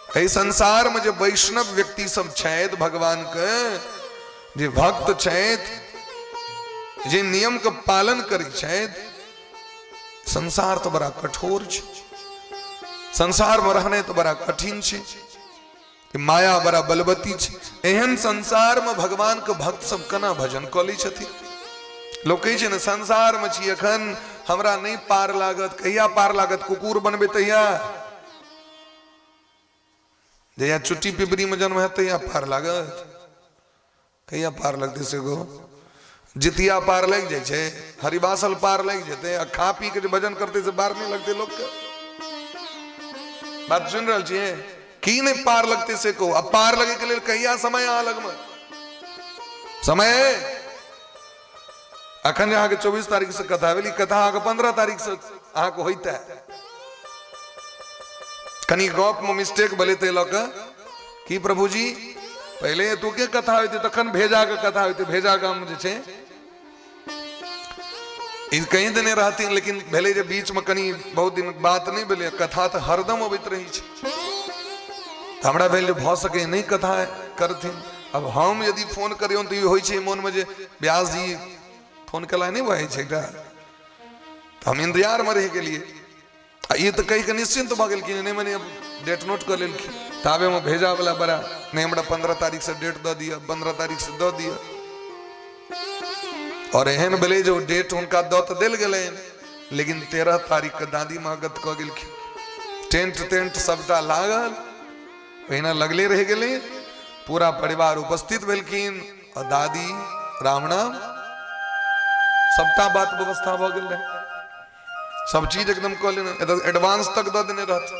एहि संसार में जो वैष्णव व्यक्ति सब छथि भगवान के, जे भक्त छथि, जे नियम के पालन करै छथि, संसार तो बड़ा कठोर छै, संसार में रहने तो बड़ा कठिन छै, माया बड़ा बलवती छै। एहन संसार में भगवान के भक्त सब केना भजन कऽ लै छथिन। लोग कहै छै ने संसार में छी अखन, हमरा नहीं पार लागत, कहिया पार लागत, कुकुर बनबे तहिया, जहिया चुट्टी पिपरी में जन्म है तहिया पार लागत, कहिया पार लगते से गो। जितिया पार लग जाए छे, हरिवासल पार लग जेते, आ खा पी के भजन करते से पार नहीं लगते लोग के। बात सुन रहा छिए, की नहीं पार लगते से को। अब पार लगे के लिए कहिया समय आ लगम समय अखन अहाँ के 24 तारीख से कथा भेली, कथा अहाँ के 15 तारीख से अहाँ को होता है। कनी गप में मिस्टेक भले ते लक कि प्रभु जी पहले तू के कथा होती, तखन भेजा के कथा होती, भेजा गाम जे छे कहीं दिन रहती, लेकिन भेले जे बीच में कनी बहुत दिन बात नहीं भेले, कथा तो हरदम अबैत रही छे। हमरा भेल भ सके नहीं कथा करथिन। अब हम यदि फोन करियौ तो होइ छे मन में जे व्यास जी फोन कला नहीं भय छे, हम इंतजार में रह गेलिए। ये तो कही के निश्चिंत भ गेलखिन, नहीं मैंने डेट नोट कर लेलखिन, ताबे में भेजा वाला बड़ा नहीं, हमरा 15 तारीख से डेट द दिया, 15 तारीख से द दिया। और एहन भेले जो डेट उनका द तो दिल गेले, लेकिन 13 तारीख के दादी माँ गत क गेलखिन। टेंट सबटा लागल, ओहिना लगले रह गेले, पूरा परिवार उपस्थित भेलखिन, और दादी राम नाम सबटा बात व्यवस्था भ गेल रहे, सब चीज एकदम कह लेना, एडवांस तक द देने रहते।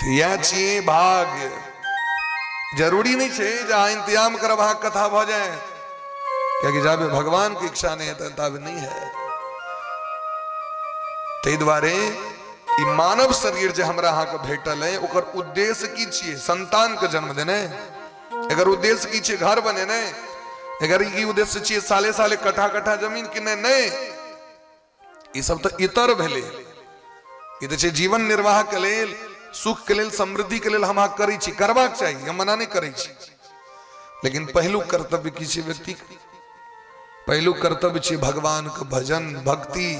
तो यह चाहिए भाग्य, जरूरी नहीं है जहां इंतजाम कर वहां कथा भ जाए, क्योंकि जाबे भगवान की इच्छा नहीं है तब नहीं है। ते द्वारे ई मानव शरीर जो हमरा अहाँ के भेटल है, ओकर उद्देश्य की छिए, संतान के जन्म देने। अगर उद्देश्य की छिए घर बनेने, अगर ई उद्देश्य छिए साले साले कट्ठा कट्ठा जमीन किने, नहीं, ये सब तो इतर भेले। ई तो जीवन निर्वाह के लेल, सुख के लेल, समृद्धि के लेल हम अहाँ करै छी, करबाक चाहिए, हम मना नहीं करै छी। लेकिन पहलू कर्तव्य की छिए व्यक्ति के, पहलू कर्तव्य छिए भगवान के भजन भक्ति।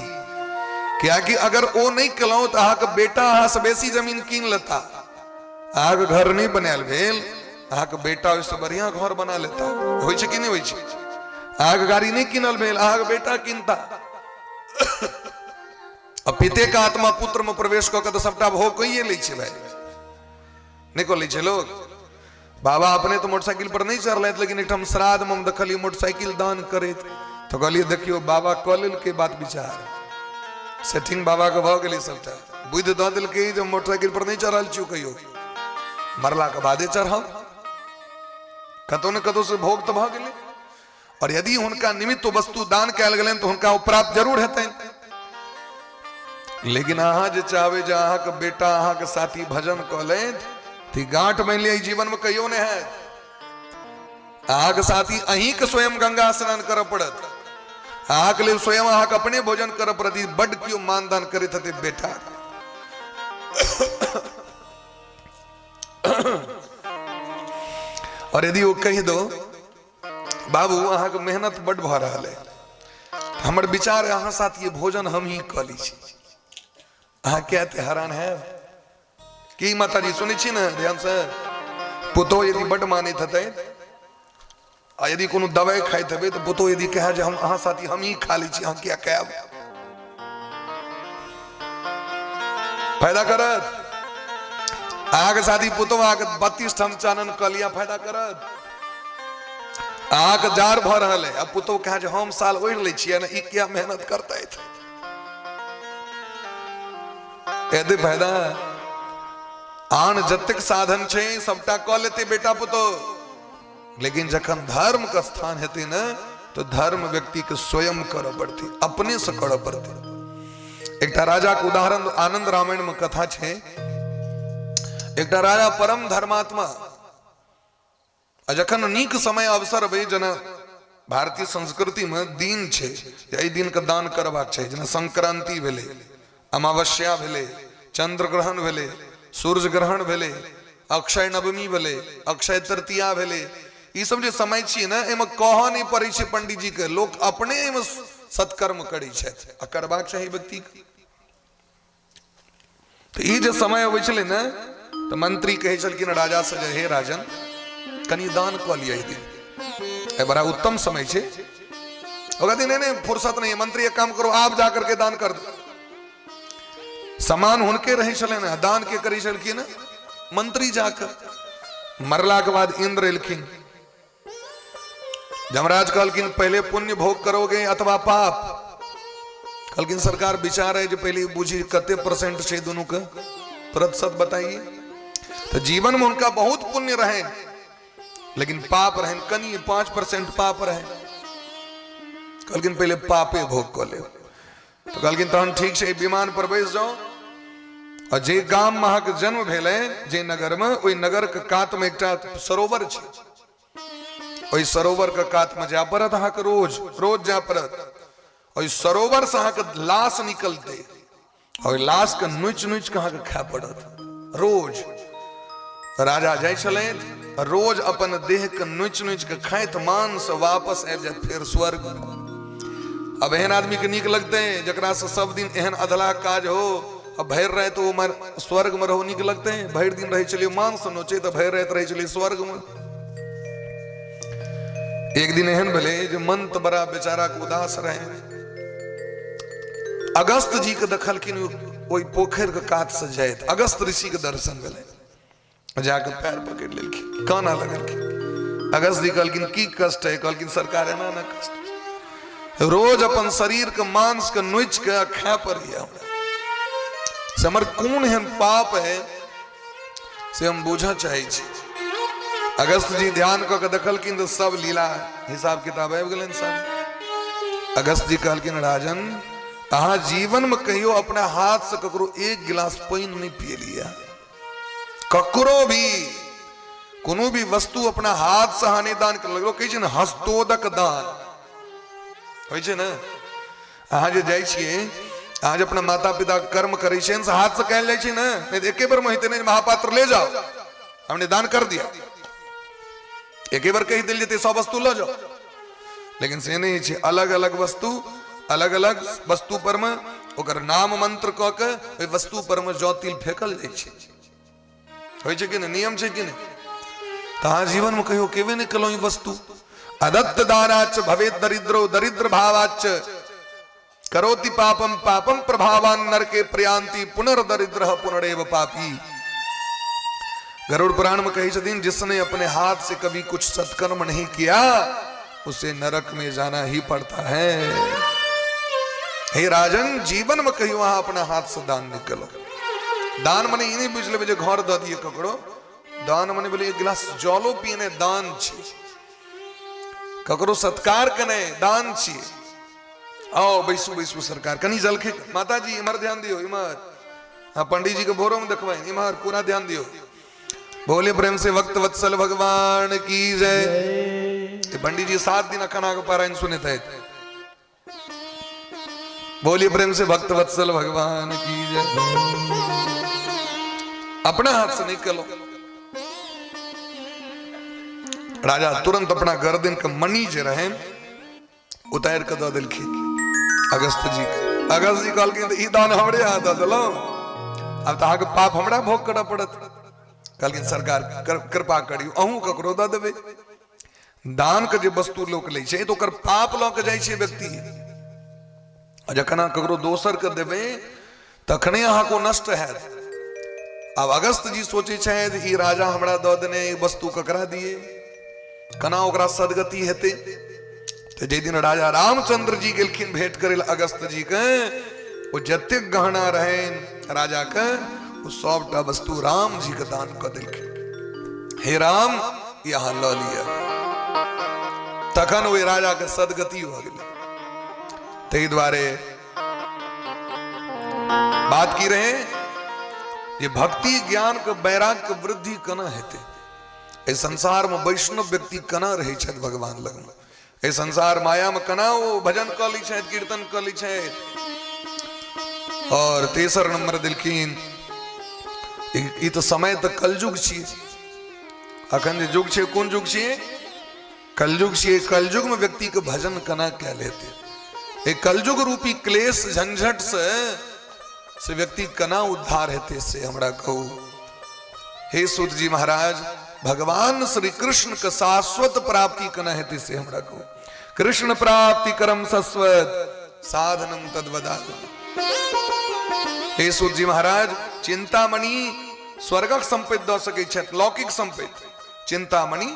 क्या कि अगर वो नहीं कलौ तो अहाँ के बेटा अहाँ से बेसी जमीन कीन लेता, अहाँ के घर नहीं बनायल भेल, अहाँ के बेटा उससे बढ़िया घर बना लेता। होइ छै कि नहीं होइ छै? अहाँ के गाड़ी नहीं किनल भेल, अहाँ के बेटा किनता। अब पिते का आत्मा पुत्र में प्रवेश कऽ के तो सबटा भोग कइए लै छै भाई, नहीं कऽ लै छै लोग। बाबा अपने तो मोटरसाइकिल पर नहीं चढ़लथि, लेकिन एकठाम श्राद्ध में देखलिए मोटरसाइकिल दान करैत, तो कहलिए देखियो बाबा कऽ लेलकै बात विचार, सेटिंग बाबा के भऽ गेलै सबटा, बुद्धि दऽ देलकै जे मोटरसाइकिल पर नहीं चढ़ल छियौ, कहियो मरला के बादे चढ़ाउ, कतौ न कतौ से भोग तो भऽ गेलै। और यदि हुनका निमित्त वस्तु दान कयल गेलनि तो हुनका प्राप्त जरूर हेतनि। लेकिन अहाँ जे चाहबै जे अहाँ के बेटा अहाँ के साथी भजन कऽ लेथि, तो गांठ बांधि लिअ, जीवन में कहियो नहीं है। अहाँ के साथी अहीं के स्वयं गंगा स्नान करऽ पड़त, अहाँ के लिए स्वयं अहाँ के अपने भोजन करऽ पड़त। बड कियो मानदान करैत हेतै बेटा, और यदि वो कहि दो बाबू अहाँ के मेहनत बड भ रहल है, हमर विचार अहाँ साथ ये भोजन हम ही कऽ लै छी, अहाँ कहते हैरान है कि माता जी सुनै छी ने ध्यान से। पुतो यदि बड मानैत हेतै, आ यदि कोनो दवाई खाइत हेबै तो पुतो यदि कहे जे हम अहाँ साथी हम ही खा लै छी, अहाँ किया कहब? फायदा करत? अहाँ के साथी पुतो अहाँ के 32 ठाम चानन कऽ लिया, फायदा करत? अहाँ के जार भऽ रहल है, अब पुतो कहे जे हम साल ओढ़ लै छियै ने, ई क्या मेहनत करतैथ, एदे फायदा? आन जतेक साधन छै सबटा कऽ लेते बेटा पुतो, लेकिन जखन धर्म का स्थान हेतै न, तो धर्म व्यक्ति के स्वयं करऽ पड़तै, अपने से करऽ पड़तै। एकटा राजा के उदाहरण आनंद रामायण में कथा छै। एकटा राजा परम धर्मात्मा, जखन नीक समय अवसर अबै, जेना भारतीय संस्कृति में दिन छै, एहि दिन के दान करबाक छै, जेना संक्रांति भेलै, अमावस्या भेलै, चंद्र ग्रहण भेलै, सूर्य ग्रहण भेले, अक्षय नवमी भेले, अक्षय तृतीया भेले, ये सब जो समय छिए ना, एमे कह नहीं पड़े छे पंडित जी के, लोग अपने एमे सत्कर्म करै छथि आ करबाक चाही व्यक्ति के। तो ये जो समय अबै छलै ना, तो मंत्री कहे छलखिन राजा से, हे राजन कनी दान क लिया दिन, बड़ा उत्तम समय छे। कहते नहीं फुर्सत नहीं है, मंत्री एक काम करो, आप जाकर के दान कर दो। समान हुनके रहे छले ना, दान के करी छलखिन मंत्री जाकर। मरला के बाद इंद्र एलखिन, जमराज कहलखिन पहले पुण्य भोग करोगे अथवा पाप। कहलखिन सरकार विचार है जो पहले बुझी कते परसेंट छे दोनों का प्रतिशत बताइए। तो जीवन में उनका बहुत पुण्य रहे, लेकिन पाप रहे कनी 5% पाप रहे। कहलखिन पहले पापे भोग कर ले। तो कहलखिन तहन ठीक है, विमान पर बैस जाओ और जे गाम में अहाँके जन्म भेले, जे नगर में, ओई नगर के कात में एकटा सरोवर छे, ओई सरोवर के कात में जा पड़त अहाँके रोज जा पड़त। ओई सरोवर से अहाँके लाश निकलते, और लाश के नोच नोच के अहाँके खाय पड़त रोज। राजा जाय छले, रोज अपन देह के नोच नोच के खाइत मांस वापस आबि जाय फिर स्वर्ग। अब एहन आदमी के नीक लगते हैं जकरा से सब दिन एहन अधला काज हो, अब भैर रहे तो वो स्वर्ग में रहो नीक लगते हैं। भैर दिन रहे चलिए मांस नोचे, तो भैर रहते रहे चलिए स्वर्ग में। एक दिन एहन भले जो मन तो बड़ा बेचारा के उदास रहे। अगस्त जी के देखलखिन ओई पोखर के कात से जाइत, अगस्त ऋषि के दर्शन भेले, जाके पैर पकड़ लेलखिन, काना लगलखिन। अगस्त जी कहलखिन की कष्ट है? कहलखिन सरकार है ना कष्ट, रोज अपन शरीर के मांस के नोच के खाय पड़िए हमरा से, हमर कोन एहन पाप है से हम बुझा चाहे छी। अगस्त जी ध्यान क के देखलखिन तो सब लीला हिसाब किताब आबि गेलनि सब। अगस्त जी कहलखिन राजन अहाँ जीवन में कहियो अपने हाथ से ककरो एक गिलास पानी नहीं पिए लिया, ककरो भी कोनो भी वस्तु अपना हाथ से हानि दान कर लगो, कहे छै ने हस्तोदक दान होइ छै ना। अहाँ जे जाइ छियै, अहाँ जे अपना माता पिता कर्म करै छियनि से हाथ से कहल जाइ छै ना, नहीं तो एके बार में हेतै, नहीं महापात्र ले जाओ हमने दान कर दिया, एके बार कही दिल जेतै 100 वस्तु लो जाओ। लेकिन से नहीं छै, अलग अलग वस्तु अलग अलग वस्तु पर में ओकर नाम मंत्र क के ओई वस्तु पर में जौ तिल फेकल जाइ छै, होइ छै कि नहीं, नियम छै कि नहीं। तहाँ जीवन में कहियो केवे नहीं कलो ई वस्तु। अदत्त दानाच भवेत दरिद्रो दरिद्र भावाच करोति पापम पापम प्रभावान नरके प्रयांति पुनर्दरिद्र पुनरेव पापी। गरुड़ पुराण में कही छथिन जिसने अपने हाथ से कभी कुछ सत्कर्म नहीं किया उसे नरक में जाना ही पड़ता है। हे राजन जीवन में कहियो वहां अपना हाथ से दान निकलो। दान मने ई नहीं बुझ लेबे जे घर द दिए ककरो, दान मने बोले एक गिलास जलो पीने दान छी, ककरो सत्कार कने दान छी। आओ बैसू बैसू सरकार कनी जलखे, माता जी इमर ध्यान दियो इमर, हाँ पंडित जी के भोरों में देखवाए इमर पूरा ध्यान दियो। बोले प्रेम से भक्त वत्सल भगवान की जय। पंडित जी 7 दिन अखना के पारायण सुने थे। बोलिए प्रेम से भक्त वत्सल भगवान की जय। अपना हाथ से निकलो। राजा तुरंत अपना गर्दन का मणि जे रहे उतार के दो दिलखिन अगस्त जी के। अगस्त जी कहलखिन ई दान हमरे हाथ दलो, अब तहां के पाप हमरा भोग करना पड़त। कहलखिन सरकार कृपा करियो अहूँ ककरो द देबे। दान के जे वस्तु लोक लै छै तो ओकर पाप लऽ के जाइ छै व्यक्ति, जखन ककरो दोसर के देबे तखने अहाँ को नष्ट हैत। अब अगस्त जी सोचे छथि ई राजा हमरा दऽ देने वस्तु ककरा दिए, कना ओकरा सदगति हेते। तो जे दिन राजा रामचंद्र जी गेलखिन भेंट करे अगस्त जी के, वो जते गहना रहे राजा के वो सबटा वस्तु राम जी के दान कर दिलखिन। हे राम यहाँ ल लिया। तखन वो राजा के सदगति हो गई। ते द्वारे बात की रहे ये भक्ति ज्ञान के वैराग्य के वृद्धि कना हेते। इस संसार में वैष्णव व्यक्ति कना रहे छथि भगवान लग में, इस संसार माया में कना वो भजन कर ली छथि, कीर्तन कर ली छथि। और तेसर नंबर दिलखिन ई तो समय तो कलयुग छे। अखन जे युग छे कोन युग छे? कलयुग छे। कलयुग में व्यक्ति के भजन कना क्या लेते? एक कलयुग रूपी क्लेश झंझट से व्यक्ति कना उद्धार हेते से हमरा कहू। हे सूत जी महाराज, भगवान श्री कृष्ण का शाश्वत प्राप्ति कना हेते से हमरा कहू। कृष्ण प्राप्ति करम शाश्वत साधनम तद्वदात। हे सूत जी महाराज, चिंतामणि स्वर्गक संपत्ति द सकै छथि, लौकिक संपत्ति। चिंतामणि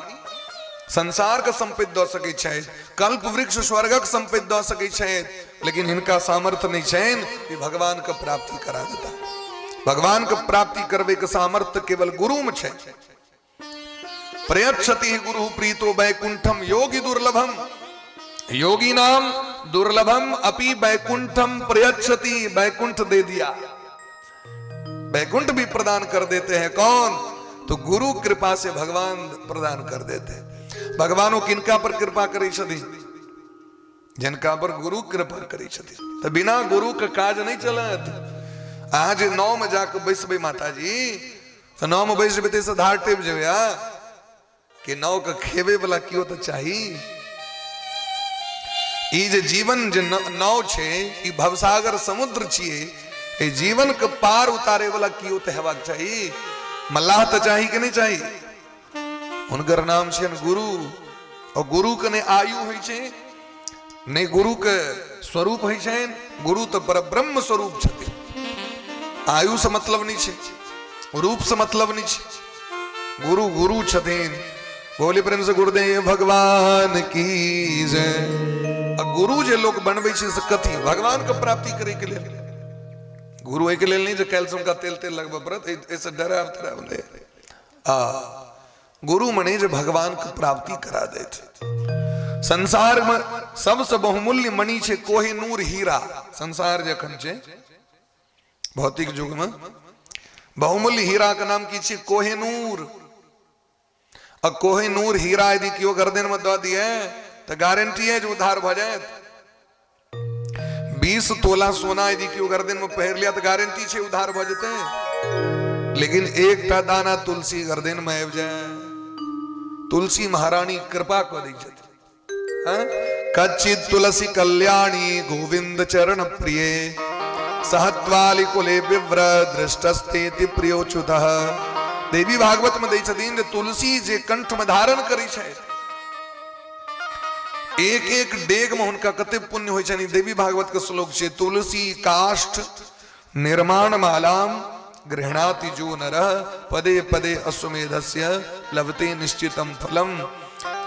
संसार का संपत्ति द सकै छथि, कल्प वृक्ष स्वर्गक संपत्ति द सकै छथि, लेकिन इनका सामर्थ्य नहीं छेन कि भगवान का प्राप्ति करा देता। भगवान का प्राप्ति करवे के सामर्थ्य केवल गुरु में छे। प्रयच्छति गुरु प्रीतो वैकुंठम योगी दुर्लभम। योगी नाम दुर्लभम अपि वैकुंठम प्रयच्छति। वैकुंठ दे दिया, वैकुंठ भी प्रदान कर देते हैं। कौन? तो गुरु कृपा से भगवान प्रदान कर देते हैं। भगवानों किनका पर कृपा करे छथि? जिनका पर गुरु कृपा करे छथि। तो बिना गुरु का काज नहीं चलत। आज 9 में जाकर बैसबे माता जी, तो 9 में बैसबे ते से धार टेप जेबे कि 9 का खेबे वाला कियो तो चाहिए। ई जे जीवन जे नाव छे, ई भवसागर समुद्र छिए। ए जीवन के पार उतारे वाला कियो तो हेबाक चाहिए। मल्लाह तो चाहिए कि नहीं चाहिए? उनकर नाम छे गुरु। और गुरु के ने आयु होय छे, ने गुरु के स्वरूप होय छे। गुरु तो परब्रह्म स्वरूप छथि। आयु से मतलब नहीं छे, रूप से मतलब नहीं छे। गुरु गुरु छथिन। बोले प्रेम से गुरुदेव भगवान की जय। गुरु जे लोग बनबै छे से कथी? भगवान के प्राप्ति करे के लेल। गुरु एक लेल नहीं जो कैल्शियम का तेल लगबे पड़त, ऐसे डराव तराव ले। गुरु मने जो भगवान की प्राप्ति करा दे थे। संसार में सबसे बहुमूल्य मणि छे कोहिनूर हीरा। संसार जखन छे भौतिक युग में बहुमूल्य हीरा का नाम की छे कोहिनूर। और कोहिनूर हीरा यदि क्यों गर्दन में दे दिए तो गारंटी है जो उद्धार भ जाए। 20 तोला सोना यदि क्यों गर्दन में पहर लिया तो गारंटी छे उद्धार भ जते। लेकिन एक टा दाना तुलसी गर्दन में आब जाए, तुलसी महारानी कृपा कर दी छथि। कच्चित तुलसी कल्याणी गोविंद चरण प्रिय सहत्वाली कुले विव्र दृष्टस्ते प्रियोच्युतः। देवी भागवत में दै छथिन जे तुलसी जे कंठ में धारण करै छै, एक एक डेग में उनका कते पुण्य होय छनि। देवी भागवत के श्लोक छे, तुलसी काष्ठ निर्माण मालाम गृहणाति जो नरः पदे पदे अश्वमेधस्य लभते निश्चितम फलम।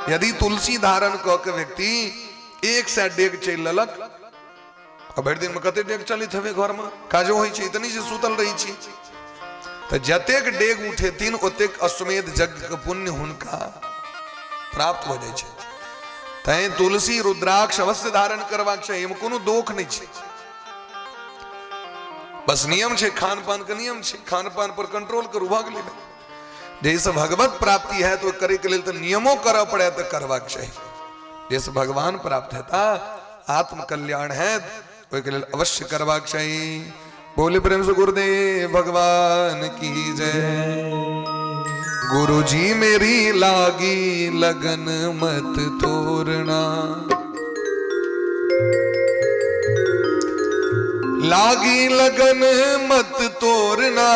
यदि तुलसी धारण क के व्यक्ति 100 डेग चल ललक, भरि दिन में कते डेग चलित हवे घर में काजो होय छै, इतनी से सुतल रही छी, तो जतेक डेग उठेथिन ओतेक अश्वमेध यज्ञ के पुण्य हुनका प्राप्त हो जाय छै। तैं तुलसी रुद्राक्ष अवश्य धारण करबाक चाहिए, एमे कोनो दोख नहीं छै। बस नियम छे, खान पान के नियम छे, खान पान पर कंट्रोल करू भ गेलै। जैसे भगवत प्राप्ति है तो करे के लेल तो नियमों करऽ पड़े तो करबाक चाहिए। जैसे भगवान प्राप्त हेता आत्म कल्याण है ओहि के लेल अवश्य करबाक चाहिए। बोले प्रेम से गुरुदेव भगवान की जय। गुरु जी मेरी लागी लगन मत तोड़ना, लागी लगन मत तोड़ना।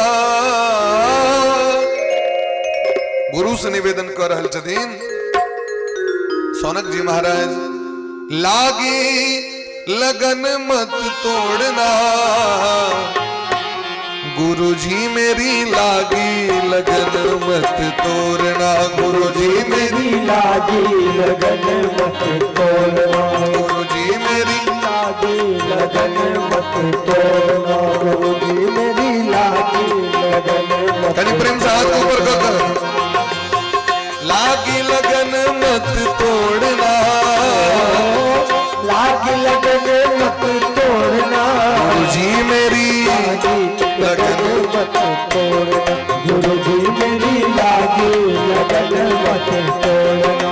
गुरु से निवेदन कर रहल छथिन सौनक जी महाराज, लागी लगन मत तोड़ना। गुरु जी मेरी लागी लगन मत तोड़ना। गुरु जी मेरी लागी लगन मत तोड़ना। गुरु जी मेरी लागी लगन मत तोड़ना। गुरु जी मेरी लागी लगन मत। कहीं प्रेम से हाथ ऊपर कर, लागी लगन मत तोड़ना। लागी लगन मत तोड़ना। गुरु जी मेरी लगन मत तोड़ना। गुरु जी मेरी लागी लगन मत तोड़ना।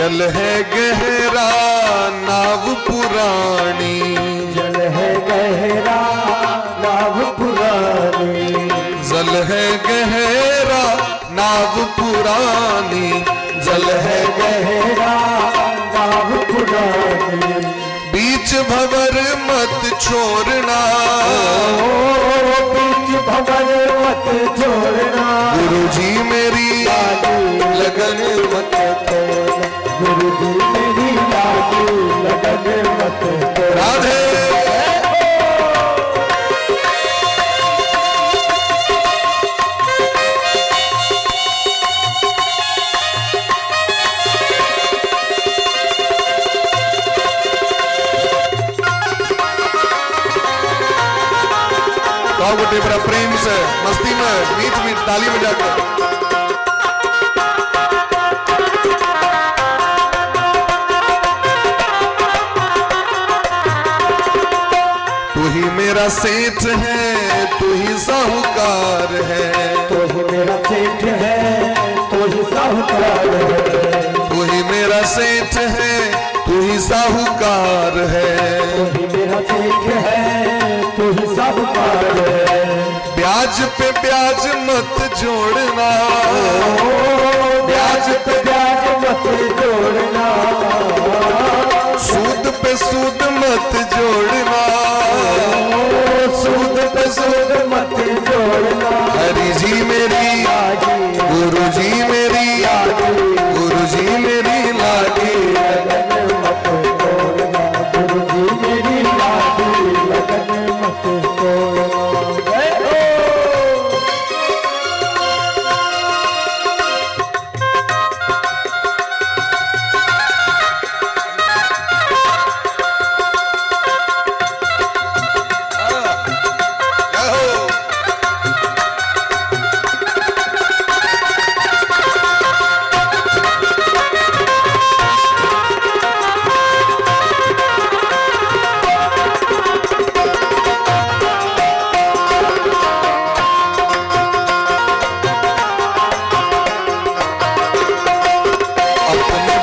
जल है गहरा नाव पुरानी, जल है गहरा नाव पुरानी, जल है गहरा नाव पुरानी, जल है गहरा नाव पुरानी, बीच भंवर मत छोड़ना, बीच भंवर मत छोड़ना, गुरुजी मेरी लगन मत तोड़ना, गुरुजी मेरी लगन मत तोड़ना। राधे। तो बड़ा प्रेम से मस्ती में मीठ मीठ ताली बजाकर तू ही मेरा सेठ है, तू ही साहूकार है, तू ही मेरा सेठ है, तू ही साहूकार है, तू ही मेरा सेठ है, तू ही साहूकार है, तू ही मेरा सेठ है, तू ही साहूकार है। ब्याज पे ब्याज मत जोड़ना, ब्याज पे ब्याज मत जोड़ना, सूद पे सूद मत जोड़ना, सूद पे सूद मत जोड़ना। हरि जी मेरी गुरु जी मेरी, गुरु जी मेरी लागी लगन मत तोड़ना, गुरु जी मेरी लगन मत तोड़ना।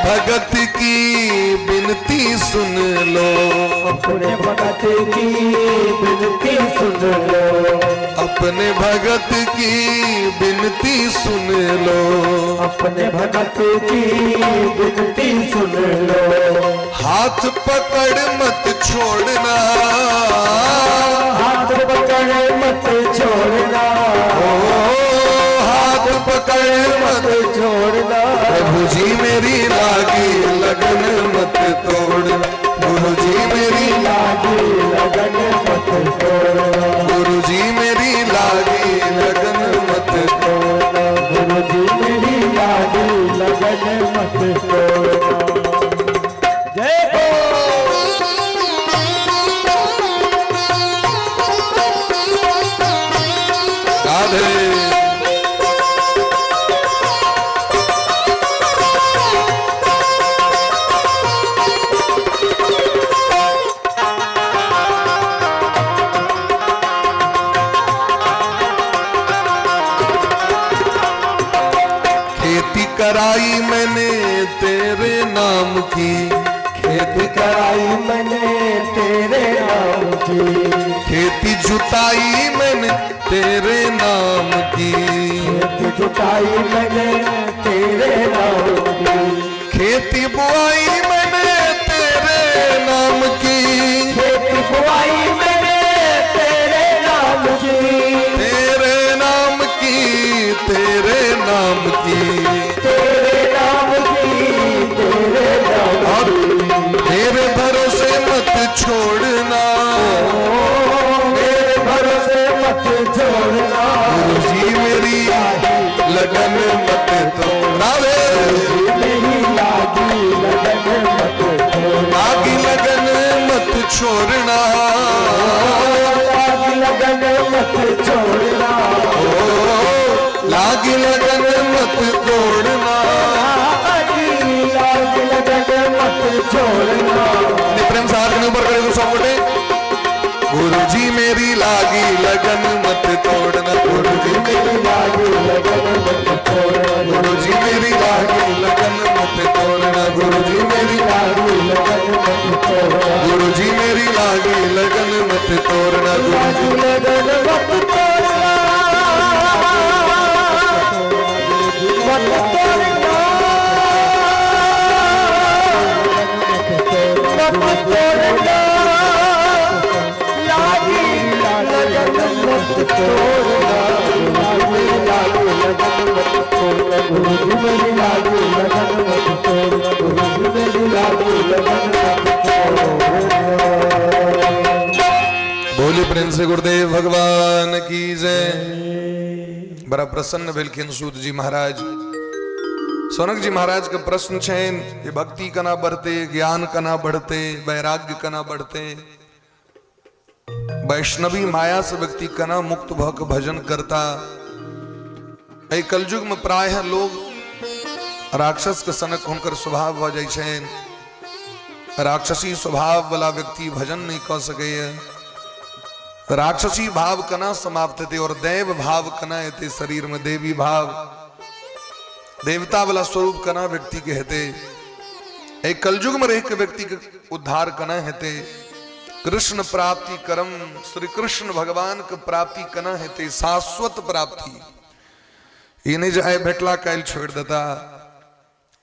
भगत की बिनती सुन लो, अपने भगत की बिनती सुन लो, अपने भगत की बिनती सुन लो, अपने भगत की बिनती सुन लो। हाथ पकड़ मत छोड़ना, हाथ पकड़ मत छोड़ना, हाथ पकड़ मत छोड़ना। प्रभु जी मेरी लागी लगन मत तोड़, गुरु जी मेरी लगन मत तोड़ना, गुरु जी मेरी लागी लगन मत तोड़ना, गुरु जी मेरी लगन मत तोड़ना। जय हो। राधे। खेती कराई मैंने तेरे नाम की, खेती कराई मैंने तेरे नाम की, खेती जुताई मैंने तेरे नाम की, खेती जुताई मैंने तेरे नाम की, खेती बुआई मैंने तेरे नाम की, खेती बुआई मैंने तेरे नाम की, तेरे नाम की, तेरे नाम की, तेरे नाम की, तेरे नाम और तेरे भरोसे मत छोड़ना, मेरे भरोसे मत छोड़ना। गुरु जी मेरी लगन मत तोड़ना, मेरी लागी लगन मत छोड़ना, लागी लगन मत छोड़ना, लागी लगन मत छोड़ना, लागी लगन मत तोड़ना। लागी लगन मत छोड़ना। अपने प्रेम से हाथ ऊपर करे तो सब गुरु जी मेरी लागी लगन मत तोड़ना, गुरु जी मेरी लागी लगन मत छोड़ना, गुरु जी मेरी लागी लगन मत तोड़ना, गुरु गुरुजी मेरी लाडू लगन मत तोड़, गुरुजी मेरी लाडू लगन मत तोड़। बोली प्रेम से गुरुदेव भगवान की जय। बड़ा प्रसन्न भेलखिन सूत जी महाराज। सोनक जी महाराज का प्रश्न छेन ये भक्ति कना बढ़ते, ज्ञान कना बढ़ते, वैराग्य कना बढ़ते, वैष्णवी माया से व्यक्ति कना मुक्त भक भजन करता। ऐ कलयुग में प्राय लोग राक्षस के सनक होकर स्वभाव हो जाय छेन। राक्षसी स्वभाव वाला व्यक्ति भजन नहीं कर सके। राक्षसी भाव कना समाप्त थे और देव भाव कना थे शरीर में। देवी भाव देवता वाला स्वरूप कना व्यक्ति के हेते। एक कलयुग में रह के व्यक्ति के उद्धार कना हेते। कृष्ण प्राप्ति करम, श्री कृष्ण भगवान के प्राप्ति कना हेते शाश्वत प्राप्ति। ये नहीं जाए भेटला कैल छोड़ देता।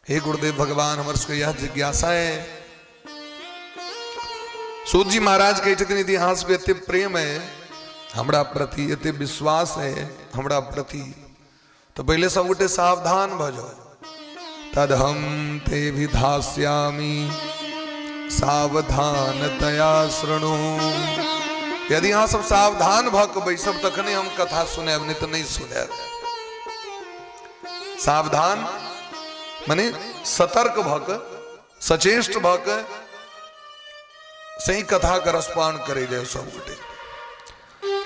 हे गुरुदेव भगवान हमारे को यह जिज्ञासा है। सूत जी महाराज कहते इतिहास पे एते प्रेम है हमरा प्रति, एते विश्वास है हमरा प्रति, तो पहले सब गोटे सावधान भजो। तद हम ते विधास्यामि सावधानतया शृणु। यदि यहाँ सब सावधान भक बैसब तखने हम कथा सुने, नहीं तो नहीं सुने। सावधान माने सतर्क भक, सचेष्ट भक सही कथा का रसपान करे जाए सब गोटे।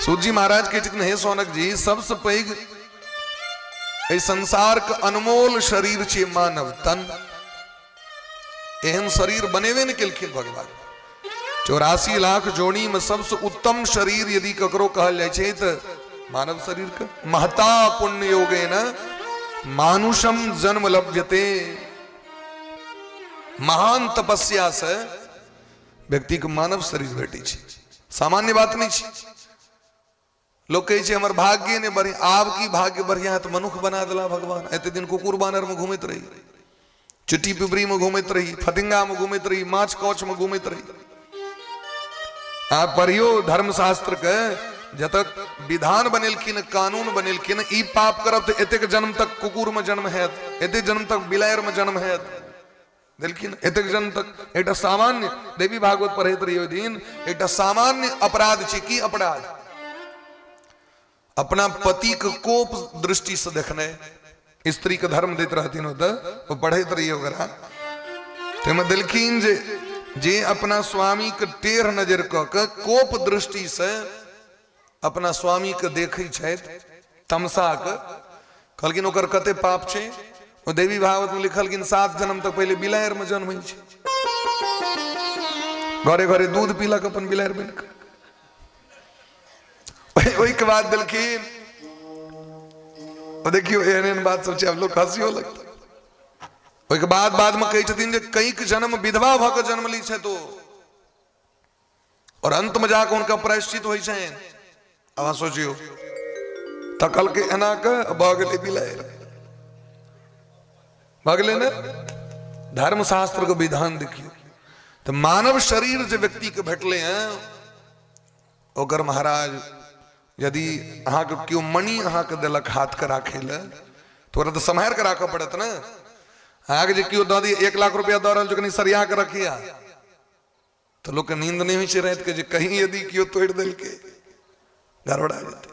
सूत जी महाराज के चिकन हे सोनक जी सबसे पैघ संसार का अनमोल शरीर छे मानव तन। एहन शरीर बनेवे न केलखिन भगवान। 84 लाख जोड़ी में सबसे उत्तम शरीर यदि ककरो कहल जाय छे तो मानव शरीर का। महता पुण्य योगे न मानुषम जन्म लभ्यते। महान तपस्या से व्यक्ति को मानव शरीर भेटी छे, सामान्य बात नहीं छे। लोग कहे छे हमर भाग्य ने बढ़िया, आपकी भाग्य बढ़िया है तो मनुख बना दिला भगवान। एते दिन कुकुर बानर में घूमत रही, चिट्टी पिपरी में घूमत रही, फतिंगा में घूमत रही, माछ कौच में घूमत रही। आप पढ़ियो धर्मशास्त्र के जतक विधान बनेलखिन, कानून बनेलखिन, ई पाप करब तो एतेक जन्म तक कुकुर में जन्म है, एतेक जन्म तक बिलायर में जन्म है। देखिन एतेक जन्म तक एक सामान्य देवी भागवत पढ़ैत रहियो दिन एक सामान्य अपराध छे। की अपराध? अपना पति के कोप दृष्टि से देखने। स्त्री के धर्म देते रहतीन तो पढ़ैत रहियो ओकरा तो दिलखिन जे अपना स्वामी के टेढ़ नजर क के कोप दृष्टि से अपना स्वामी के देखै छथि तमसा के, कहलखिन ओकर कते पाप छे। वो देवी भागवत में लिखल कि 7 जन्म तक पहले बिलायर में जन्म है। घरे घरे दूध पीलक अपन बिलायर बन के। वही के बाद दिलखिन देखियो एहन बात सब अब लोग हंसियो लगता। वही के बाद में कही छथिन जे कई जन्म विधवा भ के जन्म ली छे तो और अंत में जाकर उनका प्रायश्चित होइ छे। अब सोचियो तकल के एना के भगले बिलायर भगले ने। धर्मशास्त्र को विधान देखियो तो मानव शरीर जो व्यक्ति के भेटले हैं ओकर महाराज यदि अहाँ के क्यों मणि अहाँ के दिलक हाथ के राखे ले तो सम्हार के राख पड़त ना। अहाँ के क्यों दे दी 1 लाख रुपया दे रहा जो कहीं सरिया के रखिया तो लोग के नींद नहीं हुई रहत के कहीं यदि क्यों तोड़ दिल के गड़बड़ा जाते।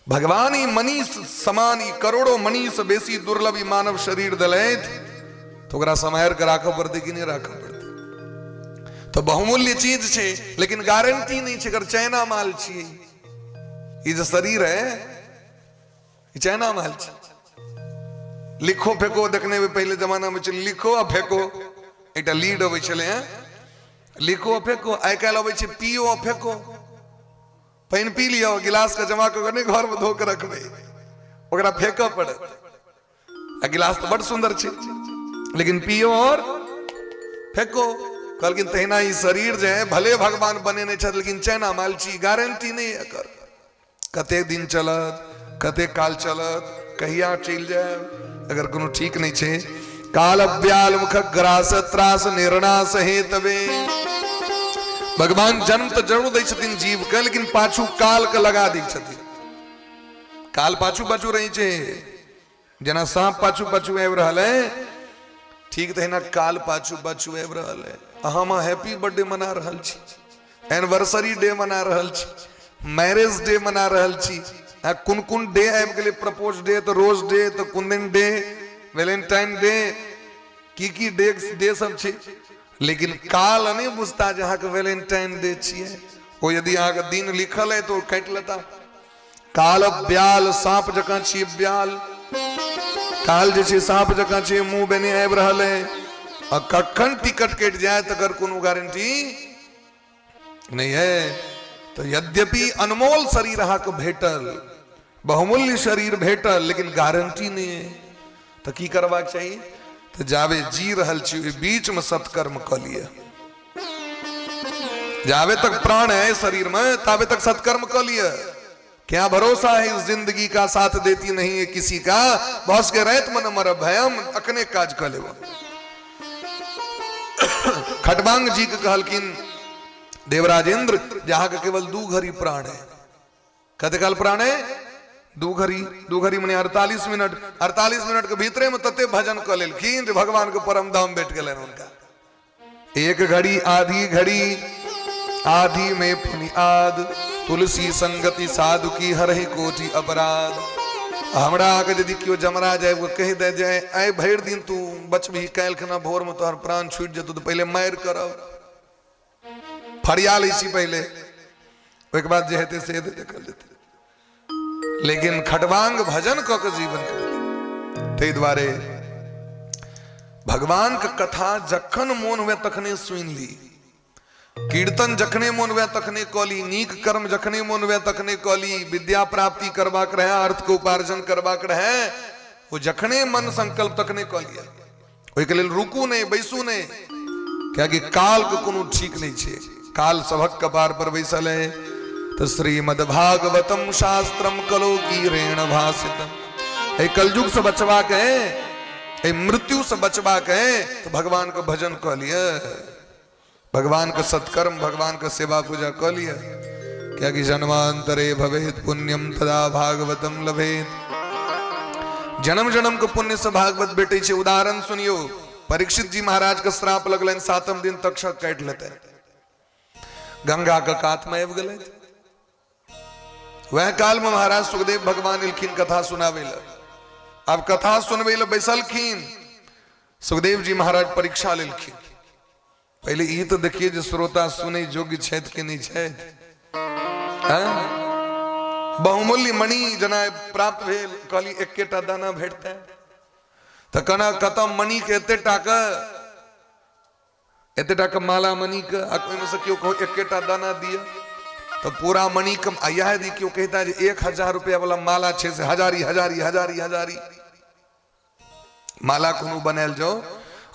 भगवान ही मनीष समान ही करोड़ों मनीष बेसी दुर्लभ ही मानव शरीर दिलैत तो ओकरा सम्हार के राख पड़ते कि नहीं राख पड़ते। तो बहुमूल्य चीज छे लेकिन गारंटी नहीं छे। अगर चाइना माल छे ये जो शरीर है ये चाइना माल छे। लिखो फेंको देखने में पहले जमाना में चल लिखो आ फेंको एक लीड अबै छले हैं। लिखो फेंको आइ काल्हि अबै छे पियो आ फेंको। पानी पी लिया गिलास का जमा कर घर में धो के रखबे ओकरा फेंको पड़त। आ गिलास तो बड़ सुंदर छे लेकिन पियो और फेंको। कहलखिन तहिना ही शरीर जो है भले भगवान बने नहीं छथि लेकिन चाइना माल छी। गारंटी नहीं है कर कते दिन चलत कते काल चलत कहिया चल जाए अगर कोनो ठीक नहीं छे। काल अव्याल मुख ग्रास त्रास निर्णास हेतवे। भगवान जन्म तो जरूर दै छथिन जीव के लेकिन पाछू काल के लगा दै छथिन। काल पाछू पाछू रही छे जना सांप पाछू पाछू आबि रहल है, ठीक तहिना काल पाछू पाछू आबि रहल है। हम हैप्पी बर्थडे मना रहल छी, एनिवर्सरी डे मना रहल छी, मैरिज डे मना रहल छी। कुन कुन डे आबि गेलै, प्रपोज डे, तो रोज डे, तो कुंदन डे, वैलेंटाइन डे, की डे सब छै। लेकिन काल नहीं बुझता जे अहाँके वैलेंटाइन डे छियै। ओ यदि अहाँके दिन लिखल है तो काटि लेता। काल ब्याल सांप जकाँ छियै, ब्याल काल जे छै सांप जकाँ छै, मुंह बेने आबि रहल है। आ कखन टिकट कटि जाए तकर कोनो गारंटी नहीं है। तो यद्यपि अनमोल शरीर अहाँके भेटल, बहुमूल्य शरीर भेटल, लेकिन गारंटी नहीं है। तो की करबाक चाहिए? तो जावे जी रहल छी ओहि बीच में सत्कर्म क लिया। जावे तक प्राण है शरीर में तावे तक सत्कर्म क लिया। क्या भरोसा है इस जिंदगी का साथ देती नहीं है किसी का, बॉस के रहत मन मर भयम अकने काज क लेब। खटवांग जी के कहलकिन देवराज इंद्र, जहां के केवल 2 घड़ी प्राण है। कते काल प्राण है? 2 घड़ी मने 48 मिनट। 48 मिनट के भीतरे में तते भजन क लेलखिन जे भगवान के परम धाम भेट गेलन उनका। 1 घड़ी आधी घड़ी, आधी में पुनियाद, तुलसी संगति साधु की हरहि कोटि अपराध। हमरा आगे यदि क्यों जमरा जाए, वो कह दे जाए आए भर दिन तू बचबी, काल्हि खना भोर में तोहर प्राण छूट जतौ, तो पहले मार करब, फरिया लै छी पहले, ओहिके बाद जे हेतै से हेतै कर देते। लेकिन खटवांग भजन क के जीवन करते। ताहि दुआरे भगवान के कथा जखन मोन हुए तखने सुनि ली, कीर्तन जखने मोन हुए तखने कली, नीक कर्म जखने मोन हुए तखने कली। विद्या प्राप्ति करबाक रहे, अर्थ के उपार्जन करबाक रहे, वो जखने मन संकल्प तखने क लिया। ओहिके लेल रुकू नहीं, बैसू नहीं, कियाकि काल के कोनो ठीक नहीं छे। काल सभक कपार पर बैसल है। तो श्रीमद्भागवतम शास्त्रम कलो की ऋण भाषितम। ए कलयुग से बचवा के, ए मृत्यु से बचवा के, तो भगवान का भजन क लिया, भगवान का सत्कर्म, भगवान का सेवा पूजा क लिया। क्या कि जन्मांतरे भवेत पुण्यम तदा भागवतम लभेत। जन्म जन्म के पुण्य से भागवत बेटे छे। उदाहरण सुनियो, परीक्षित जी महाराज का श्राप लगलन, 7म दिन तक्षक काट लेते, गंगा का कात में आबि गेलै। वह काल में महाराज सुखदेव भगवान इलखिन कथा सुनावे ला। अब कथा सुनवे ला बैसलखिन, सुखदेव जी महाराज परीक्षा लेलखिन। पहले ये तो देखिए जो श्रोता सुने योग्य छेद के नहीं छेद। बहुमूल्य मणि जना प्राप्त भेल, कहली एकेटा दाना भेटते, तो कना कतम मणि के एते टाका माला मणि के, में से क्यों कहो एकेटा दाना दिया, तो पूरा मणि कम आया है। क्यों कहता है 1000 रुपया वाला माला छे से हजारी माला कोनो बनाल जाओ,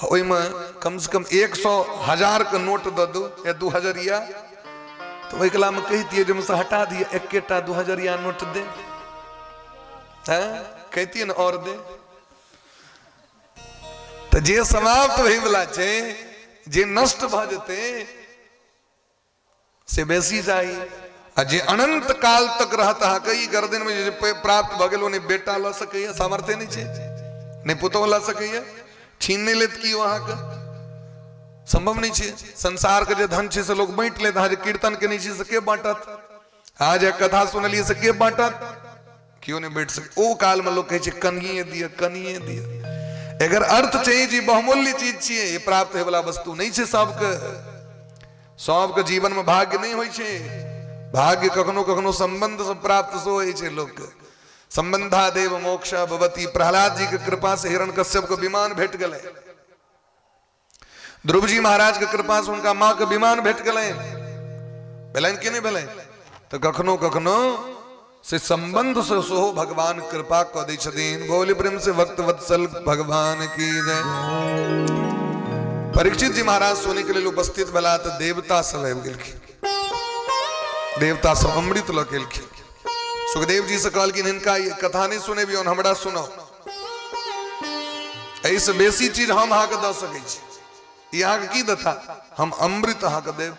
ओई में कम से कम 100,000 का नोट दे दो या 2000, तो वही कला में कहती है जब से हटा दिए एकेटा 2000 नोट दे, कहती है ना और दे। तो जे समाप्त वही वाला छे, जे नष्ट भ जेते से बेसी चाहिए। आ जे अनंत काल तक रहता है, कई गर्दन में जे प्राप्त भ गेल, ने बेटा ल सकैया, सामर्थ्य नहीं छे, नहीं पुतोह ल सकैया, छीन नहीं लेत की वहां का संभव नहीं छे। संसार के जे धन छे से लोग बांट लेत, आज कीर्तन के नहीं छे से के बांटत, आज कथा सुनलिए से के बांटत, क्यों नहीं बैठ सके। ओ काल में लोग कहे छे कनिए दिया। अगर अर्थ चाहिए जी बहुमूल्य चीज छिए, ये प्राप्त है वाला वस्तु नहीं छे। सबके जीवन में भाग्य नहीं होय छे। भाग्य कखनो कखनो संबंध से प्राप्त सो होय छे। लोग के संबंधा देव मोक्षा भवती। प्रहलाद जी के कृपा से हिरण्यकश्यप को विमान भेट गए, ध्रुव जी महाराज के कृपा से उनका मां के विमान भेट गए, भेलन के नहीं भेलन। तो कखनो कखनो से संबंध से सोहो भगवान कृपा को दै छथिन। बोले प्रेम से भक्त वत्सल भगवान की जय। परीक्षित जी महाराज सोने के लिए उपस्थित भला, तो देवता सब आबि गेलखिन, देवता सब अमृत ल केलखिन। सुखदेव जी से कहलखिन हिनका ये कथा नहीं सुने भी, हमरा सुनो, ऐसे बेसी चीज हम अहाँ के द सकै छी। यहाँ के की दथा, हम अमृत अहाँ के देव,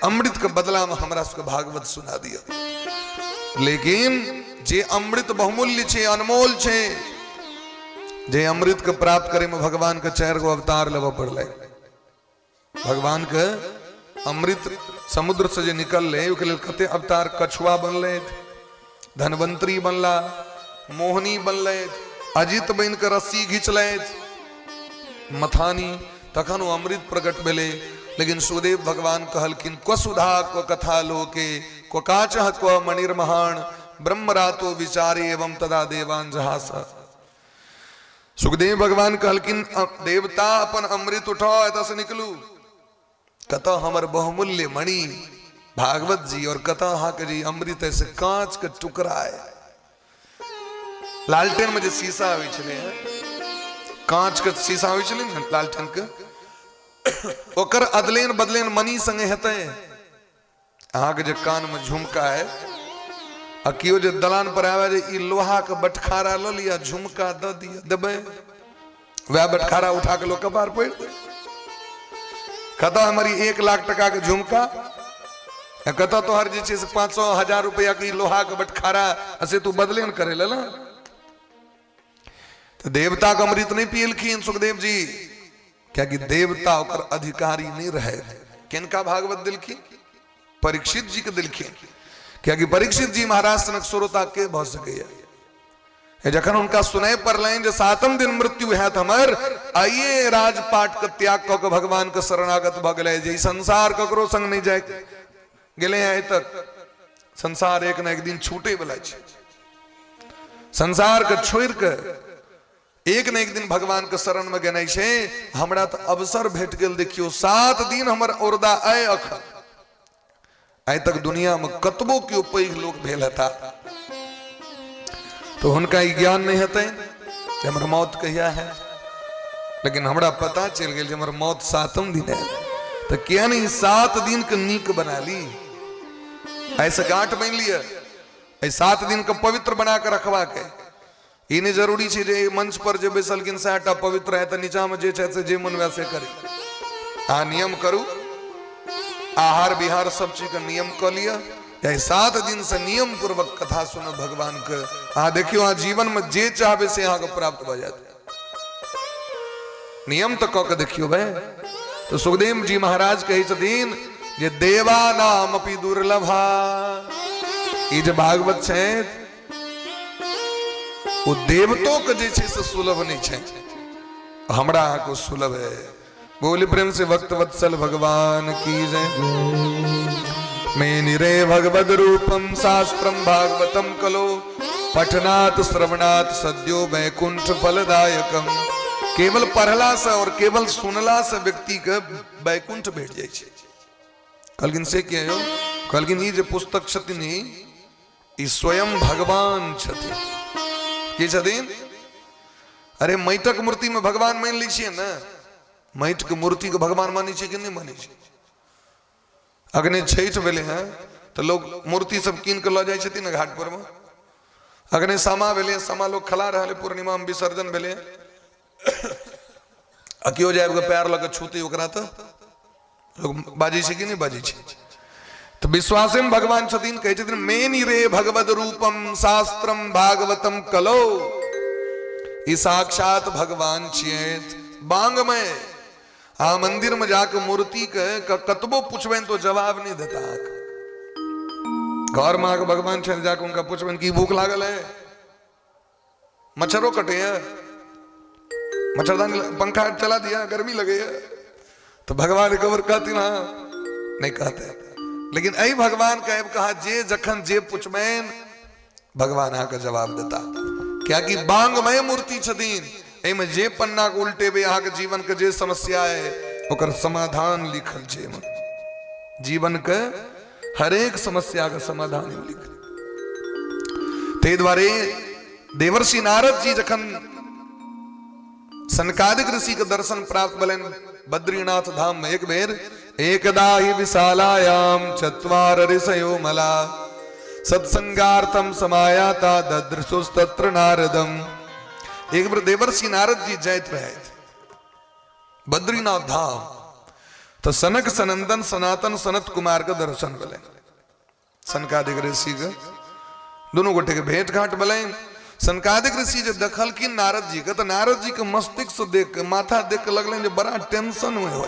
अमृत के बदला में हमरा सबके भागवत सुना दिया। लेकिन जे अमृत बहुमूल्य छे, अनमोल छे, जे अमृत के प्राप्त करे में भगवान के 4 गो अवतार लेव पड़े। भगवान के अमृत समुद्र से जे निकल कते अवतार कछुआ बनले, धनवंतरी बनला, मोहनी बनले, अजित बन के रस्सी घिंचले, मथानी, तखन वो अमृत प्रकट भेले। लेकिन सुदेव भगवान कहलकिन क्व सुधा क्व कथा लोके क्व काचः क्व मणिर्महान ब्रह्मरातो विचारे एवं तदा देवान जहास। सुखदेव भगवान कहलकिन देवता अपन अमृत उठाओ एत से निकलू, कत हमर बहुमूल्य मणि भागवत जी और कथा हाक जी अमृत ऐसे कांच के टुकड़ा है। लालटेन में जो शीशा आवे छले, कांच के शीशा आवे छले न लालटेन के, ओकर अदलेन बदलेन मनी संगे हेते। अहाँ के जे कान में झुमका है, अकियो जे दलान पर आवे जे ई लोहा के बटखारा ल लिया, झुमका द दिया देबे, वह बटखारा उठा के लो कपार पे कता हमारी 1 लाख टका के झुमका, कता तो हर जे 500-1000 रुपया की लोहा के बटखारा असे तू बदलेन करे ना। तो देवता का अमृत नहीं पियलखिन सुखदेव जी, क्या कि देवता ओकर अधिकारी नहीं रहे। किनका भागवत दिलखिन? परीक्षित जी के दिलखिन। क्या कि परीक्षित जी महाराज सनक श्रोता के भ सके जखन उनका सुनाई पड़लें जे 7म दिन मृत्यु है हमर, आइए राजपाट के त्याग क के भगवान के शरणागत भ गेले। जे संसार ककरो संग नहीं जाए गेले हैं तक संसार एक न एक दिन छूटे वाला है। संसार के छोड़ के एक न एक दिन भगवान के शरण में गए छे। हमरा तो अवसर भेट गेल, देखियो 7 दिन हमर औरदा आए अखन आइ तक दुनिया में कतबो के पैघ लोग भेल था, तो उनका ज्ञान नहीं हेते कि हमर मौत कहिया है। लेकिन हमरा पता चल गया हमर मौत 7म दिन है, तो क्या नहीं 7 दिन के नीक बना ली, ऐसे गांठ बन लिया, 7 दिन का पवित्र बना के रखवा के। ये नहीं जरूरी है जे मंच पर जे बैसलकिन साटा पवित्र है तो नीचा में जे से जे मन वैसे करे। आ नियम करू, आहार विहार सब चीज का नियम कर लिया, 7 दिन से नियम पूर्वक कथा सुनो भगवान के। हाँ देखियो, हाँ जीवन में जे चाहबे से यहाँ को प्राप्त हो जाते। नियम तो कह के देखियो भाई। तो सुखदेव जी महाराज कही छथिन जे देवा नाम अपि दुर्लभा, ये जो भागवत है वो देवतों के जे से सुलभ नहीं है, हमरा को सुलभ है। बोले प्रेम से भक्त वत्सल भगवान की जय। मैं निरे भगवद रूपम शास्त्रम भागवतम कलो पठनात् श्रवणात् सद्यो वैकुंठ फलदायकम। केवल पढ़ला से और केवल सुनला से व्यक्ति के वैकुंठ भेट जाए छे। कहलकिन से क्या है? कहलकिन ये जो पुस्तक छथिन ई स्वयं भगवान छथिन। के छथिन? अरे मैटक मूर्ति में भगवान मान ली छिए ना, मैट के मूर्ति को भगवान मानी छे कि नहीं मानी छे? अगने छठ भेले हैं तो लोग मूर्ति सब कीन के ल जाए छथिन ना घाट पर में। अगने सामा भेले, सामा लोग खला रहले, पूर्णिमा में विसर्जन भेले, अकियो जाए पैर लगे छूते ओकरा तो लोग बाजी छे कि नहीं बाजी छे? तो विश्वासे में भगवान छथिन, कहे छथिन मेनि रे भगवद रूपम शास्त्रम भागवतम कलो। ई साक्षात भगवान छिए बांग में। हाँ मंदिर में जाकर मूर्ति के कतबो पूछबेन तो जवाब नहीं देता। घर में आके भगवान छे जाकर उनका पूछबेन की भूख लागल है, मच्छरों कटे है, मच्छरदानी पंखा चला दिया, गर्मी लगे है, तो भगवान कबर कहती ना नहीं कहते। लेकिन ऐ भगवान का कहा जे जखन जे पूछबेन भगवान आके जवाब देता। क्या कि बांग में मूर्ति छथिन, एमे जे पन्ना को उल्टे बे यहाँ के जीवन के जे समस्या है ओकर समाधान लिखल छे। जीवन के हर एक समस्या का समाधान लिखल। ते द्वारे देवर्षि नारद जी जखन सनकादिक ऋषि के दर्शन प्राप्त भलेन बद्रीनाथ धाम में एक बेर, एकदा ही विशालायाम चत्वार ऋषयो मला सत्संगार्थम समायाता ददृशुस्तत्र नारदम। एक बार देवर्षि नारद जी जाइत रहे बद्रीनाथ धाम, तो सनक सनंदन सनातन सनत कुमार का दर्शन भले, सनकादिक ऋषि के दोनों गोटे के भेंट घाट भले। सनकादिक ऋषि जो देखलखिन नारद जी के, तो नारद जी के मस्तिष्क देख के, माथा देख के लगल जो बड़ा टेंशन में हो।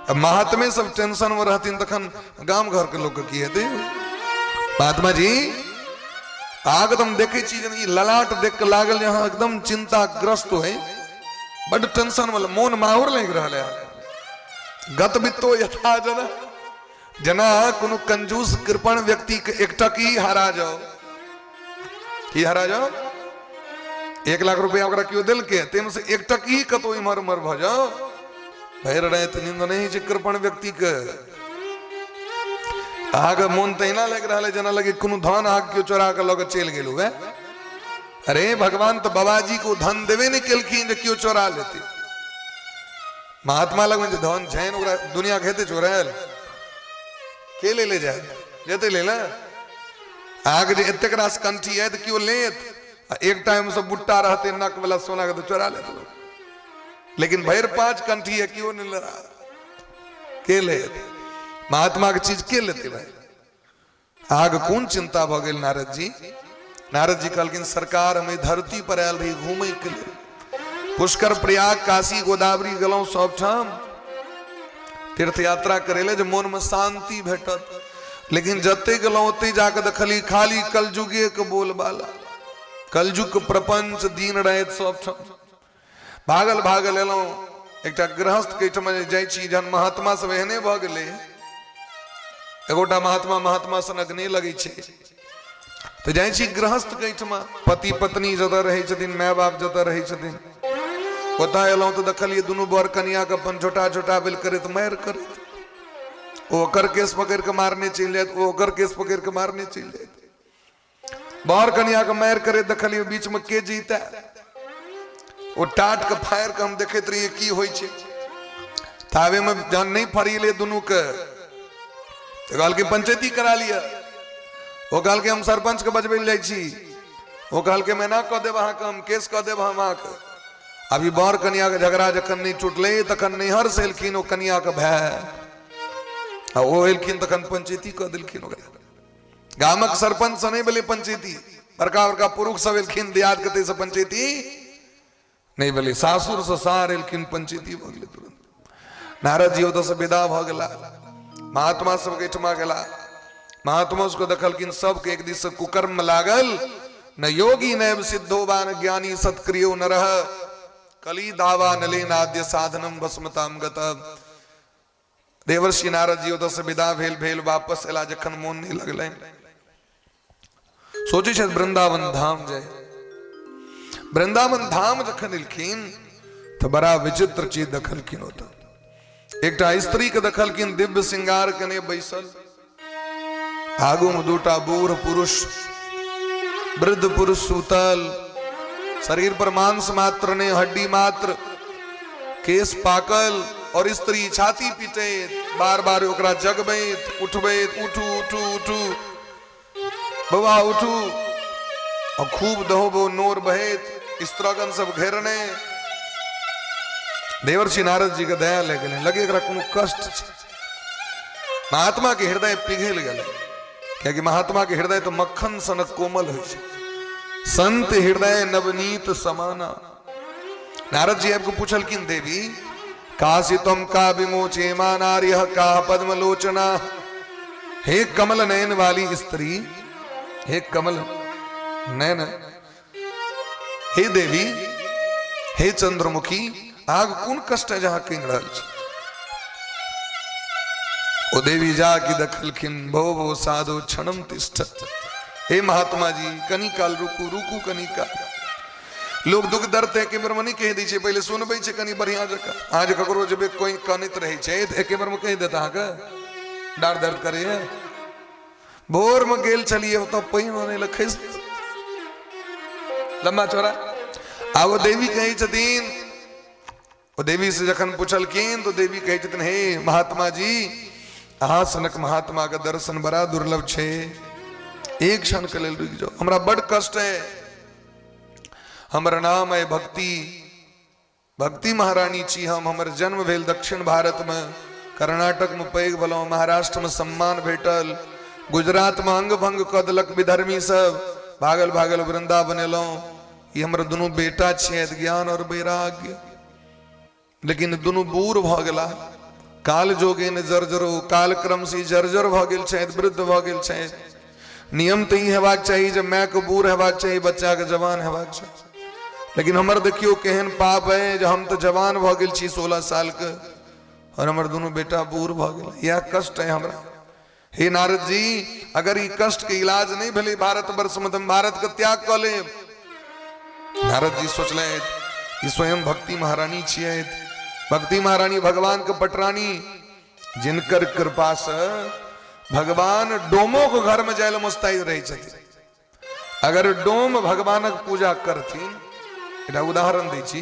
अब महात्मे सब टेंशन में रहती तखन गांव घर के लोग की हेतै। महात्मा जी आग तुम देखे चीज ललाट देख के लागल यहाँ एकदम चिंताग्रस्त है, बड़ टेंशन वाला मोन माहुर लग रहा है। गत बित्तो यथा जना जना कोनो कंजूस कृपण व्यक्ति के एकटकी हरा जाओ, की हरा जाओ 1 लाख रुपया ओकरा क्यों दिल के तेम से एकटकी कतो इमर मर भ जाओ भैर रहे तो नींद नहीं जे कृपण व्यक्ति के। आग मोन तहिना लग रहा है जना लगे कोनो धन आग क्यों चोरा के लग चल गेलू है। अरे भगवान तो बाबाजी को धन देवे नहीं केलखिन जे क्यों चोरा लेते। महात्मा लग में धन छैन ओकरा दुनिया खेते चोरायल के ले जाए जेते ले ना। आग जे एतेक रास कंठी है तो क्यों लेत। एक टाइम से बुट्टा रहते नक वाला सोना के तो चोरा लेते लोग, लेकिन भैर 5 कंठी है क्यों नहीं ले रहा के ले। महात्मा की चीज के लेते भाई। आग कौन चिंता भ गेल नारद जी। नारद जी कहलखिन सरकार हमें धरती पर आयल रही घूमे के लिए, पुष्कर प्रयाग काशी गोदावरी गलौ सब ठाम तीर्थ यात्रा करेले जो मन में शांति भेटत। लेकिन जते गलौ ओते जाके देखली खाली कलजुगे के बोलबाला, कलजुग प्रपंच दीन रहत सब ठाम। भागल भागल एलौ एकटा गृहस्थ के ठम जाय छी जन महात्मा सब एहने भ गेले। एगोटा महात्मा सनक नहीं लगे छे तो जाय छी गृहस्थ के ठम, पति पत्नी जतऽ रहै छथिन, माय बाप जतऽ रहै छथिन, ओतऽ एलहुँ तो देखलिए दुनू बर कनिया के अपन छोटा छोटा बेल करैत मार करैत। ओ ओकर केस पकड़ के मारने चल जात, ओ ओकर केस पकड़ के मारने चल जात। बर कनिया के मार करे देखलिए बीच में के जीता। ओ टाट के फायर के हम देखैत रहिए की होइ छै। तावे में जहन नहीं फरिले दुनू के तो कहल के पंचायती करा लिया। वो कहल के हम सरपंच के बजबै ले जाइ छी। वो कहल के मैं ना कह देब अहाँ के, हम केस कह देब हम अहाँ के। अभी बर कनिया के झगड़ा जखन नहीं टूटले तखन नैहर से एलखिन ओ कनिया के भाई, ओ एलखिन तखन पंचायती कह देलखिन ओकरा। गामक सरपंच से नहीं भेलै पंचायती, बड़का बड़का पुरुष सब एलखिन दियाद कते से पंचायती नहीं भेलै, सासुर से सार एलखिन पंचायती भ गेलै तुरंत। नारद जी ओतऽ से विदा भ गेला, महात्मा सब के ठमा गेला। महात्मा उसको देखलखिन सबके एक दिस से कुकर्म लागल। न योगी नैव सिद्धोवान ज्ञानी सत्क्रियो न रह, कली दावा नले नाद्य साधनम भस्मताम गत। देवर्षि नारद जी ओतऽ से विदा भेल वापस एला जखन मोन नहीं लगलै, सोचे छथि वृंदावन धाम जाय। वृंदावन धाम जखन एलखिन तो बड़ा विचित्र चीज देखलखिन। ओतऽ एकटा स्त्री के देखलखिन दिव्य श्रृंगार कने बैसल, आगू में 2टा बूढ़ पुरुष, वृद्ध पुरुष सूतल, शरीर पर मांस मात्र ने हड्डी मात्र, केस पाकल, और स्त्री छाती पीटैत बार बार ओकरा जगबैत उठबैत, उठू उठू उठू बउआ उठू, और खूब दहो नोर बहैत, स्त्रगन सब घेरने। देवर्षि नारद जी के दया लगे एकरा कोनो कष्ट छै। महात्मा के हृदय पिघल गेलै, क्योंकि महात्मा के हृदय तो मक्खन सनक कोमल होइ छै, संत हृदय नवनीत समाना। नारद जी आपको पूछलखिन देवी काशी तुम का विमोचे मानार्य का पद्म लोचना। हे कमल नयन वाली स्त्री, हे कमल नयन, हे देवी, हे चंद्रमुखी, आग कौन कष्ट है जहां किंग रहल छै। ओ देवी जाकी दखलखिन भो साधु क्षणम तिष्ठत। हे महात्मा जी कनी काल रुकू रुकू कनी काल। लोग दुख दर्द एके बेर में नहीं कह दै छै, पहले सुनबै छै कनी बढ़िया जका। आज ककरो जब कोई कानित रहै छै त एके बेर में कह देता अहाँके डार दर्द करे है। भोर में गेल चलिए तो पैन होने लगे लंबा चौड़ा। आ वो देवी कही छथिन, वो देवी से जखन पूछलखिन तो देवी कही छथिन हे महात्मा जी अहाँ सनक महात्मा का दर्शन बड़ा दुर्लभ छे, एक क्षण के लेल रुक जाओ, हमरा बड़ कष्ट है। हमर नाम है भक्ति, भक्ति महारानी छी हम। हमर जन्म भेल दक्षिण भारत में, कर्नाटक में पैघ भेलहुँ, महाराष्ट्र में सम्मान भेटल, गुजरात में अंग भंग कऽ देलक विधर्मी सब, भागल भागल वृंदावन एलो, ये हमारे दोनों बेटा छे ज्ञान और वैराग्य, लेकिन दोनों बूढ़ भ गेला, काल जोगे ने जर्जरो, काल क्रम से जर्जर भ गेल छे, वृद्ध भ गेल छे। नियम तो ही हेबाक चाहिए जब माय के बूढ़ हेबाक चाहिए, बच्चा के जवान हेबाक चाहिए, लेकिन हमर देखियो केहन पाप है जो हम तो जवान भ गेल छी 16 साल के और हमर दोनों बेटा बूढ़ भ गेल। यह कष्ट है हमरा। हे नारद जी, अगर ये कष्ट के इलाज नहीं भले भारत वर्ष में, तुम भारत का त्याग कर ले। नारद जी सोचले ये स्वयं भक्ति महारानी छिए, भक्ति महारानी भगवान के पटरानी, जिनकर कृपा से भगवान डोमो को घर में जाए मुस्तैद रही छथिन। अगर डोम भगवानक पूजा करथिन, एटा उदाहरण दै छी,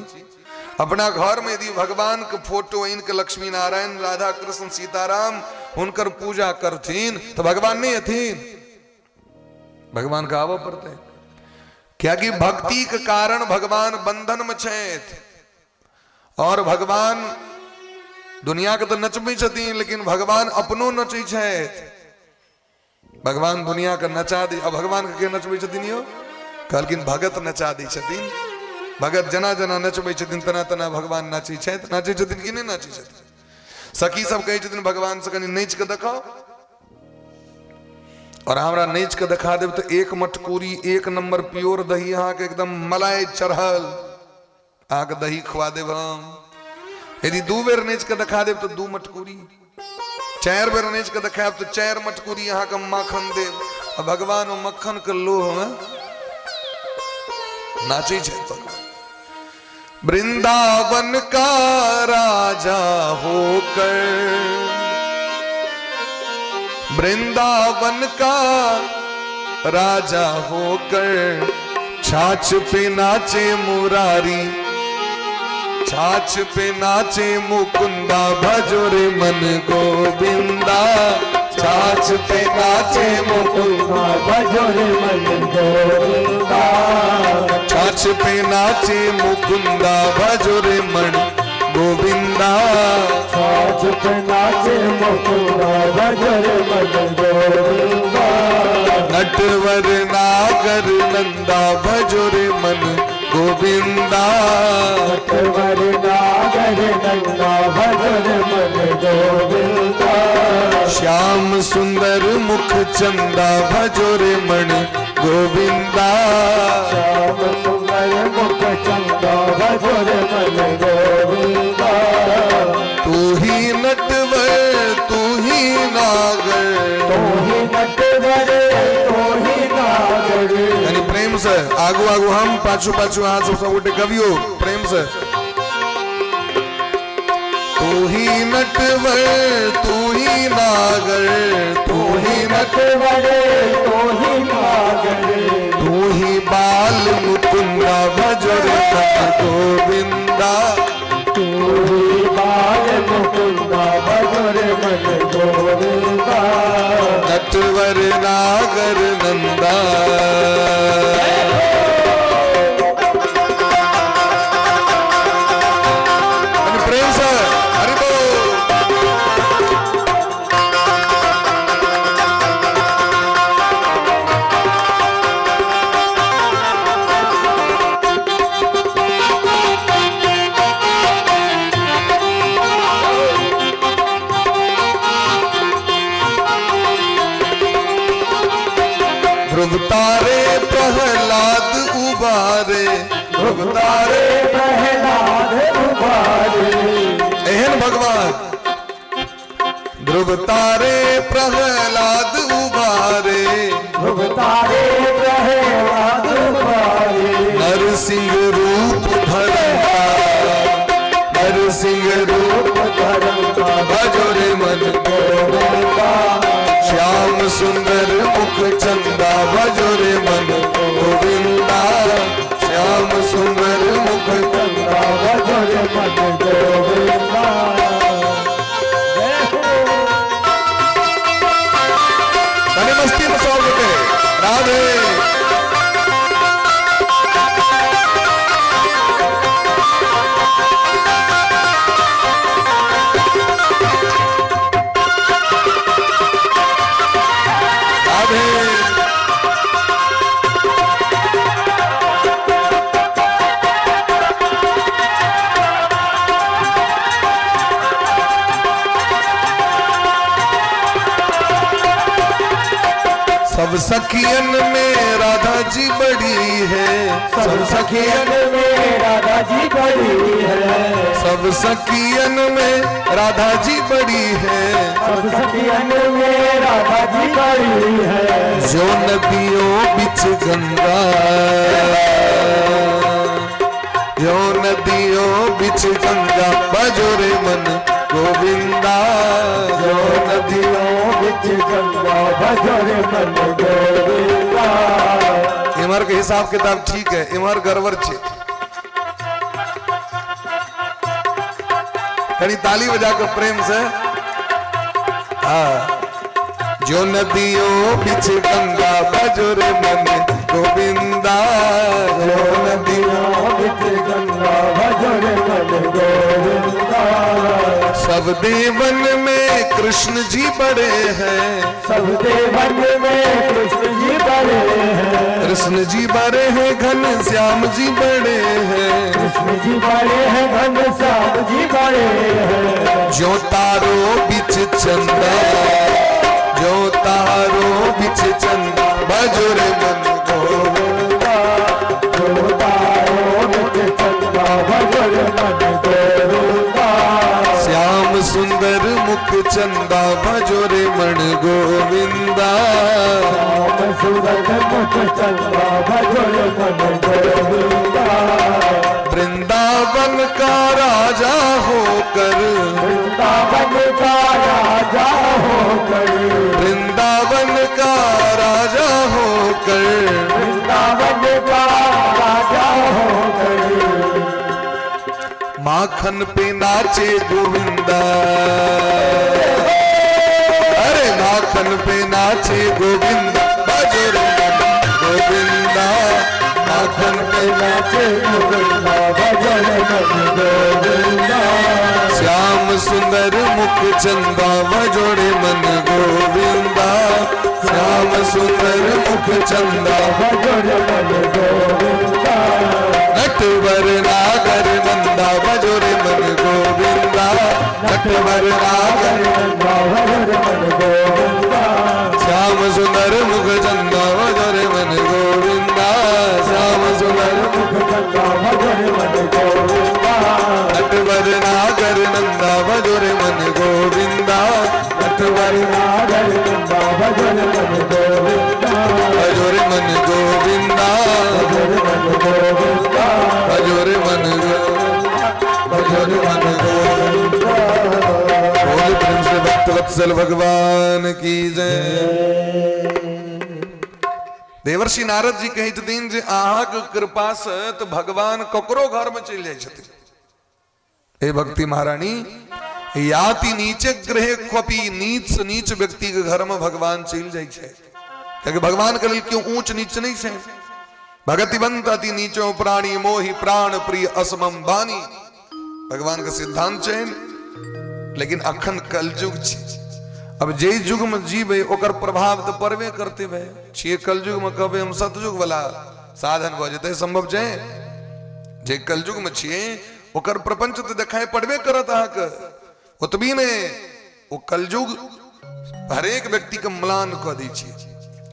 अपना घर में यदि भगवान के फोटो इनके लक्ष्मी नारायण राधा कृष्ण सीताराम उनकर पूजा करथिन तो भगवान नहीं हथिन, भगवान का आवा पड़ते। क्या कि भक्ति के कारण भगवान बंधन में छेत, और भगवान दुनिया के तो नचबे छथिन, लेकिन भगवान अपनो नचै छथि। भगवान दुनिया के नचा दी, अब भगवान के नचबे छथिन यो कहलखिन भगत नचा दै छथिन। भगत जना जना नचबे छथिन तना तना भगवान नाचै छथि। नाचै छथिन कि नहीं नाचै छथिन? सखी सब कहै छथिन भगवान से कनी नाच के देखाओ, और हमरा नाच के देखा देब तो एक मटकूरी 1 नंबर प्योर दही अहाँ के एकदम मलाई चढ़ल अहाँ के दही खुआ देब हम। यदि 2 बेर नाच के देखा देब तो 2 मटकूरी, 4 बेर नाच के देखाब तो 4 मटकूरी अहाँ के माखन देब। और भगवान ओ मक्खन के लोह में नाचे छथि। वृंदावन का राजा होकर, वृंदावन का राजा होकर छाछ पे नाचे मुरारी, छाछ पे नाचे मुकुंदा भजो रे मन गोविंदा, छाछ पे नाचे मुकुंदा भजो रे मन गोविंदा, छाछ पे नाचे मुकुंदा भजो रे मन गोविंदा, छाछ पे नाचे मुकुंदा भजो रे मन गोविंदा, नटवर नागर नंदा भजो रे मन गोविंदा, नटवर नागर नंदा भजो रे मन गोविंदा, श्याम सुंदर मुख चंदा भजो रे मन गोविंदा, श्याम सुंदर मुख चंदा भजो रे मन गोविंदा, तू ही नटवर तू ही नागर, तू ही नटवर तू ही नागर। यानी प्रेम से आगू आगू हम पाछू पाछू हाथ सब उठे कवियो प्रेम से। तू ही नटवर तू ही नागर, तू ही नटवर तू ही नागर, तू ही बाल मुकुंदा भजो रे मन गोविंदा, तू ही बाल मुकुंदा भजो रे मन गोविंदा, नटवर नागर नंदा। प्रेम से हरि बोल। ध्रुव तारे प्रहलाद उबारे, ध्रुव तारे प्रहलाद उबारे, एहन भगवान ध्रुव तारे प्रहलाद उबारे, ध्रुव तारे प्रहलाद उबारे, नरसिंह रूप धरता, नरसिंह रूप धरता भजो रे मन गोविंदा, श्याम सुंदर मुख चंदा भजो रे मन गोविंदा, श्याम सुंदर मुख चंदा भजो रे मन गोविंदा। तने मस्ती में सौ बेटे राधे। सब सखियन में राधा जी बड़ी है, सब सखियन में राधा जी बड़ी है, सब सखियन में राधा जी बड़ी है, सब सखियन में राधा जी बड़ी है। जो नदियों बिच गंगा, जो नदियों बिच गंगा बजोरे मन गोविंदा, जो नदियों बिच गंगा बजोरे मन गोविंदा। इमर के हिसाब किताब ठीक है, इमर गड़बड़ छे। कहीं ताली बजा कर प्रेम से। हाँ, जो नदियों बिच गंगा बजोरे मन गोविंदा, जो नदियों बिच गंगा बजोरे मन गोविंदा। सब देवन में कृष्ण जी बड़े हैं, सब देवन में कृष्ण जी बड़े हैं, कृष्ण जी बड़े हैं, घन श्याम जी बड़े हैं, कृष्ण जी बड़े हैं, घन श्याम जी बड़े हैं। जो तारो बिच चंदा, जो तारो बिच चंदा बजोरे मन गोविंदा, जो तारो बिच चंदा बजोरे मन गोविंदा। श्याम सुंदर मुख चंदा भजोरे मन गोविंदा, श्याम सुंदर मुख चंदा भजोरे मन गोविंदा। वृंदावन का राजा होकर, वृंदावन का राजा होकर, वृंदावन का राजा होकर, वृंदावन का राजा होकर। माखन पे नाचे गोविंदा, अरे माखन पे नाचे गोविंदा बजोरे मन गोविंदा, माखन पे नाचे गोविंदा भजोरे मन गोविंदा। श्याम सुंदर मुख चंदा भजोरे मन गोविंदा, श्याम सुंदर मुख चंदा भजोरे मन गोविंदा। नटवर नागर नंदा भजोरे मन गोविंदा, नटवर नागर नंदा भजोरे मन गोविंदा। श्याम सुंदर मुख चंदा भजोरे मन गोविंदा, श्याम सुंदर मुख चंदा भजोरे मन गोविंदा। नटवर नागर नंदा भजोरे मन गोविंदा, नटवर नागर नंदा भजोरे मन गोविंदा। भजोरे मन गोविंदा, भजोरे मन गोविंदा। भजोरे मन गोविंदा, भजोरे मन गोविंदा। बोल प्रेम से भक्त वत्सल भगवान की जय। देवर्षि नारद जी कही छथिन जे अहाँक कृपा से तो भगवान ककरो घर में चल जाय छथिन। हे भक्ति महारानी, याति नीचे ग्रहे क्वपि, नीच से नीच व्यक्ति के घर में भगवान चल जाय छे। क्योंकि भगवान के लिए क्यों ऊंच नीच नहीं छे। भगतिवंत अति नीचो प्राणी मोहि प्राण प्रिय असमम बानी, भगवान का सिद्धांत छे। लेकिन अखन कलयुग छे, अब जे युग में जीवे ओकर प्रभाव तो पड़बे करते भे छिए। कलयुग में कहबे हम सतयुग वाला साधन भ जेते, संभव छे। जे कलयुग में छिए ओकर प्रपंच तो दिखाई पड़बे करत अहाँके। ओतबी ने ओ कलयुग हरेक व्यक्ति के म्लान क दै छै।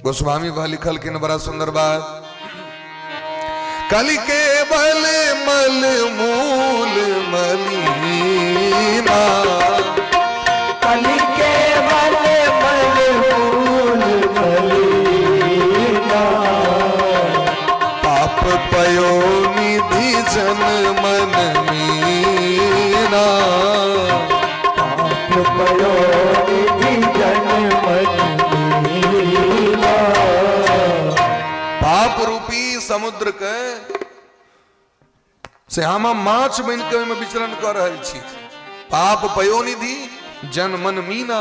गोस्वामी बा लिखल के बड़ा सुंदर बात, कलि के बल मल मूल मलीना, कलि के बल मल मूल मलीना। पाप पयो निधि जन मन मीना, पाप पयो निधि जन मन मीना। पाप रूपी समुद्र के से हम माछ बन के में विचरण कर रहे छी। पाप पयोनिधि जन मन मीना,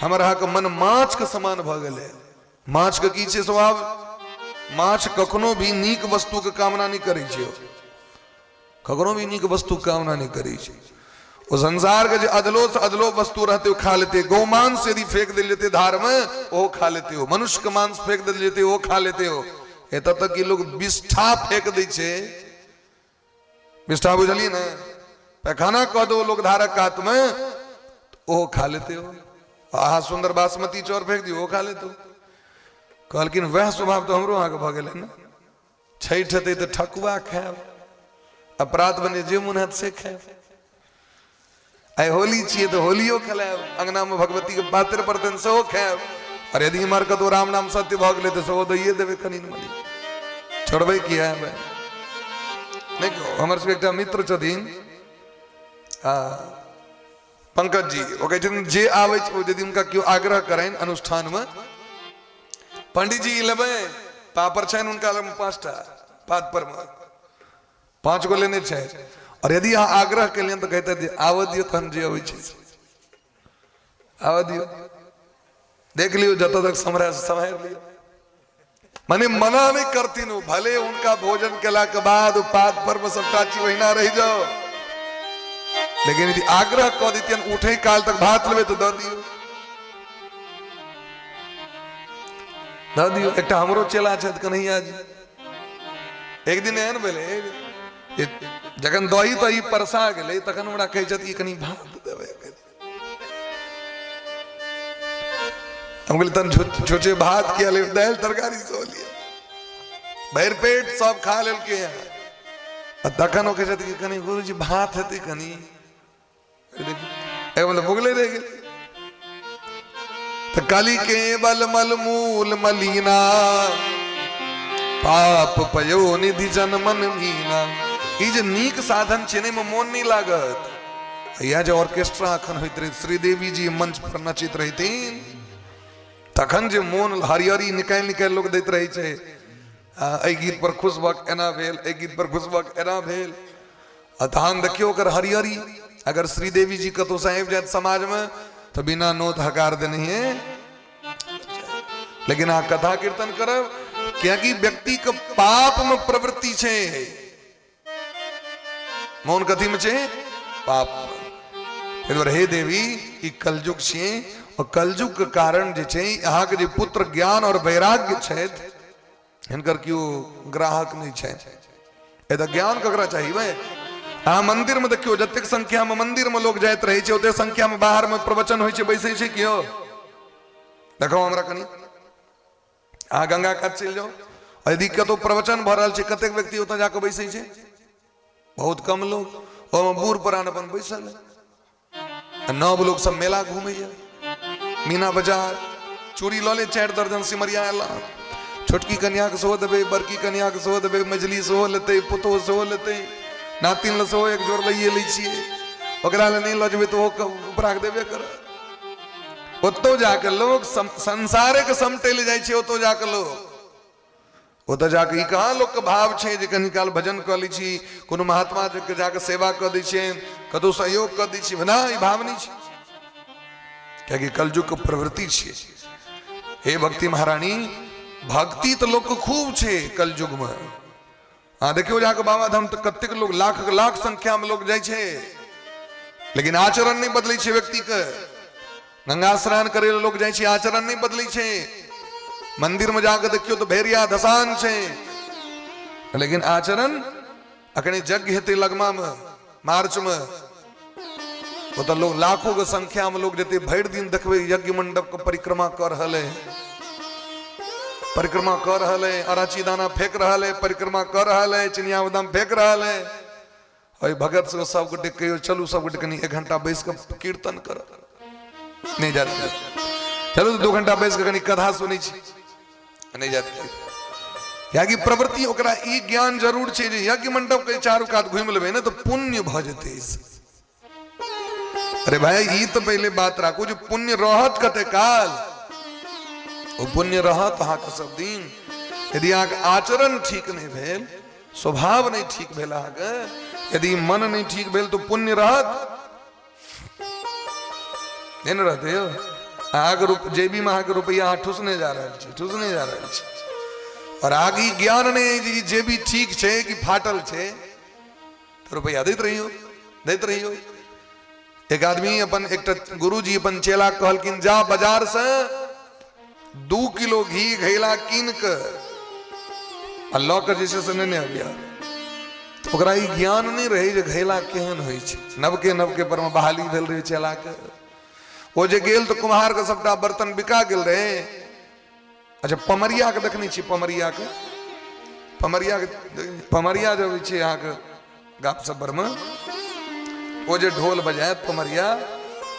हमारा के मन माछ के समान भ गेले। माछ के की छे स्वभाव, माछ कखनो भी नीक वस्तु के कामना नहीं करे छे, कखनो भी नीक वस्तु के कामना नहीं करे छे। वो संसार के जो अदलो से अदलो वस्तु रहते हो खा लेते। गौ मांस यदि फेंक दे लेते धार में वो खा लेते हो, मनुष्य के मांस फेंक दे लेते वो खा लेते हो। एत तक कि लोग विष्ठा फेंक दे छे। विष्ठा बुझलिए ना, पैखाना कह दो लोग धारक कात में वो खा लेते हो। आहा सुंदर बासमती चौर फेंक दियो वो खा लेते हो। कहलकिन वह स्वभाव तो हमरो अहाँके भऽ गेल है ना। छठि हेतै तऽ ठकुआ खायब, अपराध बने जे मन हैत से खायब। आइ होली छियै तऽ होलियो खेलायब, अंगना में भगवती के पात्र बर्तन सेहो खायब। और यदि इमहर कतौ राम नाम सत्य भऽ गेलै तऽ सेहो दैये देबै कनि मनि, छोड़बै किया है। नहीं हमर सबके एकटा मित्र छथिन पंकज जी, ओ कहै छथिन जे आबै छै यदि उनका केओ आग्रह करनि अनुष्ठान में, पंडित जी लेबै पापड़ छनि उनका लग 5टा पात पर में 5 गो लेने छै। और यदि अहाँ आग्रह केलियन तो कहते जे आबऽ दियौ तहन जे अबै छै आबऽ दियौ, देख लियो जतऽ तक सम्हार लियो। माने मना नहीं करतीन, भले उनका भोजन केला के बाद पात पर में सबटा चीज ओहिना रह जाओ, लेकिन यदि आग्रह कऽ देतियन उठे काल तक भात लेबै तो दऽ दियौ दऽ दियौ। एकटा हमरो चेला छथि कन्हैया जी, एक दिन एहन भेलै जखन दही तही परसा गेलै तखन हमरा कहै छथि कनि भात देबै। हम कहलियै तहन छोटे भात किया ले, दालि तरकारी सेहो लिअ, भरि पेट सब खा लेलकै हैं। तखन ओ कहै छथि कि कनि गुरुजी भात हेतै कनि, मतलब भुगले रह गेल। तो कली के बल मल मूल मलीना, पाप पयो निधि जन मन मीना। ई जे नीक साधन छै, में मोन नहीं लागत। यह जो ऑर्केस्ट्रा अखन होइत रहे, श्रीदेवी जी मंच पर नचित रहथिन, तखन जे मोन हरियरी निकाल निकाल लोग दैत रहे छै, एहि गीत पर खुश भक एना भेल, एहि गीत पर खुश भक एना भेल। तहन देखियो ओकर हरियरी। अगर श्रीदेवी जी कतौ से आबि जायत समाज में तो बिना नोत हकार देने है। लेकिन अहाँ कथा कीर्तन करब, क्योंकि व्यक्ति के पाप में प्रवृत्ति छै, मौन कथी में छै, पाप। हे देवी ई कलयुग छियै, और कलयुग के कारण जे छै अहाँ के जे पुत्र ज्ञान और वैराग्य छथि हिनकर क्यों ग्राहक नहीं छै। एतऽ ज्ञान ककरा चाहिए। अहाँ मंदिर में देखियो जतेक संख्या में मंदिर में लोग जाइत रहे छै, ओते संख्या में बाहर में प्रवचन होइ छै, बैसे छै कियो देखो हमरा कनी। अहाँ गंगा कात चलि जाओ, यदि कतौ प्रवचन भऽ रहल छै, कतेक व्यक्ति ओतऽ जाके बैसे छै, बहुत कम लोग। ओहिमे बूढ़ पुरान अपन बैसल है। नव लोग सब मेला घूमैया, मीना बाजार, चूड़ी लऽ ले 4 दर्जन सिमरिया एला, छोटकी कन्या के सेहो देबै, बड़की कन्या के सेहो देबै, मझली सेहो लेतै, पुतोह सेहो लेतै, नातिन ले सेहो एक जोड़ लइए लै छियै। ओकरा ले नहीं लऽ जेबै तो उपरा के देबे करत। ओतौ जाके लोग संसारे के समटै ले जाइ छै, ओतौ जाके लोग ओतऽ जाके ई कहाँ लोग के भाव छै जे कनि काल भजन कऽ लै छी, कोनो महात्मा के जाके सेवा कऽ दै छियनि, कतौ सहयोग कऽ दै छी, ना ई भाव नहीं छै। कियाकि कलयुग के प्रवृत्ति छै। हे भक्ति महारानी, भक्ति तो लोग को खूब छै कलयुग में। हाँ देखियो जाके बाबा धाम तो कतेक लोग लाख संख्या में लोग जाय छै, लेकिन आचरण नहीं बदलै छै व्यक्ति के। गंगा स्नान करे लोग जाय छै, आचरण नहीं बदलै छै। मंदिर में जाके देखियो तो भेरिया धसान छै, लेकिन आचरण अखने यज्ञ हेतै लगमा में मार्च में, ओतऽ लोग लाखों के संख्या में लोग जेते, भरि दिन देखबै यज्ञ मंडप के परिक्रमा कर रहल है, परिक्रमा कर रहल है, अराची दाना फेंक रहल है, परिक्रमा कर रहल है, चिनिया बादाम फेंक रहल है। और भगत से सब गोटे कहियो चलू सब गोटे कनी 1 घंटा बैस के कीर्तन कर, नहीं जाते, चलू 2 घंटा बैस के कनी कथा सुनै छी, नहीं जाते। कियाकि प्रवृत्ति ओकरा ई ज्ञान जरूर छै जे यज्ञ मंडप के चारू कात घुमि लेबै ना तो पुण्य भ जेतै। अरे भाई ई तो पहले बात राखू जो पुण्य रहत कते काल, वो पुण्य रहत अहाँ के सब दिन। यदि अहाँ के आचरण ठीक नहीं भेल, स्वभाव नहीं ठीक भेल, अहाँ के यदि मन नहीं ठीक भेल तो पुण्य रहत नहीं रहते हो। अहाँ के जेबी में अहाँ के रुपया अहाँ ठूसने जा रहल छी, ठूसने जा रहल छी। और आगे ज्ञान नहीं जेबी ठीक छै कि फाटल छै तो रुपया दैत रहियो, दैत रहियो। एक आदमी अपन एक गुरुजी अपन चेला कहलकिन जा बाजार से 2 किलो घी घैला कीन के लऽ के जे छै से नेने अबिया। ओकरा ई ज्ञान नहीं रहे जे घैला केहन होइ छै। नवके नवके पर में बहाली भेल रहे चेला के। ओ जे गेल तो कुम्हार के सबटा बर्तन बिका गेल रहे, अच्छा पमरिया के देखने छी, पमरिया जब छै यहाँ के गाप सबर में वो जे ढोल बजायत पमरिया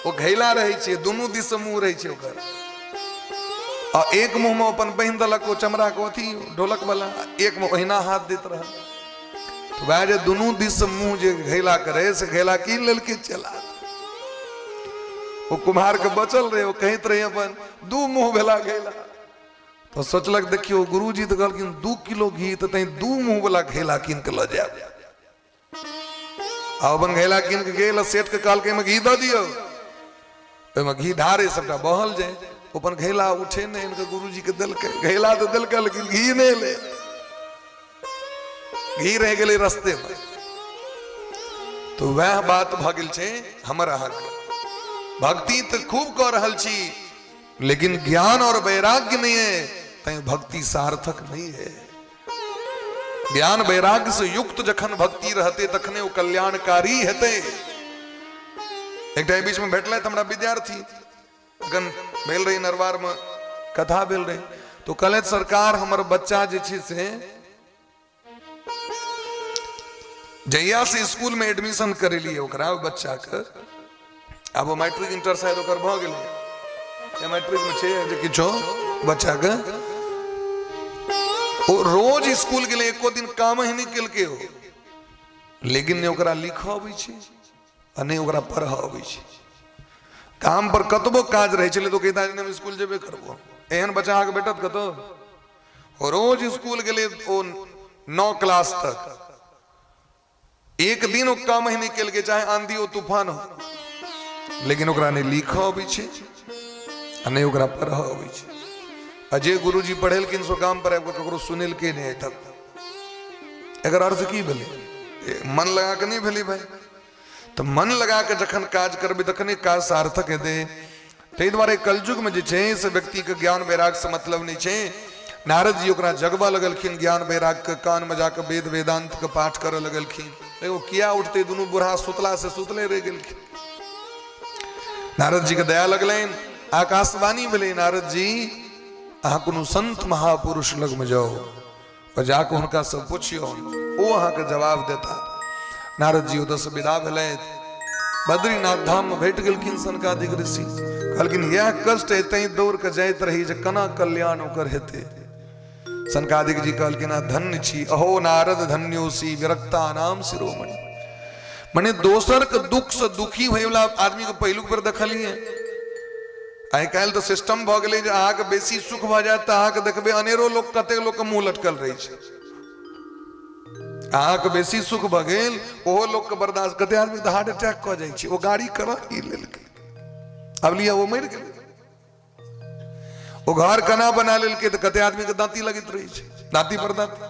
वो घैला रहे छै, दोनों दिस से मुंह रहे छै ओकर, और एक मुंह में अपन बहन दलक वो चमड़ा को अथी ढोलक वाला, एक में ओहिना हाथ देत रह। तो वह जे दोनों दिस से मुंह जे घैला करे से घैला कीन लेल के चला, वो कुम्हार के बचल रहे, वो कहत रहे अपन दू मुंह भेला घैला। तो सोचलक देखियो गुरुजी तो कहलखिन 2 किलो घी तो तई 2 मुंह वाला घैला कीन के ल जाए। अपन घैला कीन के गेल, सेठ के कहल के में घी द दियो, ओमे घी ढारे सबटा बहल जाए, अपन घैला उठे नहीं, इनके गुरुजी के दिल के घैला तो दिल के लेकिन घी नहीं ले, घी रह गए रास्ते में। तो वह बात भ गेल छै हमर अहाँक, भक्ति तो खूब कऽ रहल छी लेकिन ज्ञान और वैराग्य नहीं है, तै भक्ति सार्थक नहीं है। ज्ञान वैराग्य से युक्त जखन भक्ति रहते तखने वो कल्याणकारी हेते। एक टाइम बीच में बैठल हमरा विद्यार्थी अगन भेल रही नरवार में कथा भेल रही, तो कहले सरकार हमर बच्चा जे छै से जहिया से स्कूल में एडमिशन करेलिए ओकरा बच्चा के, अब वो मैट्रिक इंटर शायद ओकर भ गेल, या मैट्रिक में छै जे किछो बच्चा के, वो रोज स्कूल के लिए एको दिन काम ही नहीं केलके हो, लेकिन ने ओकरा लिखऽ अबै छै आ नहीं ओकरा पढ़ऽ अबै छै। काम पर कतबो काज रहे छले तो कहता हम स्कूल जेबे करबो, एहन बच्चा के भेटत कतो। और रोज स्कूल के लिए ओ 9 क्लास तक एक दिन वो काम ही नहीं केलके, चाहे आंधी हो तूफान हो, लेकिन ओकरा नहीं लिखऽ अबै छै आ नहीं ओकरा पढ़ऽ अबै छै। अजय गुरुजी पढ़ेलखिन सो काम पर ककरो सुनेलके नहीं तक, एकर अर्थ की भेलै? मन लगा के नहीं भेलै भाई। तो मन लगा के जखन काज करबे तखने काज सार्थक हेतै। ताहि दुआरे कलयुग में जे छै से व्यक्ति के ज्ञान वैराग्य से मतलब नहीं छै। नारद जी ओकरा जगबा लगलखिन, ज्ञान वैराग्य के कान में जाकर वेद वेदांत के पाठ करे लगलखिन। एगो किया उठते दुनू बूढ़ा सुतला से सुतले रह गेलखिन। नारद जी के दया लगलनि, आकाशवाणी भेलै, नारद जी अहाँ कोनो संत महापुरुष लग में जाओ और जाकर हुनका से पूछियो, वो अहाँ के जवाब देता। नारद जी ओतऽ से विदा भेलथि, बद्रीनाथ धाम में भेट गेलखिन सनकादिक ऋषि, कहलखिन यह कष्ट एतै दौड़ के जाइत रही जे कना कल्याण ओकर हेतै। सनकादिक जी कहलखिन धन्य छी, अहो नारद धन्योसी विरक्ता नाम शिरोमणि। माने दोसर के दुख से दुखी होय वाला आदमी के पहिलुक बेर देखलिए। आइ काल्हि तो सिस्टम भ गेलै जे अहाँ के बेसी सुख भ जाए त अहाँ के देखबे अनेरो लोग कते लोग के मुंह लटकल रही छै। अहाँ के बेसी सुख भ गेल ओहो लोग के बर्दाश्त, कते आदमी तो हार्ट अटैक क जाय छै, ओ गाड़ी करा ई लेलकै, अब लिया वो मर गेलै। वो घर कना बना लेलकै तो कते आदमी के दांती लगैत रही छै, दांती पर दांती।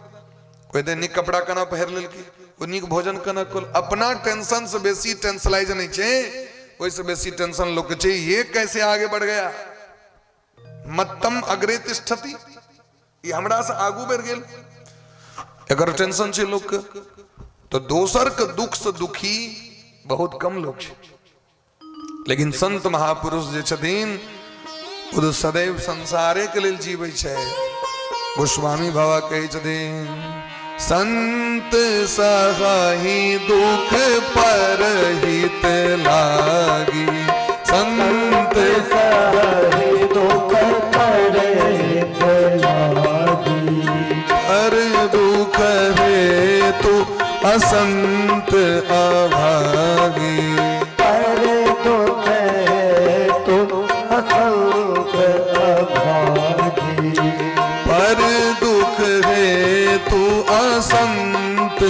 कोई दे नीक कपड़ा कना पहिर लेलकै, वो नीक भोजन कना कोल। अपना टेंशन से बेसी टेंशलाइज नहीं छै, वैसे बेसी टेंशन लोग के चाहिए ये कैसे आगे बढ़ गया। मत्तम अग्रे तिष्ठति, ये हमरा से आगू बढ़ गेल, अगर टेंशन छै लोग के। तो दोसर के दुख से दुखी बहुत कम लोग छै, लेकिन संत महापुरुष जे छथिन वो सदैव संसारे के लेल जीवै छै। गोस्वामी बाबा कहै छथिन, संत सहाहि दुख परहित लागी, संत सहाहि दुख परहित लागी, हर दुख हेतु असंत अभागी, पर दुख हेतु असंत अभागी, पर दुख हेतु असंत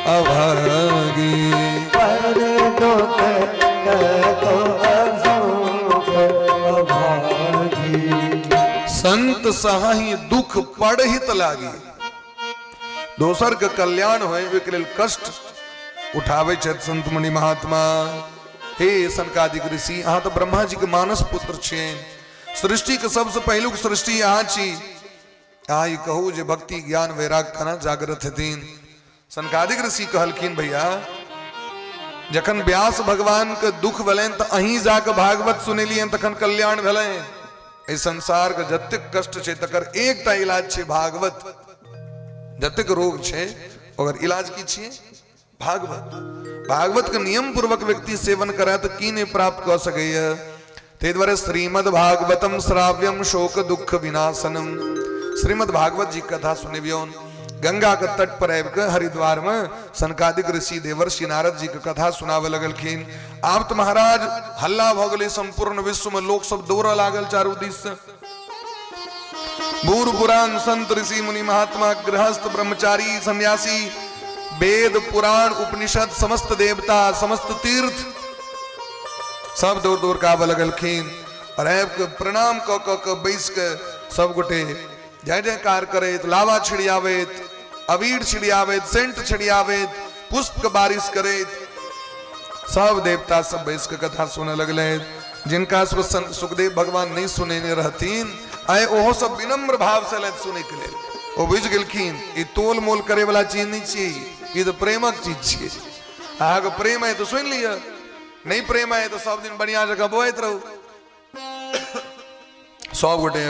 अभागी, पर दुख हेतु असंत अभागी। संत सहाहि दुख पड़हित लागी, दोसर के कल्याण होय ओके लेल कष्ट उठावे छथि संत मुनि महात्मा। हे सनकादिक ऋषि, अहाँ तो ब्रह्मा जी के मानस पुत्र छियनि, सृष्टि के सबसे पहिलुक सृष्टि अहाँ छी। अहाँ ई कहू जे भक्ति ज्ञान वैराग केना जागृत हेथिन। सनकादिक ऋषि कहलखिन, भैया जखन व्यास भगवान के दुख भेलनि तो अहीं जाके भागवत सुनेलियनि तखन कल्याण भेलनि। इस संसार का जतिक कष्ट छे तकर एकटा इलाज छे भागवत। जतिक रोग छे अगर इलाज की छे भागवत। भागवत के नियम पूर्वक व्यक्ति सेवन करे तो कीने प्राप्त कर सकैया। ते द्वारे श्रीमद् भागवतम श्राव्यम शोक दुख विनाशनम। श्रीमद् भागवत जी कथा सुनिव्योन। गंगा के तट पर आबिके हरिद्वार में सनकादिक ऋषि देवर्षि नारद जी के कथा सुनावे लगलखिन। आप तो महाराज हल्ला भ गेलै, संपूर्ण विश्व में लोक सब दौड़ लागल चारू दिस से। बूढ़ पुराण संत ऋषि मुनि महात्मा गृहस्थ ब्रह्मचारी सन्यासी वेद पुराण उपनिषद समस्त देवता समस्त तीर्थ सब दूर दूर का लगलखिन। और प्रणाम क बैस के सब गोटे जय जयकार करैत, लावा छिड़ियावैत, अबीर छिड़ियावैत, सेंट छिड़ियावैत, पुष्प के बारिश करैत सब देवता सब बैस के कथा सुने लगले। जिनका सुखदेव भगवान नहीं सुनेने रहतीन आए ओहो सब विनम्र भाव से लैत सुने के लिए। वो बुझ गेलखिन ई तोल मोल करे वाला चीज नहीं चाहिए, ये तो प्रेमक चीज छे। अगर प्रेम है तो सुन लिया, नहीं प्रेम है तो सब दिन बढ़िया जगह बोइत रहो। सब गोटे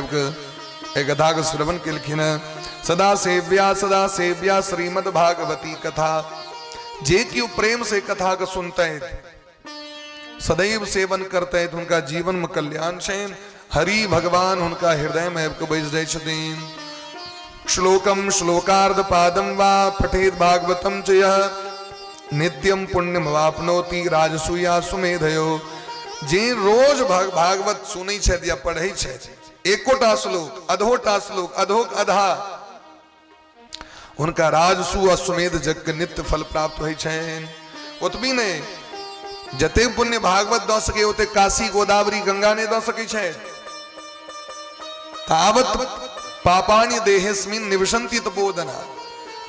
एक कथा के श्रवण केलखिन। सदा सेव्या श्रीमद् भागवती कथा। जे क्यों प्रेम से कथा के सुनते सदैव सेवन करते उनका जीवन में कल्याण छेन। हरि भगवान उनका हृदय में बैस जाय छथिन। श्लोकम श्लोकार्ध पादम वा पठेत भागवतम च यः नित्यम पुण्यम वापनोति राजसूया सुमेधयो। जे रोज भागवत सुनै छथि या पढ़ै छथि एकोटा श्लोक अधोटा श्लोक अधोक अधा उनका राजसू अश्वमेध यज्ञ के नित्य फल प्राप्त होइ छनि। ओतबी नहीं जते पुण्य भागवत द सके ओते काशी गोदावरी गंगा ने द सके छै। तावत पापानि देहेस्मिन् निवसन्ति तपोधना।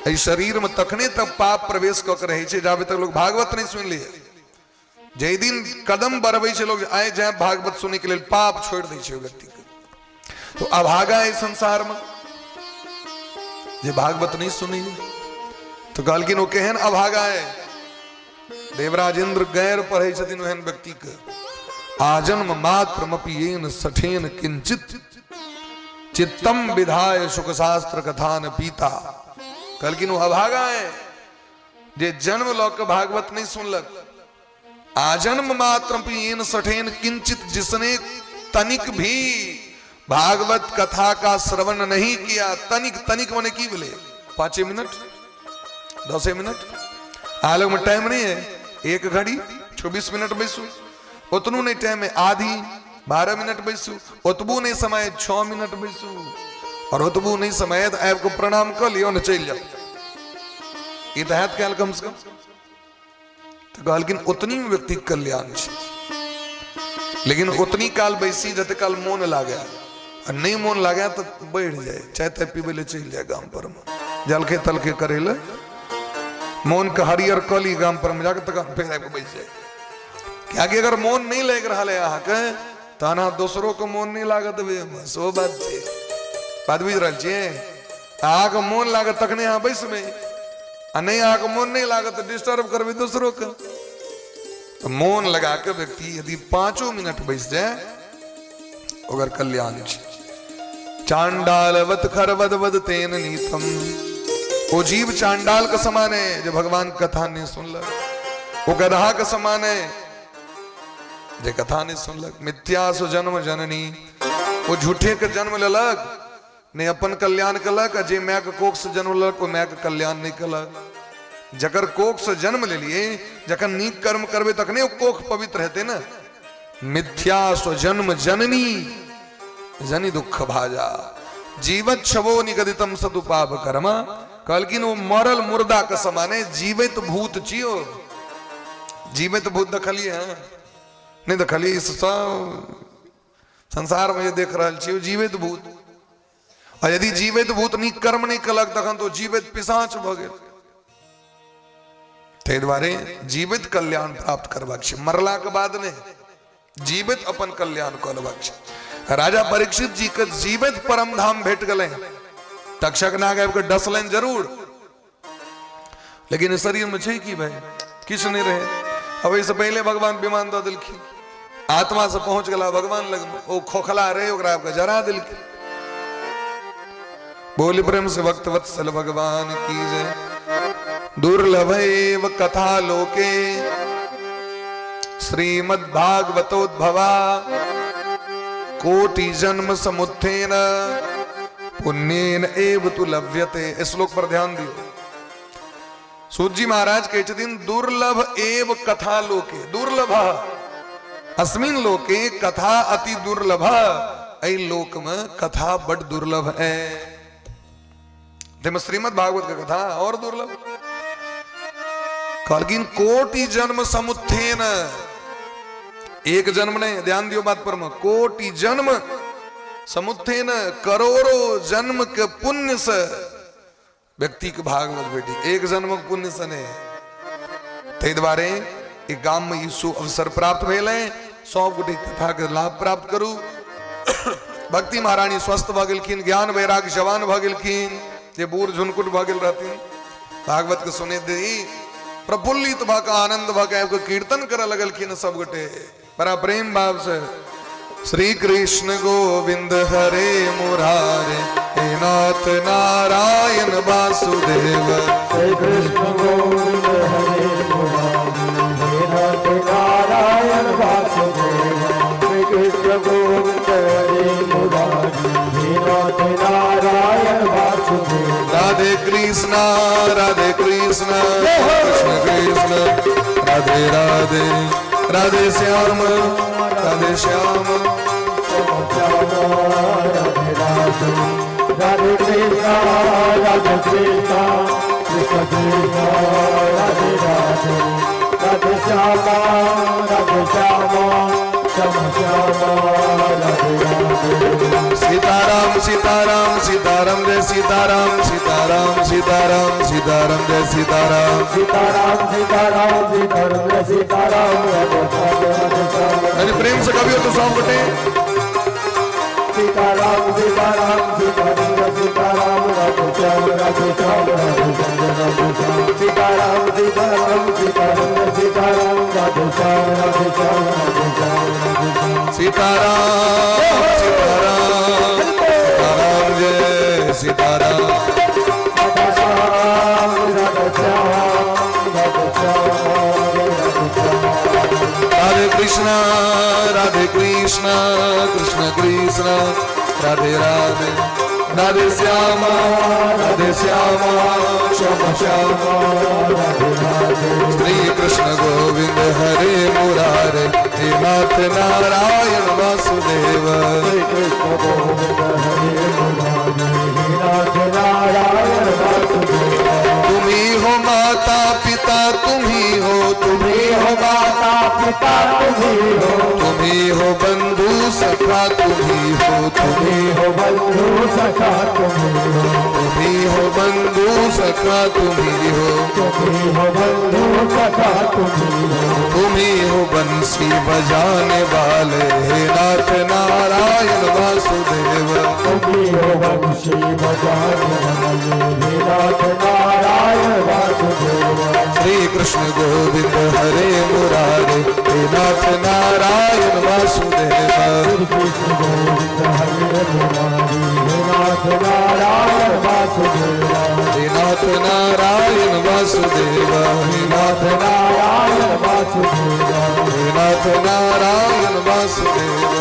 एहि शरीर में तखने तक पाप प्रवेश क के रहे छे जाबे तक लोग भागवत नहीं सुन लिए। जे दिन कदम बढ़बै छे लोग आए जाए भागवत सुने के लिए पाप छोड़ दै छे व्यक्ति के। तो अभागा है संसार में जे भागवत नहीं सुनी तो कहलखिन वो केहन अभागा है। देवराज इंद्र गैर पढ़े छथिन ओहन व्यक्ति के। आजन्म मात्रमपि येन सठेन किंचित चित्तम विधाय सुख शास्त्र कथान पीता। कहलखिन वो अभागा है जे जन्म लौक भागवत नहीं सुनलक। आजन्म मात्रमपि येन सठेन किंचित, जिसने तनिक भी भागवत कथा का श्रवण नहीं किया। तनिक तनिक माने की बोले 5 मिनट 10 मिनट आलोक में टाइम नहीं है। 1 घड़ी 24 मिनट बैसू उतनू नहीं टाइम है। आधी 12 मिनट बैसू ओतबू नहीं समय 6 मिनट बैसू और ओतबू नहीं समय आपको प्रणाम कर लियो न चल जाओ। ये तहत क्या कम से कम तो कहलखिन उतनी व्यक्ति कल्याण छे। लेकिन उतनी काल बैसी जते काल मोन लागे और नहीं मोन लागे तो बैठ जाए चाय ताय पीबे ले चल जाए गांव पर में जलखे तलखे करे ले मोन के हरियर कली गांव पर में जाके तक फिर आके बैठ जाए। क्या कि अगर मोन नहीं लग रहा है यहाँ के तो ना दूसरों को मोन नहीं लागत वे सो बात छे। बात बुझ रहल छे। अहाँ के मोन लागत तखने यहाँ बैस में आ नहीं अहाँ के मोन नहीं लागत तो डिस्टर्ब करबे दूसरों के। तो मौन लगा के व्यक्ति यदि 5 मिनट बैस जाए अगर कल्याण छे। चांडालवत खरवद वद तेन नीतम। वो जीव चांडाल का समान है जो भगवान कथा नहीं सुनलक। वो गधा का समान है जो कथा नहीं सुनलक। मिथ्या सु जन्म जननी। वो झूठे के जन्म लेलक ने अपन कल्याण कलक। जे माय के कोख से जन्म लेलक वो माय के कल्याण नहीं कलक। जकर कोख से जन्म ले लिए जखन नीक कर्म करबे तखने कोख पवित्र रहते ना। मिथ्या स्वजन्म जननी जनि दुख भाजा। जीवत छवो निगदितम सदुपाप कर्मा। कहलखिन वो मरल मुर्दा के समान है। जीवित भूत छियो। जीवित भूत देखलिए नहीं देखलिए इस संसार में देख रहा छियो जीवित भूत। और यदि जीवित भूत नीक कर्म नहीं कलक तखन तो जीवित पिशाच भ गेल। ते द्वारे जीवित कल्याण प्राप्त करबाक छै मरला के बाद ने जीवित अपन कल्याण करबाक छै। राजा परीक्षित जी के जीवित परम धाम भेट गए। तक्षक नाग आबि के डसलनि जरूर लेकिन शरीर में छै कि भाई किछ नहीं रहे। अब इससे पहले भगवान विमान दे दिलखिन। आत्मा से पहुंच गला भगवान लग वो खोखला रहे ओकरा आपका जरा दिल के बोली प्रेम से भक्त वत्सल भगवान की जय। दुर्लभ एव कथा लोके श्रीमद्भागवतोद्भवा कोटि जन्म समुत्थेन पुण्येन एव तु लभ्यते। इस श्लोक पर ध्यान दियो। सूत जी महाराज कहते दिन दुर्लभ एव कथा लोके, दुर्लभ अस्मिन लोके कथा अति दुर्लभ। ऐ लोक में कथा बड़ दुर्लभ है। श्रीमद् भागवत का कथा और दुर्लभ। लेकिन कोटि जन्म समुत्थेन, एक जन्म ने, ध्यान दियो बात पर, कोटि जन्म समुत्थेन, करोड़ों जन्म के पुण्य से व्यक्ति के भागवत बेटी एक जन्म के पुण्य से ने ते द्वारे एक गांव में यीशु अवसर प्राप्त भेले 100 गोटी कथा के लाभ प्राप्त करू। भक्ति महारानी स्वस्थ भ गेलखिन, ज्ञान वैराग जवान भ गेलखिन, जे बूढ़ झुनकुट भ गेल रहथिन। भागवत के सुने दी प्रफुल्लित भ के आनंद भ के कीर्तन करे लगलखिन सब गोटे बड़ा प्रेम भाव से। श्री कृष्ण गोविंद हरे मुरारे हे नाथ नारायण वासुदेव। श्री कृष्ण गोविंद हरे मुरारे हे नाथ नारायण वासुदेव। श्री कृष्ण गोविंद हरे मुरारे हे नाथ नारायण वासुदेव। राधे कृष्ण कृष्ण कृष्ण राधे राधे, राधे श्याम राधे श्याम। राधे राधे, राधे कृष्ण राधे कृष्ण कृष्ण कृष्ण राधे राधे, राधे श्याम राधे श्याम श्याम श्याम राधे राधे। सीताराम सीताराम सीताराम जय सीताराम सीताराम सीताराम सीताराम जय सीताराम। सीताराम सीताराम सीताराम जय सीताराम राधे राधे श्याम। अरे प्रेम से कभी हो तो सॉन्ग बटे। सीताराम सीताराम सीताराम जय सीताराम राधे श्याम राधे श्याम राधे श्याम राधे श्याम। सीताराम सीताराम सीताराम जय सीताराम राधे श्याम राधे श्याम राधे श्याम राधे श्याम। सीताराम सीताराम सीताराम जय सीताराम। राधे श्याम राधे श्याम राधे श्याम राधे श्याम। राधे कृष्ण कृष्ण कृष्ण राधे राधे, राधे श्याम श्याम श्याम राधे राधे। श्री कृष्ण गोविंद हरे मुरारे हे नाथ नारायण वासुदेव। श्री कृष्ण गोविंद हरे मुरारे हे नाथ नारायण वासुदेव। तुम्ही हो माता पिता तुम्ही हो, तुम्ही हो माता पिता तुम्ही हो, तुम्ही हो बंधु सखा तुम्ही हो, तुम्ही हो बंधु सखा तुम्ही हो, तुम्ही हो बंधु सखा तुम्ही हो, तुम्ही हो बंधु सखा तुम्ही हो, तुम्ही हो बंसी बजाने वाले हे नाथ नारायण वासुदेव। तुम्ही हो बंशी बजाने वाले हे नाथ नारायण वासुदेव। श्री कृष्ण गोविंद हरे मुरारे हे नाथ नारायण वासुदेव। श्री कृष्ण गोविंद हरे मुरारे हे नाथ नारायण वासुदेव। हे नाथ नारायण वासुदेव, हे नाथ नारायण वासुदेव, हे नाथ नारायण वासुदेव।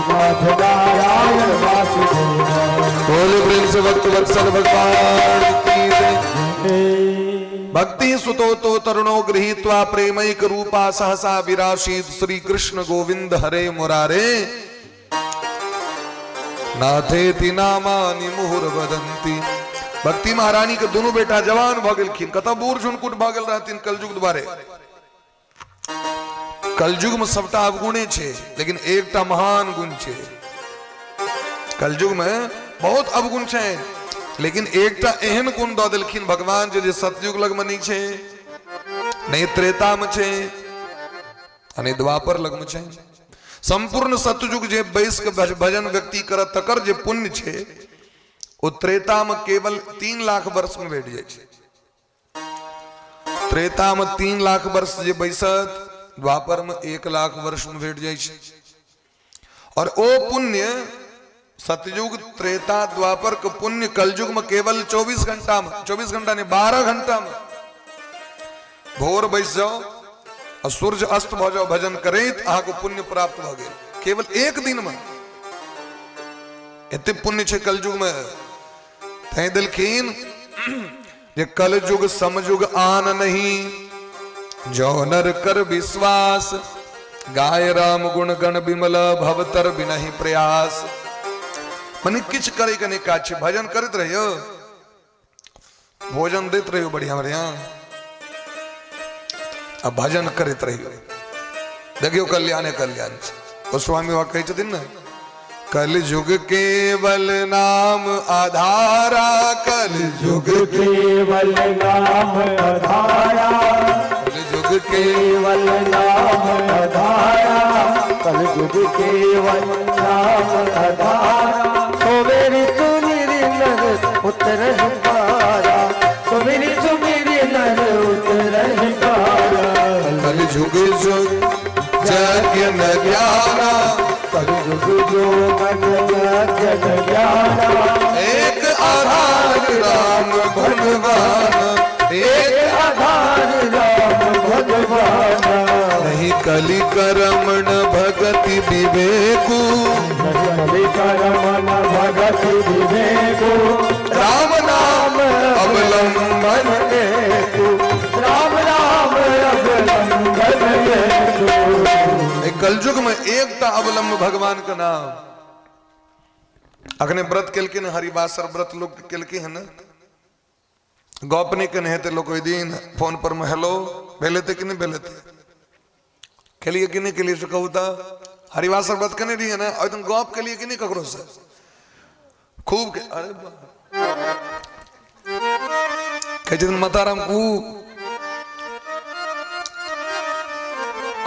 नाथ नारायण वासुदेव। बोले प्रेम से भक्त वत्सल भगवान की जय। भक्ति सुतो तो तरुणो गृहीत्वा प्रेमैक रूपा सहसा विराशीत। श्री कृष्ण गोविंद हरे मुरारे नाथेति नामानि मुहुर वदंती। भक्ति महारानी के दोनों बेटा जवान भगलखिन, कथा बूढ़ झुनकुट भागल रहथिन कलयुग द्वारे। कलयुग में सबटा अवगुणे छे लेकिन एकटा महान गुण छे। कलयुग में बहुत अवगुण छे लेकिन एकटा एहन गुण द देलखिन भगवान जे सतयुग लग में नहीं छे, नहीं त्रेता में छे, अने द्वापर लग में छे। संपूर्ण सतयुग जे बैस के भजन व्यक्ति करत तकर जे पुण्य छे वो त्रेता में केवल 3 लाख वर्ष में बैठ जाए। त्रेता में 3 लाख वर्ष जे बैसत द्वापर में 1 लाख वर्ष में भेट जाए छे। और ओ पुण्य सतयुग त्रेता द्वापर के पुण्य कलयुग में केवल 24 घंटा में, 24 घंटा नहीं 12 घंटा में भोर बैस जाओ और सूर्य अस्त भ जाओ भजन करे तो अहा को पुण्य प्राप्त भ गए केवल 1 दिन में। इतने पुण्य छे कलयुग में। तै दिलखीन ये कलयुग समयुग आन नहीं, जो नर कर विश्वास, गाय राम गुण गण बिमल भवतर बिनहि प्रयास। मने किच करे कने काछ भजन करत रहियो, भोजन देत रहियो बढ़िया बढ़िया, अब भजन करत रहियो। देखियो कल्याण कल्याण तो स्वामी वहां कही छथिन ना, कल युग केवल नाम आधारा, कल युग केवल नाम आधारा, कल युग केवल नाम आधारा, कल युग केवल नाम आधारा। तो मेरी नर उतर पारा, तो मेरी नर उतर पारा। कल युग युग जग न ज्ञाना, कल युग जो मन जग ज्ञाना। एक आधार राम भगवान, एक आधार राम भगवान। नहीं कलि करमण भगति विवेकु, कलि करमण भगति विवेकु। राम नाम अवलंबन एकु, राम नाम अवलंबन एकु। कलयुग में एकता अवलंब भगवान का नाम। अखने व्रत केल के हरिवासर व्रत लोग केल के है ना, गौपनी के नहते लोग कोई दिन फोन पर में हेलो भेले थे कि नहीं भेले थे, खेलिए कि नहीं खेलिए से कहू था हरिवासर व्रत करने रही है ना, और तुम गौप के लिए कि नहीं ककरो से खूब के, अरे कहे मताराम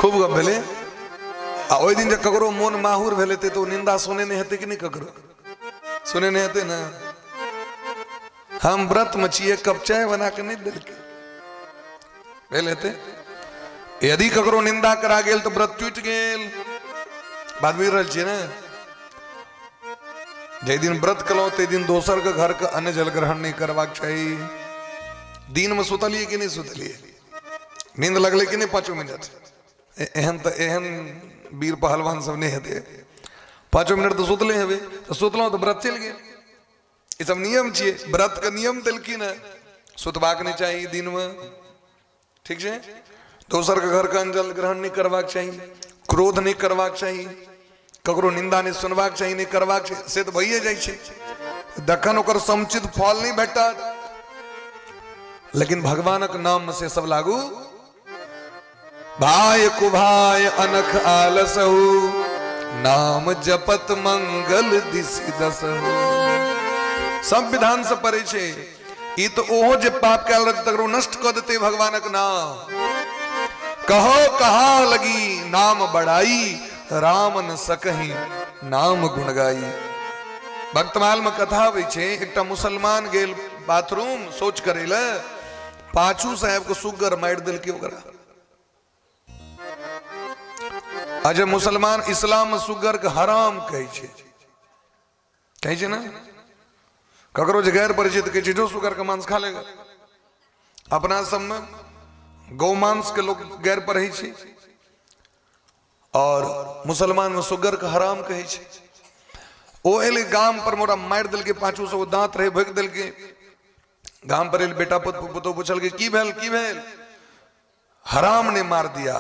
खूब गप भेले। ओई दिन जब ककरो मोन माहुर भेले थे तो निंदा सुने नहीं हेते कि नहीं, ककरो सुने नहीं हेते ना। हम व्रत मचिए कप चाय बना के नहीं दिल के भेले थे। यदि ककरो निंदा करा गेल तो व्रत टूट गेल, बात भी रहल छी ना। जे दिन व्रत कलो ते दिन दोसर के घर का अन्न जल ग्रहण नहीं करवाक चाहिए। दिन में सुतलिए कि नहीं सुतलिए, नींद लगले कि नहीं 5 मिनट, एहन तो एहन वीर पहलवान सब नहीं हेते 5 मिनट तो सुतले हेबे, तो सुतलो तो व्रत चल गए। ये सब नियम छिए, व्रत का नियम देलखिन है, सुतबाक नहीं चाहिए दिन में, ठीक है। दोसर के घर का अन्न ग्रहण नहीं करवाक चाहिए, क्रोध नहीं करवाक चाहिए, ककरो निंदा नहीं सुनवाक चाहिए, नहीं करवाक चाहिए, से तो भइए जाइ छै। दखन ओकर समुचित फल नहीं भेटा, लेकिन भगवानक नाम से सब लागू। भाय कुभाय अनख आलसहु, नाम जपत मंगल दिशि दसहु। सब विधान से परे छे, ई तो ओहो जे पाप कैल रत तकरो नष्ट कर देते भगवानक नाम। कहो कहा लगी नाम बढ़ाई, राम न सकही नाम गुण गाई। भक्तमाल में कथा आवे छे, एकटा मुसलमान गेल बाथरूम सोच करेला, पाछू साहब को सुगर मार दिल के ओकरा। अजय मुसलमान इस्लाम में सुगर के हराम कहे छे ना। ककरो जे गैर परिचित कहे जो सुगर का मांस खा लेगा। अपना सब में गौ मांस के लोग गैर पर ही छे, और मुसलमान में सुगर का हराम कहे छे। ओ एले गाम पर मोरा मार दिल के, पाछू से वो दांत रहे भोग दिल के। गाम पर बेटा पुतो पूछल के की भेल, हराम ने मार दिया,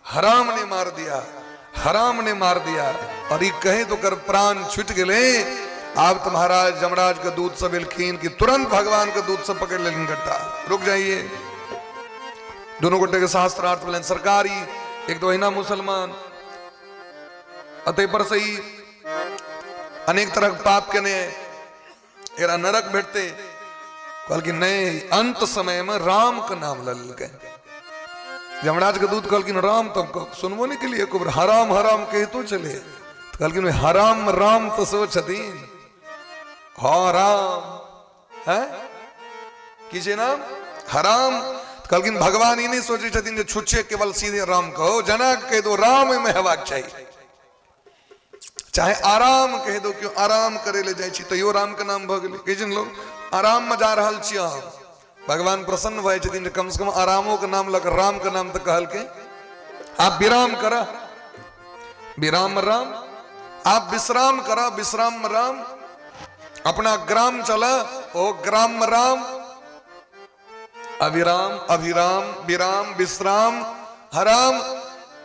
हराम ने मार दिया, हराम ने मार दिया। और ये कहे तो कर प्राण छूट गए। आप तुम्हारा जमराज का दूध सब एलखीन की तुरंत भगवान का दूध सब पकड़ लेकिन गट्टा रुक जाइए। दोनों गोटे के शास्त्रार्थ बोले सरकारी, एक तो ना मुसलमान अतः पर सही अनेक तरह पाप के ने एरा नरक बैठते। कल की नहीं, अंत समय में राम का नाम लल गए। यमराज का दूध कल की राम तब सुनबो नहीं के लिए कुबर हराम हराम कहे तो चले। तो कल की हराम राम तो सोच हाँ राम है किसे नाम हराम। कहलकिन भगवान ही नहीं सोचे छथिन जे छुच्छे केवल सीधे राम कहो, जनक कह दो राम में हेबाक चाहिए, चाहे आराम कह दो, क्यों आराम करे ले जाइ छी तो यो राम के नाम भ गेलै। कई जन लोग आराम में जा रहल छियै, भगवान प्रसन्न भए छथिन कम से कम आरामो के नाम लग राम के नाम तो कहल के आप विराम करा, विराम राम, आप विश्राम करा, विश्राम राम, अपना ग्राम चला ओ ग्राम राम, अविराम अभिराम विराम विश्राम हराम।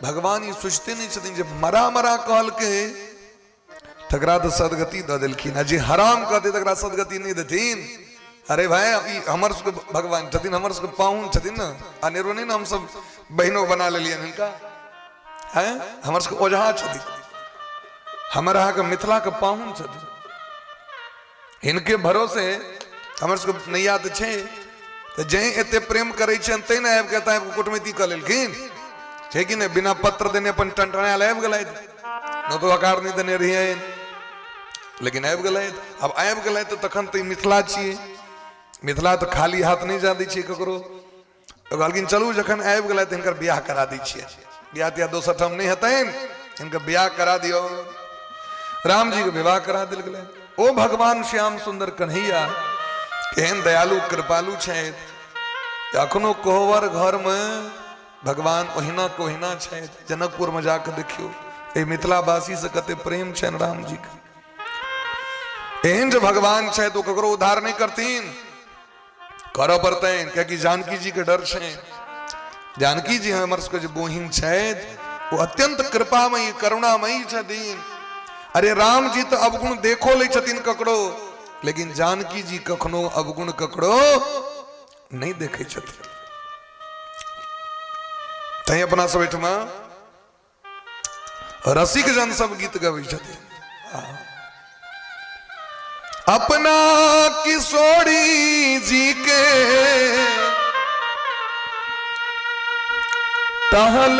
भगवान ये सोचते नहीं छथिन जे मरा मरा कहल के तकरा तो सदगति द देलखिन, जे हराम कहते तकरा सदगति नहीं देथिन। अरे भाई हमर सबके भगवान छथिन, हमर सबके पाहुन छथिन ना, अनेरो नहीं ना हम सब बहनों बना लेलियन हिनका हैं, हमर सबके ओझा छथिन, हमर अहाँ के मिथिला के पाहुन छथिन, हिनके भरोसे हमर सबके नैया तो छे, तो जे एते प्रेम करे छन तै ना आबि के ता कुटमिति क लेलखिन, छै कि ने, बिना पत्र देने अपन टंटनायल आबि गेलैथ, न तो आकार नहीं देने रहिए, लेकिन आबि गेलैथ। अब आबि गेलैथ तो तखन तो मिथिला छियै, मिथिला तो खाली हाथ नहीं जा दै छियै ककरो, तो कहलखिन चलू जखन आबि गेलैथ हिनकर बियाह करा दै छियै, बियाह तियाह दोसर ठाम नहीं हेतैन, हिनकर बियाह करा दियो। राम जी के विवाह करा देल गेलै। ओ भगवान श्याम सुंदर कन्हैया केहन दयालु कृपालु छथि, अखनो कोहबर घर में भगवान ओहिना कोहिना छथि, जनकपुर में जाके देखियो ए मिथिलावासी से कते प्रेम छनि राम जी के, एहन जो भगवान छथि तो ककरो उद्धार नहीं करतीन, करऽ पड़तैन, कियाकि जानकी जी के डर छै, जानकी जी हमर सबके जे बहिन छथि वो अत्यंत कृपामयी करुणामयी छथिन। अरे राम जी तो अवगुण देखो ले छथिन ककरो, लेकिन जानकी जी कखनो अवगुण ककरो नहीं देखे छथिन। तै अपना सब एठमा रसिक जन सब गीत गबै छथिन, अपना किशोरी जी के टहल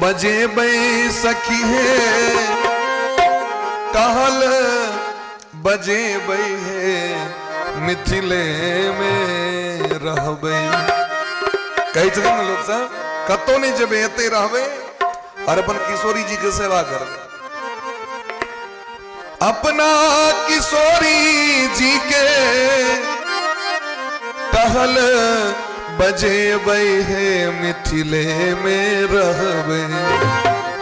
बजेबै सखी है, टहल बजेबै है, मिथिले में रहबै। कहै छथिन लोग सब कतौ नहीं जेबै, एते रहबै और अपन किशोरी जी के सेवा करबै। अपना किशोरी जी के टहल बजेबै है, मिथिले में रहबै,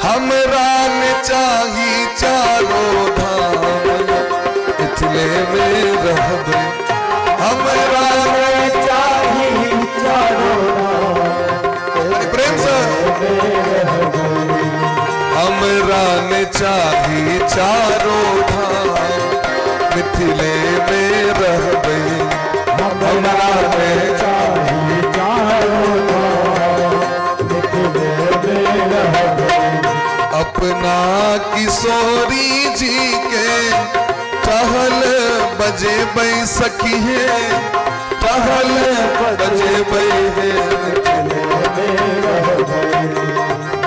हमरा ने चाही चारो धाम, मिथिले में रहबै, हमरा ने चाही चारो धाम, प्रेम से हमरा ने चाही चारो धाम, मिथिले में रहबै, हमरा ने चाही चारो धाम, मिथिले में रहबै। अपना किशोरी जी के टहल बजेबै सखी है, टहल बजेबै है,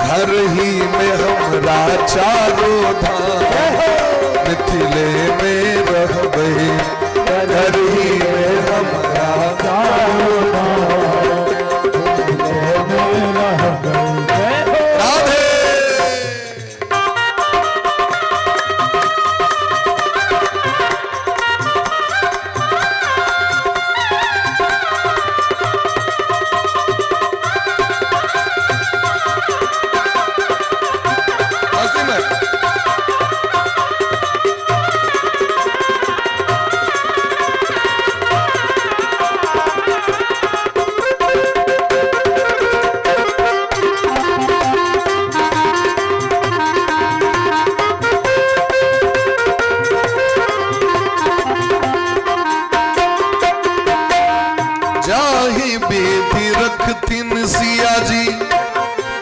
घर ही में हमरा चारो धाम, मिथिले में रहबै, घर ही में हमरा चारो धाम, मिथिले में रहबै। राधे। जाहि बेदी रखथिन सिया जी,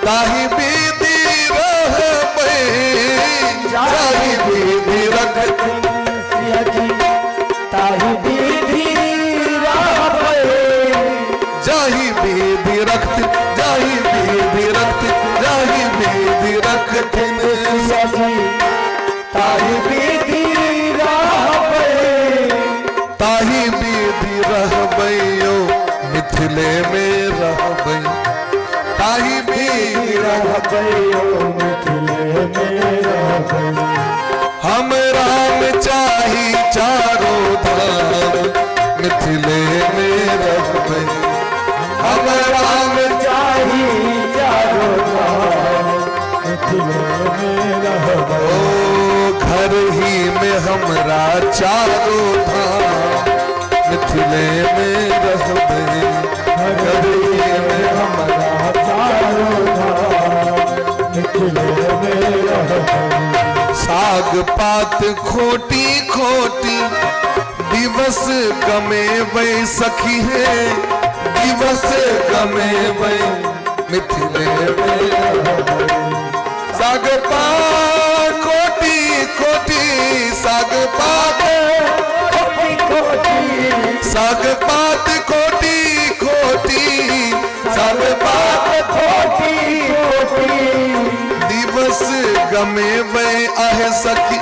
ताहि बेदी रहबै, जाहि बेदी रखथिन सिया जी, ताहि बेदी रहबै, जाहि बेदी रखथिन, जाहि बेदी रखथिन, जाहि बेदी रखथिन सिया जी, ताहि बेदी रहबै, ताहि बेदी रहबै, यो मिथिले हम राम चाही चारों धाम मिथिले में रहबै। हम राम चाही चारों धाम मिथिले में रहबै। ओ घर ही में हमरा चारों धाम मिथिले में रहबै। घर ही में हमरा चारों धाम मिथिले में रहबै। साग पात खोटी खोटी दिवस कमेबै सखी है। दिवस कमेबै मिथिले में रहबै। साग पात खोटी खोटी साग पात साग पात खोटी खोटी साग पात दिवस गमेबै आहे सखी।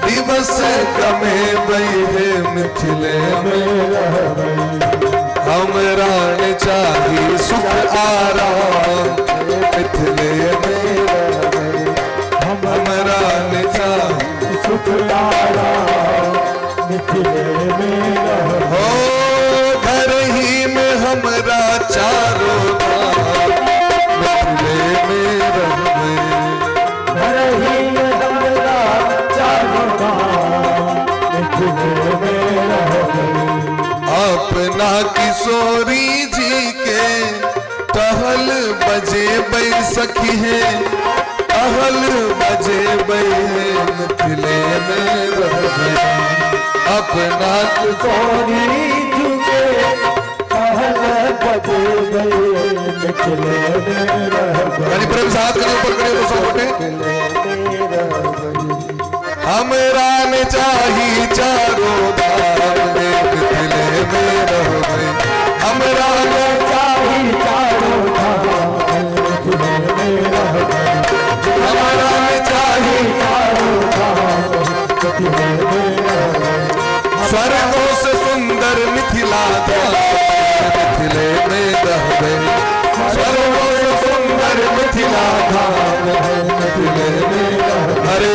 दिवस गमेबै है मिथिले में रहबै। हमरा ने चाही सुख आराम मिथिले में रहबै। हमरा ने चाही सुख आराम मिथिले में रहबै। हो घर ही में हमरा चारों धाम मिथिले में रहबै। घर ही में हमरा चारों धाम मिथिले में रहबै। अपना किशोरी जी के टहल बजेबै सखी है। टहल बजेबै मिथिले में रहबै। अपना किशोरी जी के टहल बजेबै मिथिले में रहबै। यानी प्रेम से हाथ करने ऊपर करिए तो सब उठे। हमरा ने चाही चारों धाम मिथिले में रहबै। हमरा ने चाही चारों धाम मिथिले में रहबै। हमरा ने चाही चारों धाम मिथिले में रहबै। स्वर्गों से सुंदर मिथिला धाम मिथिले में रहबै। स्वर्गों से सुंदर मिथिला धाम मिथिले में रहबै। अरे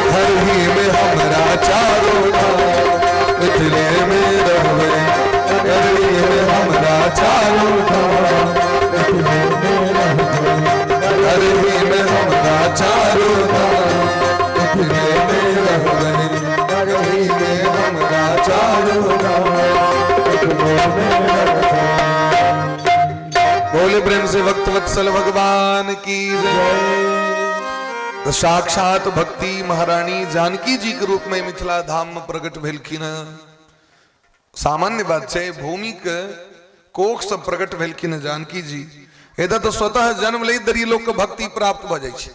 घर ही में हमरा चारों धाम मिथिले में रहबै। घर ही में हमरा चारों धाम मिथिले में रहबै। घर ही में हमरा चारों धाम मिथिले में रहबै। घर ही में हमरा चारों धाम मिथिले में रहबै। बोले प्रेम से भक्त वत्सल भगवान की जय। तो साक्षात भक्ति महारानी जानकी जी के रूप में मिथिला धाम में प्रकट भेलखिन। सामान्य बात है, भूमि के कोख से प्रकट भेलखिन जानकी जी। एदा तो स्वतः जन्म ले दरी लोग के भक्ति प्राप्त भ जाय छै।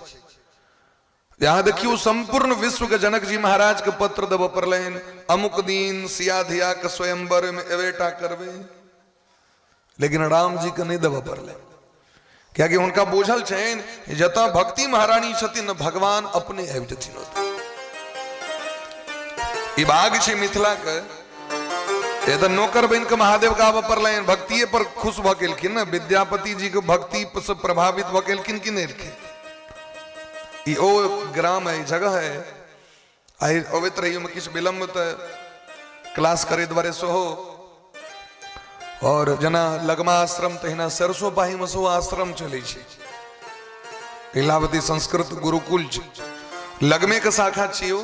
यहाँ देखियो संपूर्ण विश्व के जनक जी महाराज के पत्र देव पड़लैन। अमुक दिन सिया धिया के स्वयंवर में एवेटा करबे, लेकिन राम जी के नहीं देव पड़लै। क्या कि उनका बोझल छेन जतऽ भक्ति महारानी छथिन भगवान अपने आबि जथिन। ई भाग छै मिथिला के। ये तो नौकर बन के महादेव गाब पड़लैन। भक्तिये पर खुश भ गेलखिन न। विद्यापति जी के भक्ति से प्रभावित भ गेलखिन कि नहीं एलखिन। ई ओ ग्राम है, जगह है। आई अबैत रहियो में किछ विलम्ब त क्लास करे द्वारे सेहो। और जना लगमा आश्रम तहिना सरसों पाही में सेहो आश्रम चले छै। लीलावती संस्कृत गुरुकुल छै। लगमे के शाखा छियो।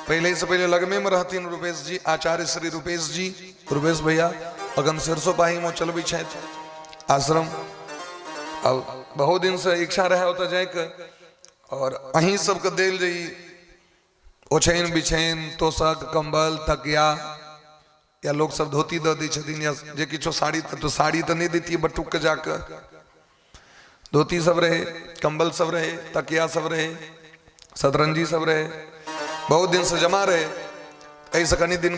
पहले से पहले लगमे में रहतीन रूपेश जी, आचार्य श्री रूपेश जी, रूपेश भैया। अगन सरसों पाही में चलबे छथि आश्रम। अब बहुत दिन से इच्छा रहे ओतऽ जाय के। और अहीं सबके देल जाइ ओछैन बिछैन तोशक कंबल तकिया, या लोग सब धोती दे दी छथिन, या जे किछो साड़ी तो साड़ी तो नहीं देती बटुक के जाकर। धोती सब रहे, कंबल सब रहे, तकिया सब रहे, सतरंजी सब रहे। बहुत दिन से जमा रहे। ऐसे कनी दिन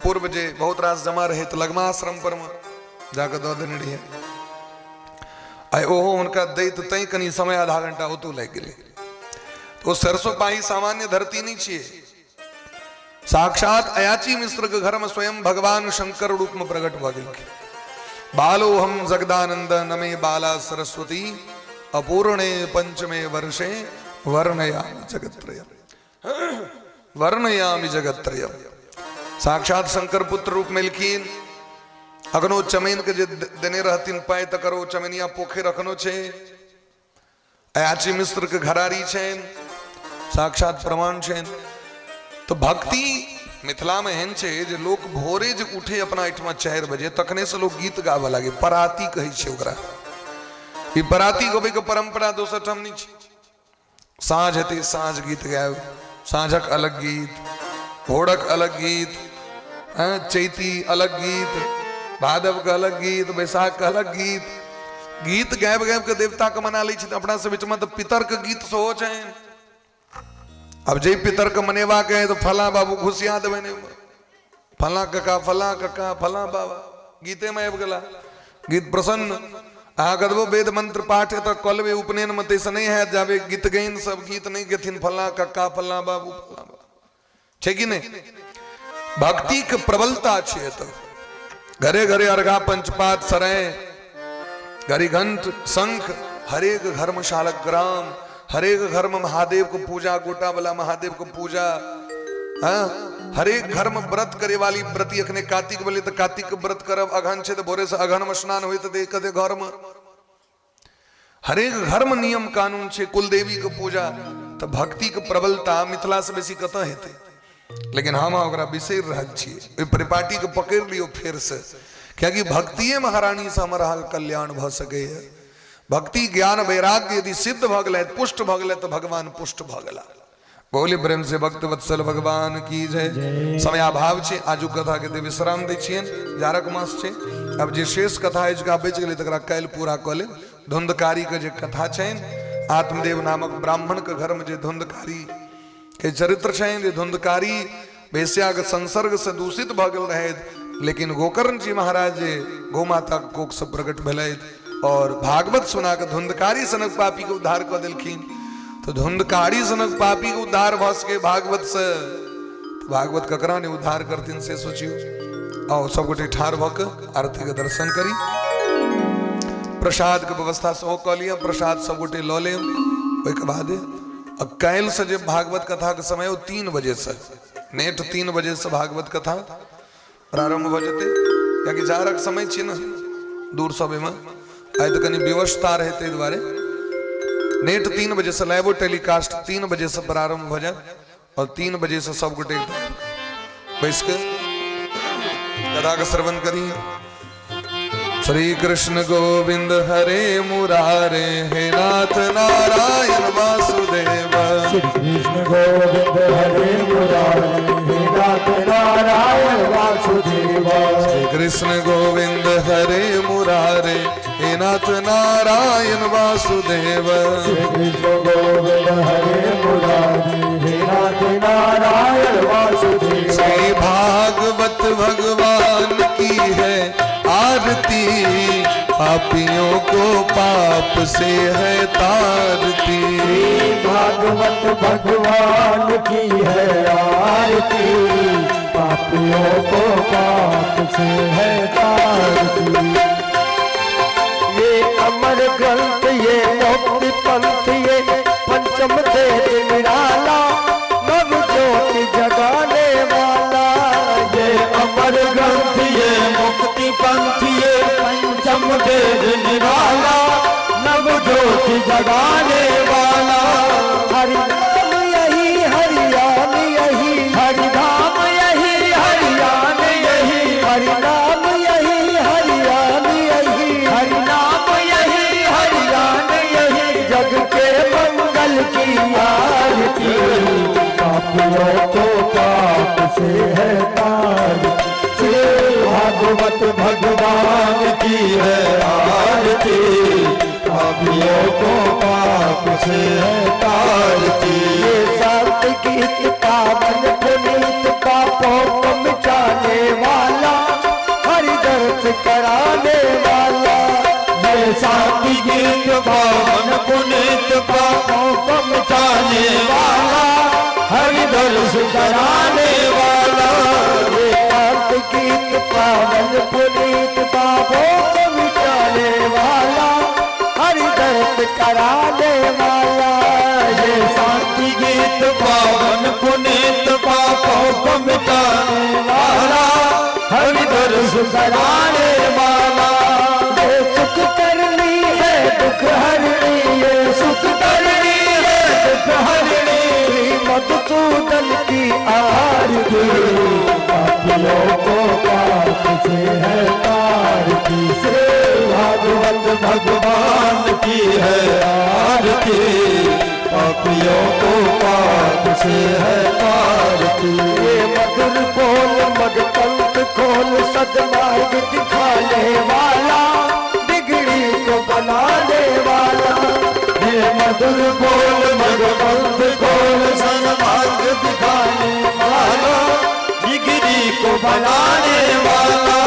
पूर्व जे बहुत रास जमा रहे तो लगमा आश्रम पर में जाकर दो देने रही। आई ओहो उनका दैत तई कनी समय आधा घंटा ओतू लग गए। तो सरसों पाही सामान्य धरती नहीं छे। साक्षात अयाची मिश्र के घर में स्वयं भगवान शंकर रूप में प्रकट भ गेलखिन। बालो हम जगदानंद नमे बाला सरस्वती अपूर्णे पंचमे वर्षे वर्णयामि जगत्त्रयम् वर्णयामि जगत्त्रयम्। साक्षात शंकर पुत्र रूप मिलकीन अगनो चमेन के जे देने रहतीन पाए त करो चमेनिया पोखे रखनो छे अयाची मिश्र के घरारी छेन साक्षात प्रमाण छेन। तो भक्ति मिथिला में हेन छे जे लोग भोरे जे उठे अपना 4 बजे तखने से लोग गीत गावे लागे पराती कही छे ओकरा। ई पराती गवे के परंपरा दोसर ठम नहीं छे। साँझ हेते साँझ गीत गाय साँझक अलग गीत भोड़क अलग गीत चैती अलग गीत भादव का अलग गीत बैसाख का अलग गीत गीत गायब गायब के देवता के मना ली अपना से बीच में तो पितर के गीत सो जाए। अब जय पितर के मनेवा गए तो फला बाबू घुसिया देवे ने फला कका फला बाबा गीते में अब गला गीत प्रसन्न आ गदबो वेद मंत्र पाठ है तो कलवे उपनयन मत ऐसा नहीं है जावे गीत गईन सब गीत नहीं गथिन फला कका फला बाबू छे कि नहीं। भक्ति के प्रबलता छे तो घरे घरे अर्घा पंचपात सराय घड़ी घंट शंख हरेक घर में शालक ग्राम हरेक घर में महादेव को पूजा गोटा वाला महादेव को पूजा हरेक घर में व्रत करे वाली व्रती अखने कार्तिक बोले तो कार्तिक व्रत करब अघन छे तो भोरे से अघन में स्नान हुई तो देख दे घर में हरेक घर में नियम कानून छे कुल देवी को पूजा। तो भक्ति के प्रबलता मिथिला से बेसी कत हेते लेकिन हम ओकरा बिसर रहल छियै परिपाटी के पकड़ लियो फिर से क्योंकि भक्तिये महारानी से हमारा कल्याण भ सके है। भक्ति ज्ञान वैराग्य यदि सिद्ध भ गए पुष्ट भ गए तो भगवान पुष्ट भ गला। बोले प्रेम से भक्त वत्सल भगवान की जय। समय अभाव छे आजू कथा के विश्राम दै छियन जारक मास छे। अब जे शेष कथा है जगह बच गए तकरा काल पूरा क ले। धुंधकारी के जे कथा छेन आत्मदेव नामक ब्राह्मण के घर में जे धुंधकारी के चरित्र छेन जे धुंधकारी वेश्या के संसर्ग से दूषित भ गेल रहे लेकिन गोकर्ण जी महाराज गौ माता कोख से प्रकट भेल और भागवत सुना के धुंधकारी सनक पापी के उद्धार कर दिलखिन। तो धुंधकारी सनक पापी के उद्धार भ सके भागवत से भागवत ककरा ने उद्धार करतीन से सोचियो। आओ सब गोटे ठार भक आरती के दर्शन करी प्रसाद के व्यवस्था से क लिया प्रसाद सब गोटे ल ले ओके बाद कैल से जब भागवत कथा के समय 3 बजे से नेट 3 बजे से भागवत कथा प्रारंभ हो जाते क्योंकि जारक समय छे ना दूर सबे में आय तो कनी व्यवस्था रहते द्वारे नेट 3 बजे से लाइव टेलीकास्ट 3 बजे से प्रारंभ हो जाए और 3 बजे से सब गोटे बैस के कथा का श्रवण करी। श्री कृष्ण गोविंद हरे मुरारे हे नाथ नारायण वासुदेव श्री कृष्ण गोविंद हरे मुरारे हे नाथ नारायण वासुदेव श्री कृष्ण गोविंद हरे मुरारे हे नाथ नारायण वासुदेव श्री कृष्ण गोविंद हरे मुरारे हे नाथ नारायण वासुदेव। श्री भागवत भगवान की है आरती पापियों को पाप से है तारती। भागवत भगवान की है आरती पापियों को पाप से है तारती। ये अमर ग्रंथ ये मुक्ति पंथ ये पंचम वेद निराला नव ज्योति जगाने वाला। ये अमर ग्रंथ ये मुक्ति पंथ ये पंचम वेद निराला नव ज्योति जगाने वाला। हरि नाम यही हरियाम यही हरि धाम यही हरियाम यही हरि नाम यही हरियाम यही हरि नाम यही हरियाम यही जग के मंगल की आरती पापियों को पाप से है तारती। भागवत भगवान की है आरती पापियों को पाप से है तारती। ये सात गीत पावन पुनीत पापों को मिटाने वाला हरि दर्श कराने वाला। ये सात गीत पावन पुनीत पापों को मिटाने वाला हरि दर्श कराने वाला। ये सात गीत पावन पुनीत पापों को मिटाने वाला हरि दर्श कराने वाला, ये शांति गीत पावन पुनीत पापों को मिटाने वाला, हरि दर्श कराने वाला, ये सुख करनी है दुख हरनी, ये सुख करनी है दुख हरनी, मधुसूदन की आरती, पापियों को पाप से है तारती, से भागवत भगवान की है आरती, पापियों को पाप से है तारती। ये मधुर बोल मगकंठ खोल सदमार्ग दिखाने वाला, बिगड़ी को बनाने वाला, ये मधुर बोल मगकंठ खोल सन्मार्ग दिखाने वाला, बिगड़ी को बनाने वाला,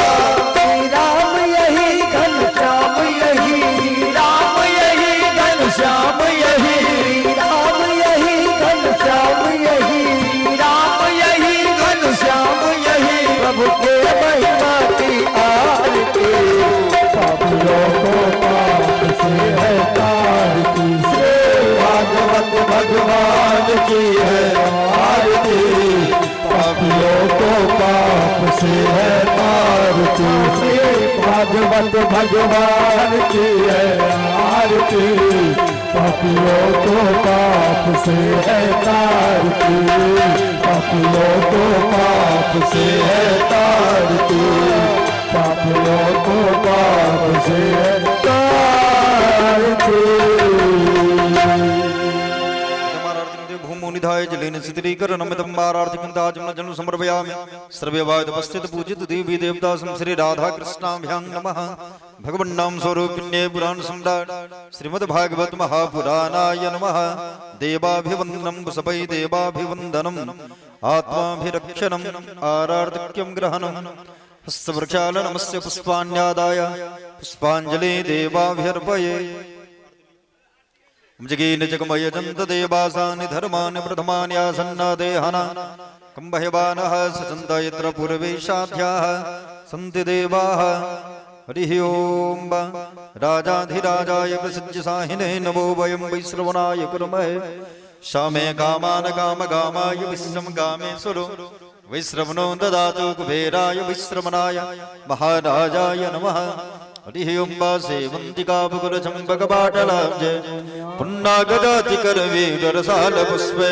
श्री राम यही घनश्याम यही, श्री राम यही घनश्याम यही, श्री राम यही घनश्याम यही, श्री राम यही घनश्याम यही, प्रभु के महिमा की आरती, पापियों को पाप से है तारती, से भागवत भगवान की है आरती, पापियों को पाप से है तारती, से भागवत भगवान की है आरती, पापियों को पाप से है तारती, पापियों को पाप से है तारती, पापियों को पाप से है तारती। भूमुनिधाय जलेन स्थिरीकरणमिदं वारार्थिकं जनु समर्पयामि। सर्ववाद उपस्थित पूजित देवी देवता श्री राधा कृष्णाभ्यां नमः। भगवन्नाम स्वरूपिण्ये पुराण सम्राट श्रीमद्भागवत महापुराणाय नमः। देवाभिवन्दनं पुष्पै देवाभिवन्दनम् आत्माभिरक्षणम् आरार्तिक्यं ग्रहणम् हस्तवृक्षालनमस्य पुष्पाण्यादाय पुष्पाञ्जलि देवाभ्यर्पये। जगीन जगमयजन्त देवासानि धर्मानि प्रथमानि आसन्ना देहना कंभयवानः सचन्त यत्र पूर्वेशाध्याः सन्ति देवाः। हरिः ओम् राजाधिराजाय प्रसज्य साहिने नमो वयं वैश्रवणाय कुर्महे। शामे कामान कामकामाय विश्रम कामेश्वरो वैश्रवणो ददातु कुबेराय वैश्रवणाय महाराजाय नमः। हरिः ओम् सेवन्तिकापुकुलचम्पकपाटलाब्जे पुन्नागजातिकरवीररसालपुष्पे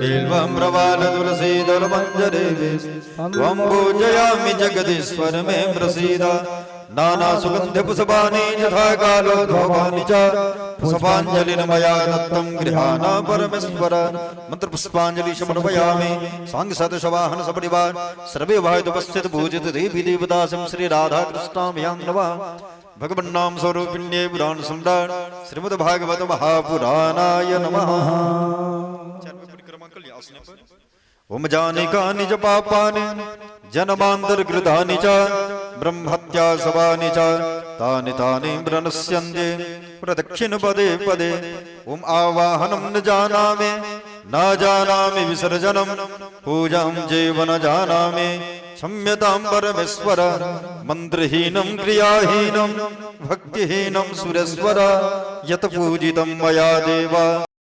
बिल्वम्रवाल तुलसीदलमञ्जरे त्वं पूजयामि जगदीश्वर मे प्रसीद। नानासुगन्धपुष्पाणि यथा कालोद्भवानि च पुष्पाञ्जलिर् मया दत्तं गृहाण परमेश्वर। मन्त्रपुष्पाञ्जलि समर्पयामि। सांसदशवाहन सपरिवार सर्वे वायुपस्थित पूजित देवी देवता श्री राधा कृष्णाभ्यां नमः। भगवन्नाम स्वरूपिण्ये पुराण सम्राट श्रीमद्भागवत महापुराणाय नमः। ओम जानिकानि च पापानि जन्मान्तर्कृतानि च ब्रह्महत्या सवानि च तानि तानि प्रणश्यन्ते प्रदक्षिण पदे पदे। ओम आवाहनं न जानामि विसर्जनं पूजां चैव न जानामि क्षम्यतां परमेश्वर। मन्त्रहीनं क्रियाहीनं भक्तिहीनं सुरेश्वर। यत् पूजितं मया देव